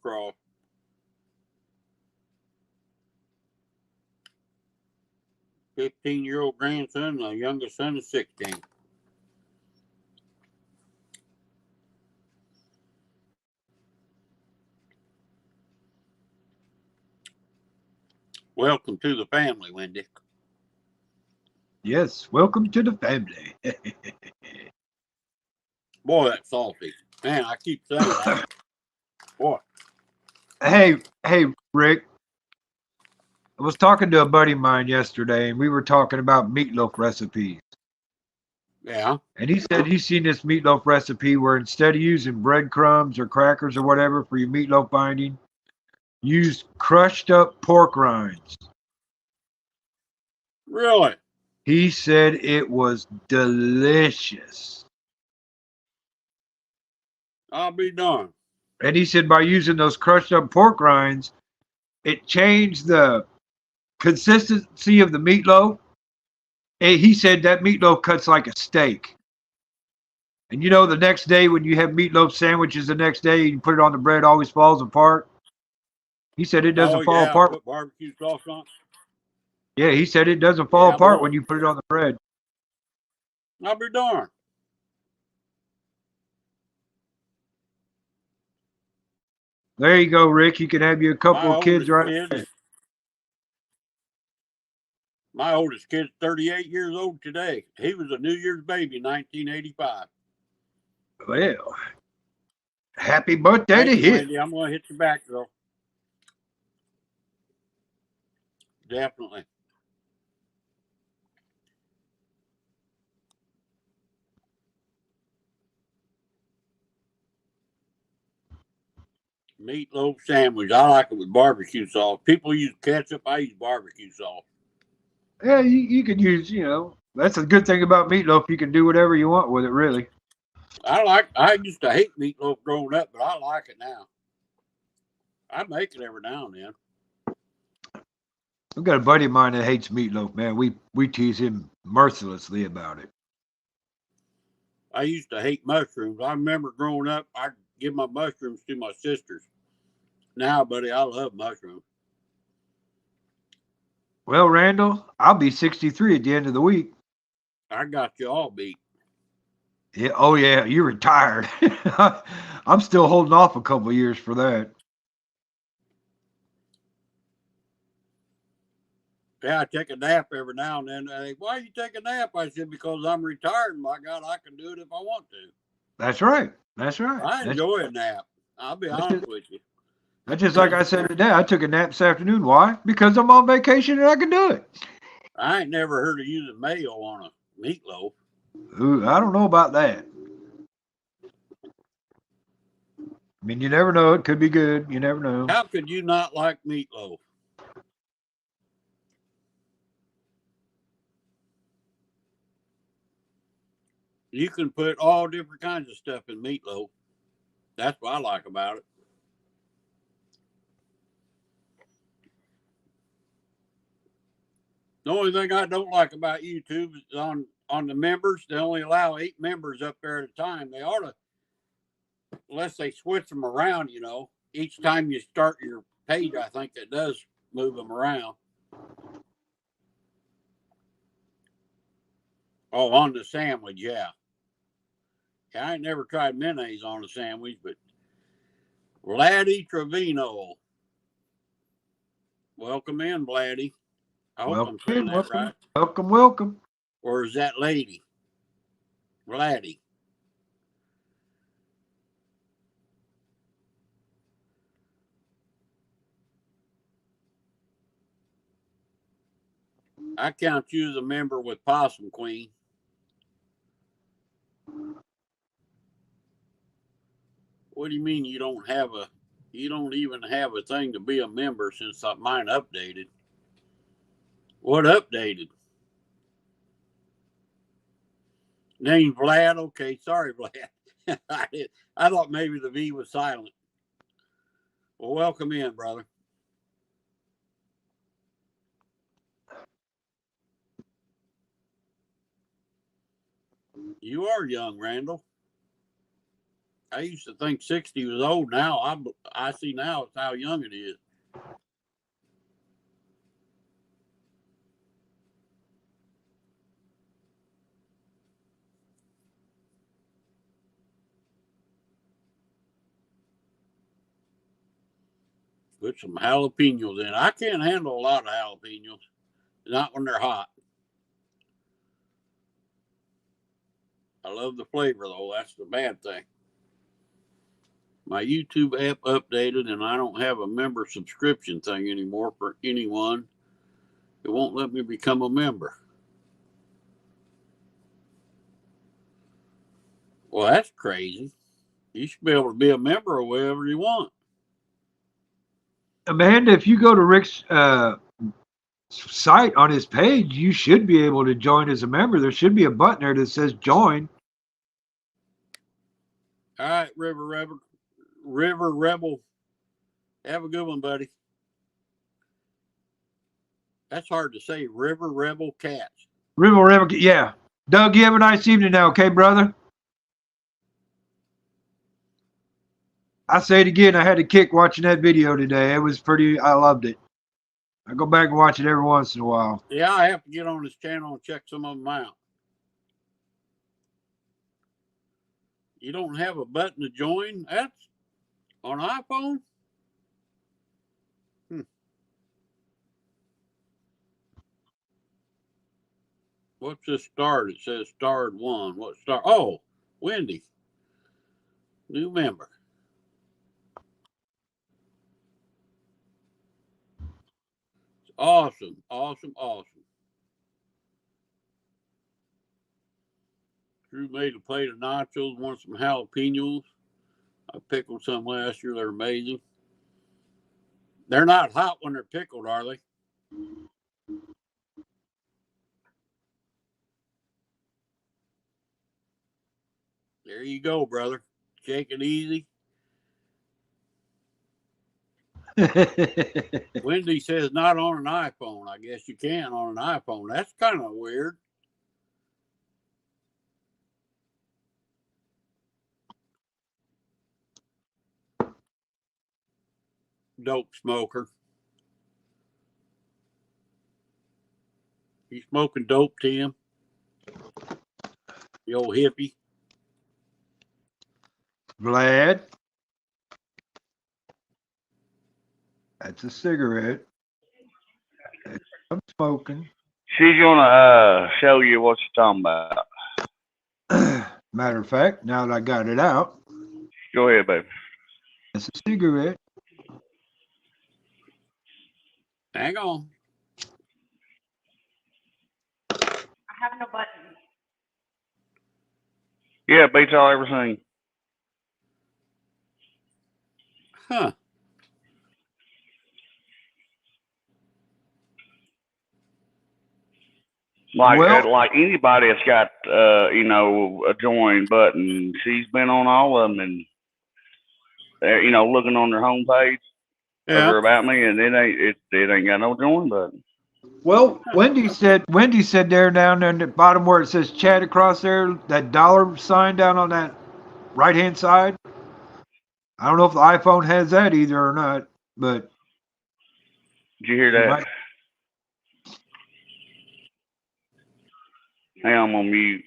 cross. 15-year-old grandson, the youngest son is 16. Welcome to the family, Wendy. Yes, welcome to the family. Boy, that's salty. Man, I keep saying that. Boy. Hey, Rick. I was talking to a buddy of mine yesterday, and we were talking about meatloaf recipes. Yeah. And he said he's seen this meatloaf recipe where instead of using breadcrumbs or crackers or whatever for your meatloaf binding, use crushed up pork rinds. Really? He said it was delicious. I'll be darned. And he said by using those crushed up pork rinds, it changed the consistency of the meatloaf. And he said that meatloaf cuts like a steak. And you know, the next day when you have meatloaf sandwiches, the next day you put it on the bread, always falls apart. He said it doesn't fall apart. Put barbecue sauce on. Yeah, he said it doesn't fall apart when you put it on the bread. I'll be darned. There you go, Rick. You can have you a couple of kids right there. My oldest kid's 38 years old today. He was a New Year's baby in 1985. Well, happy birthday to him. Wendy, I'm going to hit you back, girl. Definitely. Meatloaf sandwich. I like it with barbecue sauce. People use ketchup. I use barbecue sauce. Yeah, you can use, that's a good thing about meatloaf. You can do whatever you want with it, really. I used to hate meatloaf growing up, but I like it now. I make it every now and then. I've got a buddy of mine that hates meatloaf, man. We tease him mercilessly about it. I used to hate mushrooms. I remember growing up, I'd give my mushrooms to my sisters. Now, buddy, I love mushrooms. Well, Randall, I'll be 63 at the end of the week. I got you all beat. Yeah. Oh, yeah. You're retired. I'm still holding off a couple of years for that. Yeah, I take a nap every now and then. They, why you take a nap? I said, because I'm retired. My God, I can do it if I want to. That's right. That's right. I enjoy a nap. I'll be honest with you. That's just like I said today. I took a nap this afternoon. Why? Because I'm on vacation and I can do it. I ain't never heard of using mayo on a meatloaf. Ooh, I don't know about that. I mean, you never know. It could be good. You never know. How could you not like meatloaf? You can put all different kinds of stuff in meatloaf. That's what I like about it. The only thing I don't like about YouTube is on the members. They only allow 8 members up there at a time. They ought to, unless they switch them around, each time you start your page, I think it does move them around. Oh, on the sandwich, yeah. I ain't never tried mayonnaise on a sandwich, but Vladdy Trevino. Welcome in, Vladdy. I hope I'm saying that right. Welcome. Or is that lady? Vladdy. I count you as a member with Possum Queen. What do you mean you don't even have a thing to be a member since mine updated? What updated? Name Vlad? Okay, sorry, Vlad. I thought maybe the V was silent. Well, welcome in, brother. You are young, Randall. I used to think 60 was old. Now I see now it's how young it is. Put some jalapenos in. I can't handle a lot of jalapenos. Not when they're hot. I love the flavor, though. That's the bad thing. My YouTube app updated, and I don't have a member subscription thing anymore for anyone. It won't let me become a member. Well, that's crazy. You should be able to be a member of wherever you want. Amanda, if you go to Rick's site on his page, you should be able to join as a member. There should be a button there that says join. All right, River Rebel. Have a good one, buddy. That's hard to say. River Rebel Cats. Rebel, yeah. Doug, you have a nice evening now, okay, brother? I say it again, I had a kick watching that video today. It was I loved it. I go back and watch it every once in a while. Yeah, I have to get on his channel and check some of them out. You don't have a button to join? That's on iPhone? What's this starred? It says starred one. What star? Oh, Wendy. New member. Awesome. Drew made a plate of nachos, wanted some jalapenos. I pickled some last year. They're amazing. They're not hot when they're pickled, are they? There you go, brother. Take it easy. Wendy says not on an iPhone. I guess you can on an iPhone. That's kind of weird. Dope smoker. You smoking dope, Tim? The old hippie. Vlad. That's a cigarette. I'm smoking. She's gonna show you what you're talking about. Matter of fact, now that I got it out. Go ahead, baby. It's a cigarette. Hang on. I have no button. Yeah, beats all I ever seen. Huh. Like anybody that's got a join button, she's been on all of them and looking on their homepage or about me, and it ain't got no join button. Well, Wendy said there down there in the bottom where it says chat across there, that dollar sign down on that right hand side. I don't know if the iPhone has that either or not, but did you hear that? Hey, I'm on mute.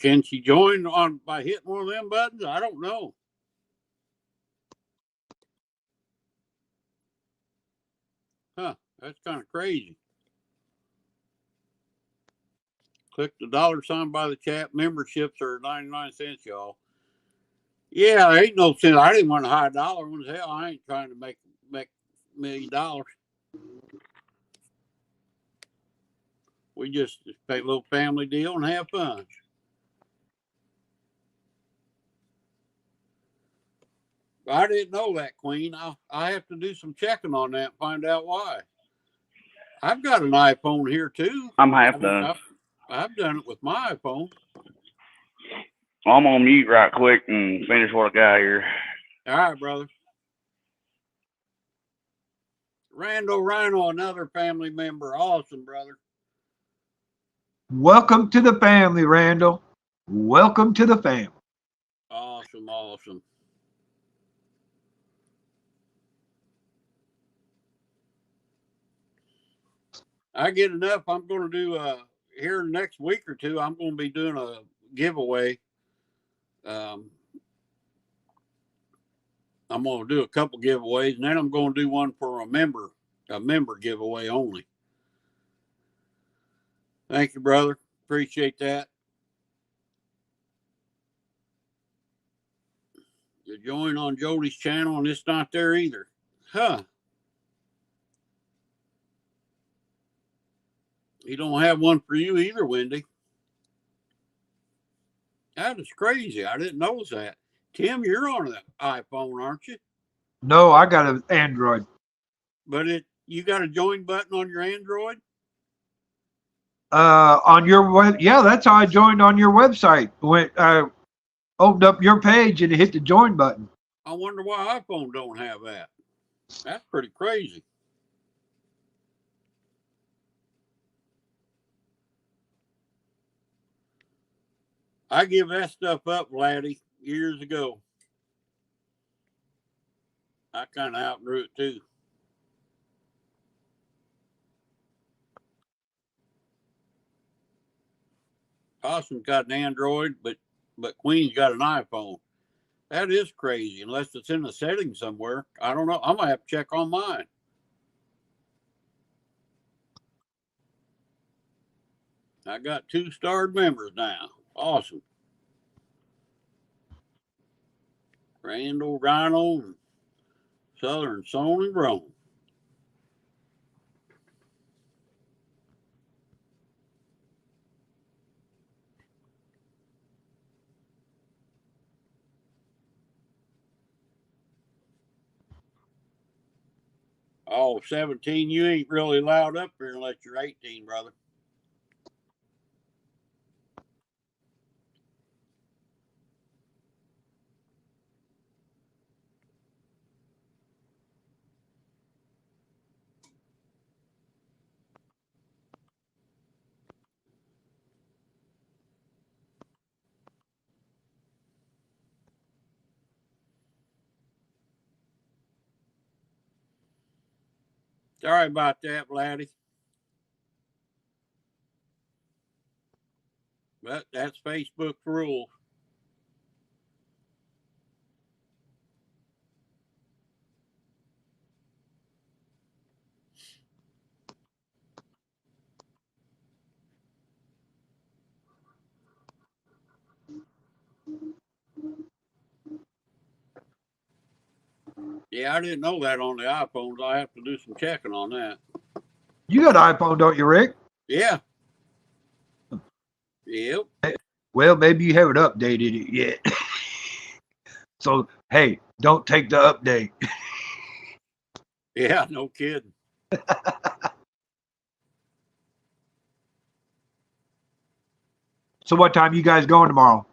Can she join on by hitting one of them buttons? I don't know. Huh, that's kind of crazy. Click the dollar sign by the chat. Memberships are 99 cents, y'all. Yeah, there ain't no sense. I didn't want a high dollar ones. Hell, I ain't trying to make $1 million. We just pay a little family deal and have fun. I didn't know that, Queen. I have to do some checking on that and find out why. I've got an iPhone here too. I'm half done. I've done it with my iPhone. I'm on mute right quick and finish what I got here. All right, brother. Randall Rhino, another family member. Awesome, brother. Welcome to the family, Randall. Welcome to the family. Awesome. I get enough. I'm going to do here next week or two. I'm going to be doing a giveaway I'm going to do a couple giveaways, and then I'm going to do one for a member giveaway only. Thank you, brother. Appreciate that. You join on Jody's channel, and it's not there either. Huh. He don't have one for you either, Wendy. That is crazy. I didn't know that. Tim, you're on the iPhone, aren't you? No, I got an Android. But you got a join button on your Android? On your web, yeah, that's how I joined on your website. When I opened up your page and hit the join button. I wonder why iPhone don't have that. That's pretty crazy. I give that stuff up, laddie, years ago. I kind of outgrew it too. Austin's got an Android, but Queen's got an iPhone. That is crazy, unless it's in the settings somewhere. I don't know. I'm going to have to check on mine. I got 2 starred members now. Awesome. Randall, Rhino, and Southern Sown and Grown. Oh, 17, you ain't really loud up here unless you're 18, brother. Sorry about that, laddie. But that's Facebook rules. Yeah, I didn't know that on the iPhones. I have to do some checking on that. You got an iPhone, don't you, Rick? Yeah. Yep. Well, maybe you haven't updated it yet. So, hey, don't take the update. Yeah, no kidding. So what time you guys going tomorrow?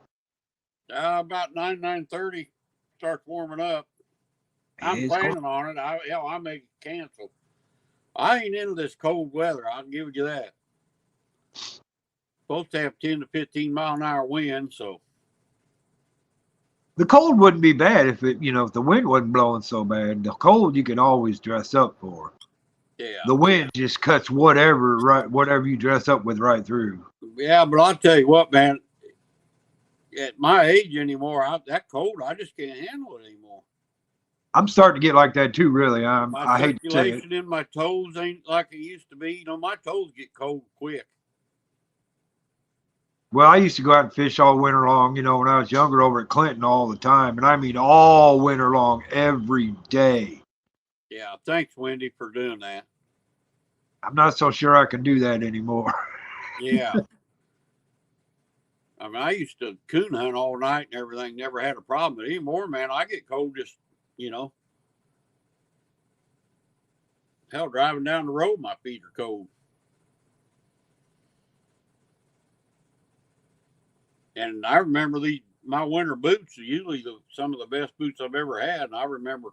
About 9:30. Starts warming up. I'm It's planning on it. I may cancel. I ain't into this cold weather. I'll give you that. Supposed to have 10 to 15 mile an hour wind, so. The cold wouldn't be bad if it, if the wind wasn't blowing so bad. The cold you can always dress up for. Yeah. The wind just cuts whatever you dress up with right through. Yeah, but I'll tell you what, man. At my age anymore, that cold, I just can't handle it anymore. I'm starting to get like that too, really. I hate to say it. Circulation in my toes ain't like it used to be. My toes get cold quick. Well, I used to go out and fish all winter long, when I was younger over at Clinton all the time. And I mean all winter long, every day. Yeah, thanks, Wendy, for doing that. I'm not so sure I can do that anymore. Yeah. I mean, I used to coon hunt all night and everything, never had a problem. But anymore, man, I get cold just, hell, driving down the road, my feet are cold. And I remember my winter boots are usually some of the best boots I've ever had. And I remember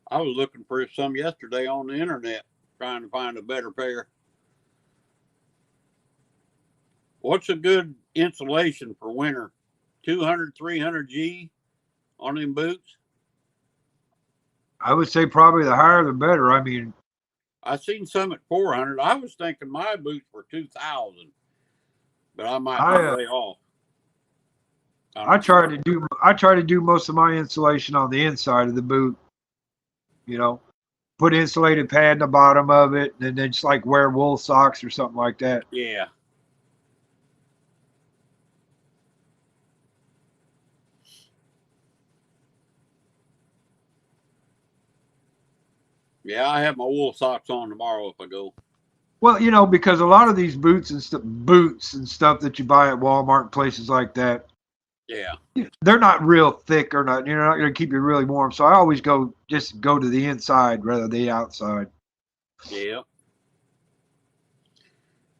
I was looking for some yesterday on the internet, trying to find a better pair. What's a good insulation for winter? 200, 300 G on them boots? I would say probably the higher the better. I mean, I've seen some at 400. I was thinking my boots were 2,000, but I might be way off. I try to do most of my insulation on the inside of the boot. You know, put insulated pad in the bottom of it, and then just like wear wool socks or something like that. Yeah. Yeah, I have my wool socks on tomorrow if I go. Well, you know, because a lot of these boots and stuff that you buy at Walmart and places like that, Yeah. they're not real thick or not. You're not going to keep you really warm. So I always go to the inside rather than the outside. Yeah.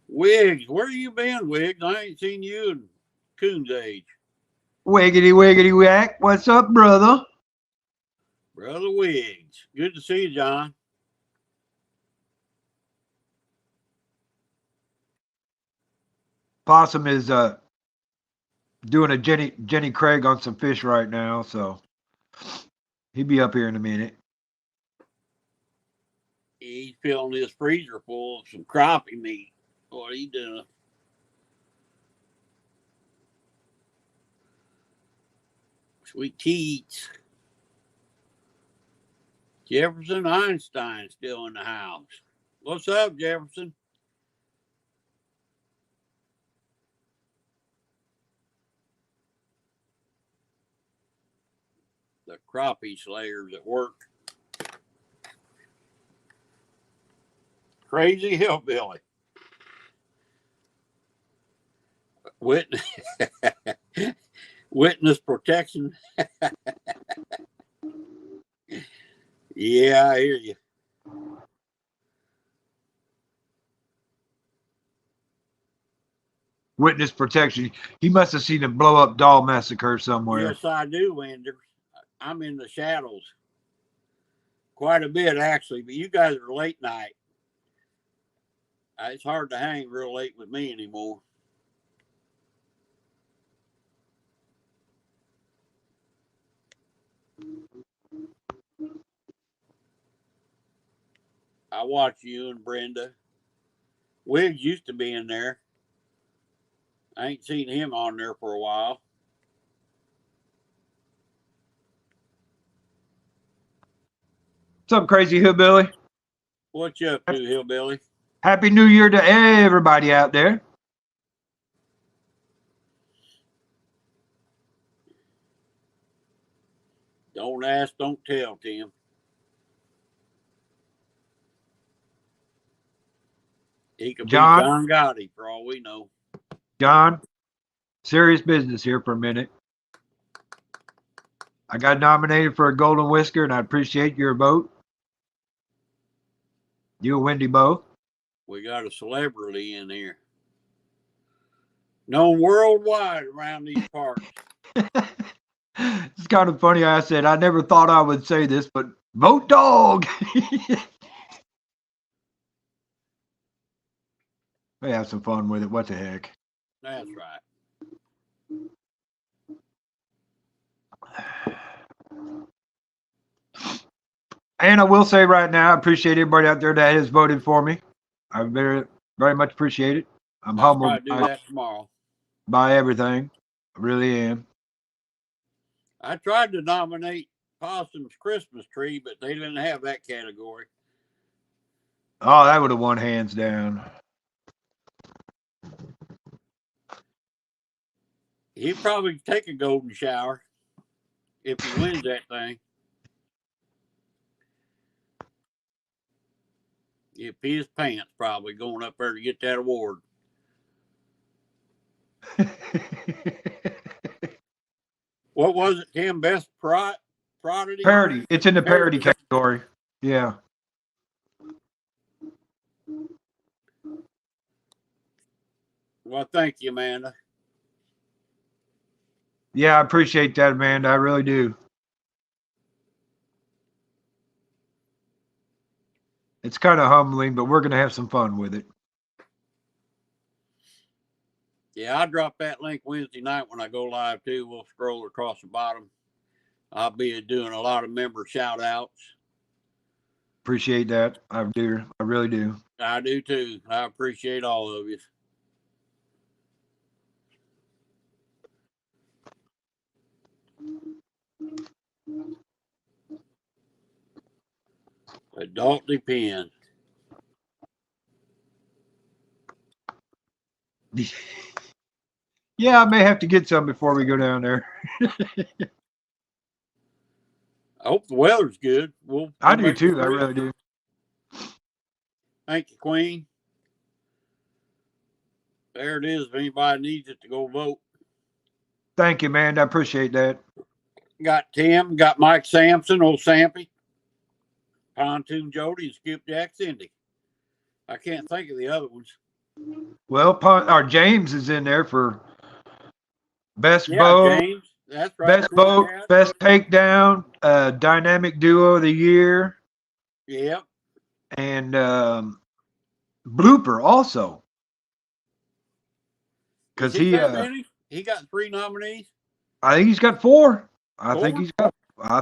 Wiggs, where you been, Wiggs? I ain't seen you in Coon's age. Wiggity wiggity whack. What's up, brother? Brother Wiggs. Good to see you, John. Possum is doing a Jenny Craig on some fish right now, so he'll be up here in a minute. He's filling his freezer full of some crappie meat. What are you doing? Sweet Keats. Jefferson Einstein still in the house. What's up, Jefferson? The crappie slayers at work. Crazy hillbilly. Witness, witness protection. Yeah, I hear you. Witness protection. He must have seen a blow up doll massacre somewhere. Yes, I do, Wender. I'm in the shadows quite a bit, actually, but you guys are late night. It's hard to hang real late with me anymore. I watch you and Brenda. Wiggs used to be in there. I ain't seen him on there for a while. What's up, crazy hillbilly? What you up to, hillbilly? Happy New Year to everybody out there. Don't ask, don't tell, Tim. He could be John Gotti for all we know. John, serious business here for a minute. I got nominated for a Golden Whisker, and I appreciate your vote. You and Wendy both. We got a celebrity in here. Known worldwide around these parts. It's kind of funny. I said, I never thought I would say this, but vote dog. We have some fun with it. What the heck? That's right. And I will say right now, I appreciate everybody out there that has voted for me. I very, very much appreciate it. I'm humbled do that tomorrow. By everything. I really am. I tried to nominate Possum's Christmas tree, but they didn't have that category. Oh, that would have won hands down. He'd probably take a golden shower if he wins that thing. He'd pee his pants probably going up there to get that award. What was it, Tim? Best parody? Parody. It's in the parody category. Yeah. Well, thank you, Amanda. Yeah, I appreciate that, Amanda. I really do. It's kind of humbling, but we're going to have some fun with it. Yeah, I'll drop that link Wednesday night when I go live, too. We'll scroll across the bottom. I'll be doing a lot of member shout-outs. Appreciate that. I do. I really do. I do, too. I appreciate all of you. It don't depend. Yeah, I may have to get some before we go down there. I hope the weather's good. I do make a too. I trip. really do. Thank you, Queen. There it is. If anybody needs it to go vote. Thank you, man. I appreciate that. Got Tim, got Mike Sampson, old Sampy, Pontoon Jody, and Skip Jack Cindy. I can't think of the other ones. Well, our James is in there for best Yeah, boat, James. That's right. best boat, best takedown, dynamic duo of the year, Yep. and blooper also. Because he got 3 nominees. I think he's got 4. I 4?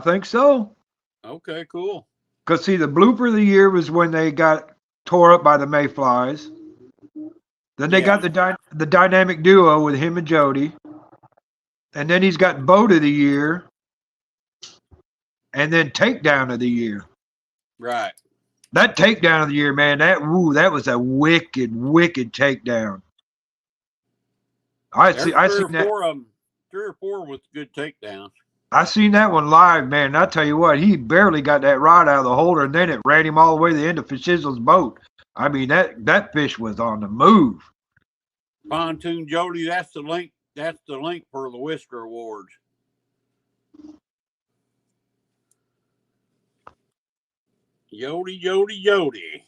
think so. Okay, cool. Because see, the blooper of the year was when they got tore up by the mayflies. Then they got the dynamic duo with him and Jody. And then he's got boat of the year. And then takedown of the year. Right. That takedown of the year, man, that was a wicked, wicked takedown. I seen that. 4 of them. 3 or 4 with good takedowns. I seen that one live, man. And I tell you what, he barely got that rod out of the holder, and then it ran him all the way to the end of Fishizzle's boat. I mean, that fish was on the move. Pontoon Jody, that's the link. That's the link for the Whisker Awards. Jody.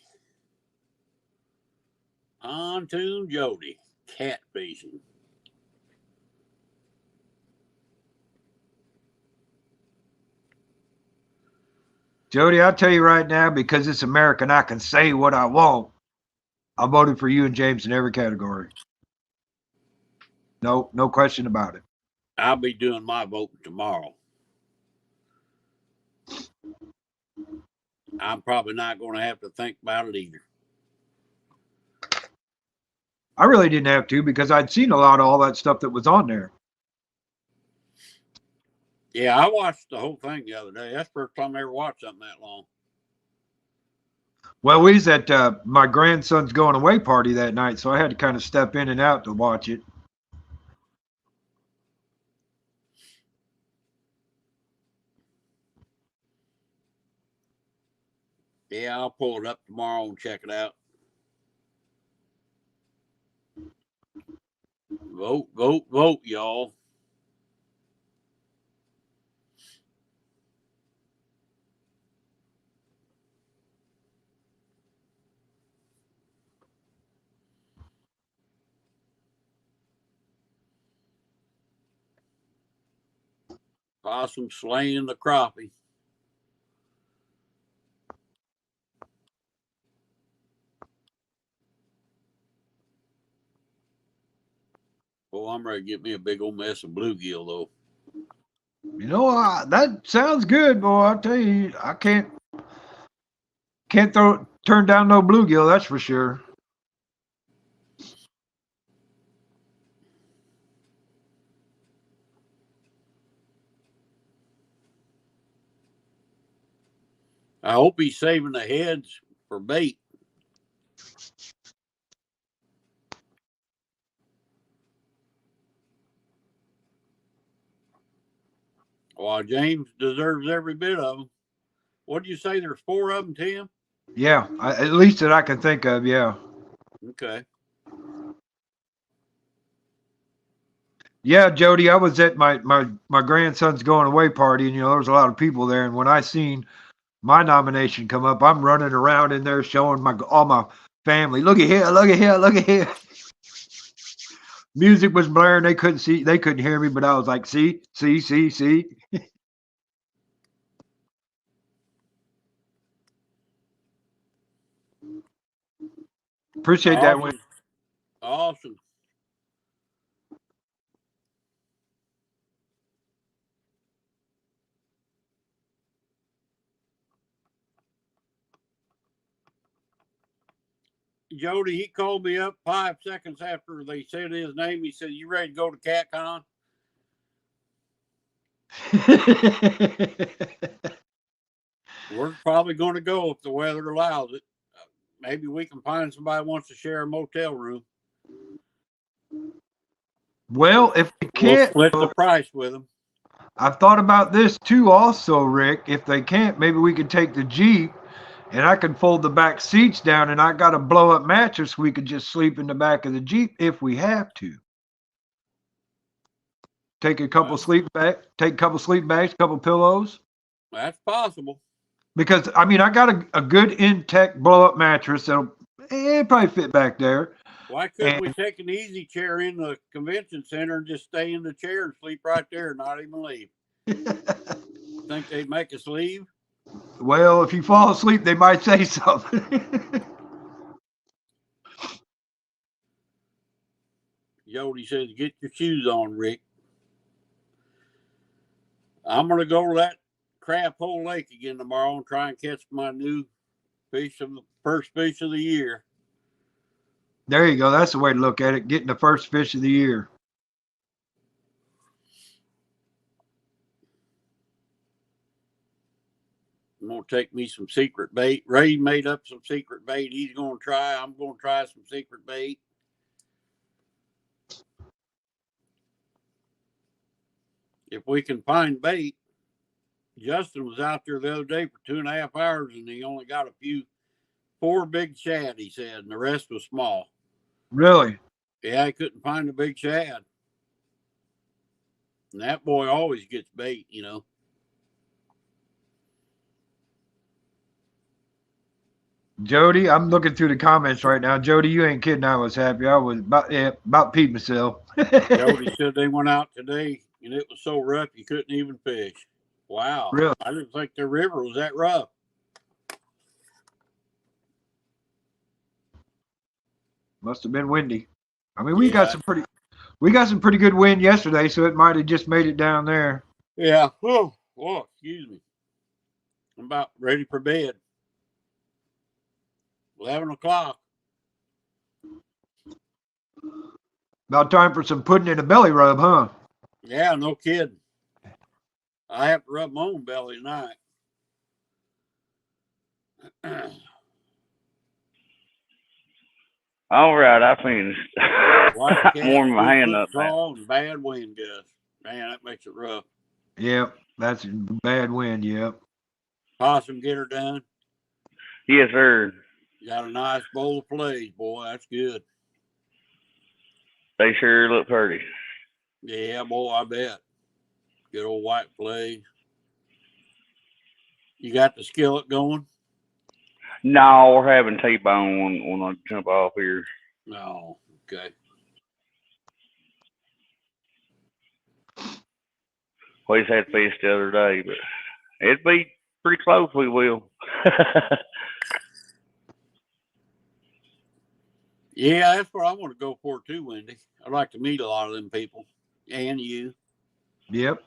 Pontoon Jody. Catfishing. Jody, I'll tell you right now, because it's American, I can say what I want. I voted for you and James in every category. No question about it. I'll be doing my voting tomorrow. I'm probably not going to have to think about it either. I really didn't have to because I'd seen a lot of all that stuff that was on there. Yeah, I watched the whole thing the other day. That's the first time I ever watched something that long. Well, we was at my grandson's going away party that night, so I had to kind of step in and out to watch it. Yeah, I'll pull it up tomorrow and check it out. Vote, y'all. Possum slaying the crappie. Oh, I'm ready to get me a big old mess of bluegill, though. You know, that sounds good, boy. I'll tell you, I can't turn down no bluegill, that's for sure. I hope he's saving the heads for bait. Well, James deserves every bit of them. What did you say? There's 4 of them, Tim? Yeah, at least that I can think of, yeah. Okay. Yeah, Jody, I was at my grandson's going away party, and, you know, there was a lot of people there. And when I seen my nomination come up, I'm running around in there showing all my family, look at here. Music was blaring. They couldn't hear me, but I was like, see. Appreciate that one. Awesome. Jody, he called me up 5 seconds after they said his name. He said, "You ready to go to CatCon?" We're probably going to go if the weather allows it. Maybe we can find somebody who wants to share a motel room. Well, if we We'll can't, split the price with them. I've thought about this too also, Rick. If they can't, maybe we could take the Jeep and I can fold the back seats down and I got a blow up mattress. We could just sleep in the back of the Jeep if we have to. Take a couple sleep bags, a couple pillows. That's possible. Because I mean, I got a good Intech blow up mattress that'll probably fit back there. Why couldn't we take an easy chair in the convention center and just stay in the chair and sleep right there and not even leave? Think they'd make us leave? Well, if you fall asleep, they might say something. Jody says, get your shoes on, Rick. I'm going to go to that Crab Hole Lake again tomorrow and try and catch my new first fish of the year. There you go. That's the way to look at it. Getting the first fish of the year. I'm going to take me some secret bait. Ray made up some secret bait he's going to try. I'm going to try some secret bait. If we can find bait, Justin was out there the other day for 2.5 hours and he only got 4 big shad, he said, and the rest was small. Really? Yeah, he couldn't find a big shad. And that boy always gets bait, you know. Jody, I'm looking through the comments right now. Jody, you ain't kidding. I was happy. I was about peed myself. Jody said they went out today and it was so rough you couldn't even fish. Wow. Really? I didn't think the river was that rough. Must have been windy. I mean, we got some pretty good wind yesterday, so it might have just made it down there. Yeah. Oh, excuse me. I'm about ready for bed. 11 o'clock. About time for some pudding and a belly rub, huh? Yeah, no kidding. I have to rub my own belly tonight. All right, I finished. Warming my hand up now. And bad wind gusts. Man, that makes it rough. Yep, that's bad wind, yep. Possum get her done? Yes, sir. Got a nice bowl of fillets, boy. That's good. They sure look pretty. Yeah, boy, I bet. Good old white fillet. You got the skillet going? No, we're having T-bone when I jump off here. No, okay. We just had fish the other day, but it'd be pretty close. We will. Yeah, that's what I want to go for too, Wendy. I'd like to meet a lot of them people. And you. Yep.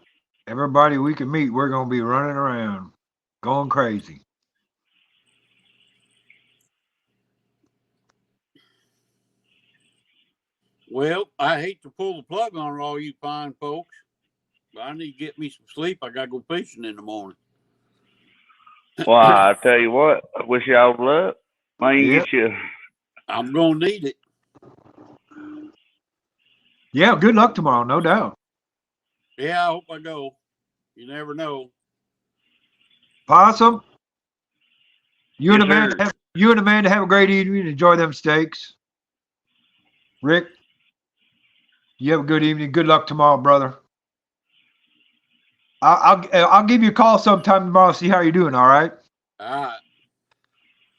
Everybody we can meet, we're going to be running around, going crazy. Well, I hate to pull the plug on all you fine folks, but I need to get me some sleep. I got to go fishing in the morning. Well, I tell you what, I wish y'all luck. Man, Yep. get you. I'm going to need it. Yeah, good luck tomorrow, no doubt. Yeah, I hope I go. You never know. Possum, you and Yes, Amanda have a great evening. Enjoy them steaks. Rick, you have a good evening. Good luck tomorrow, brother. I'll give you a call sometime tomorrow. See how you're doing. All right. All right.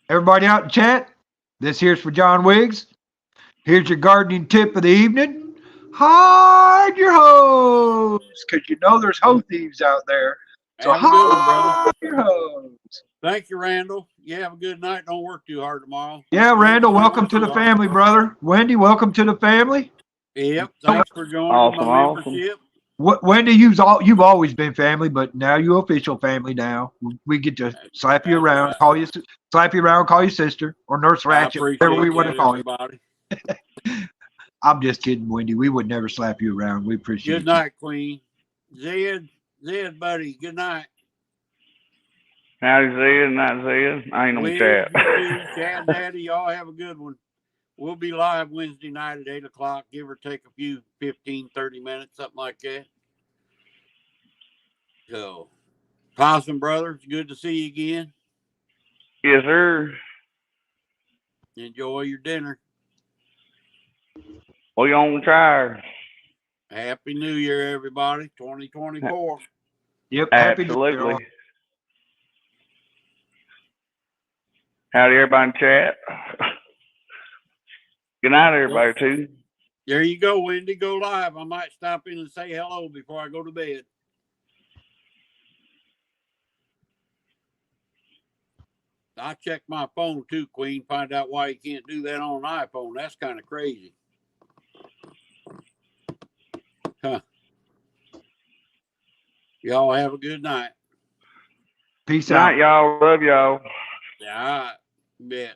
Everybody out in chat. This here's for John Wiggs. Here's your gardening tip of the evening. Hide your hose, because you know there's hoe thieves out there. So Have a good one, brother. hide your hose. Thank you, Randall. You have a good night. Don't work too hard tomorrow. Yeah, Randall, welcome to the family, brother. Wendy, welcome to the family. Yep. Thanks for joining Awesome, my awesome. membership. Wendy, you've always been family, but now you official family now. We get to slap you around, call you sister, or Nurse I Ratchet, appreciate whatever we want to that, call you. everybody. I'm just kidding, Wendy. We would never slap you around. We appreciate Good night, Queen. Zed, buddy. Good night. Howdy, Zed, not Zed. I ain't on Wiz, chat. you too, Chad Daddy, y'all have a good one. We'll be live Wednesday night at 8 o'clock, give or take a few 15, 30 minutes, something like that. So, Possum Brothers, good to see you again. Yes, sir. Enjoy your dinner. We on try. Happy New Year, everybody. 2024. Yep. Happy New Year. Absolutely. Howdy, everybody in chat. Good night, everybody, too. There you go, Wendy. Go live. I might stop in and say hello before I go to bed. I check my phone too, Queen. Find out why you can't do that on an iPhone. That's kind of crazy. Huh. Y'all have a good night. Peace Good out. night, y'all. Love y'all. Yeah, I bet.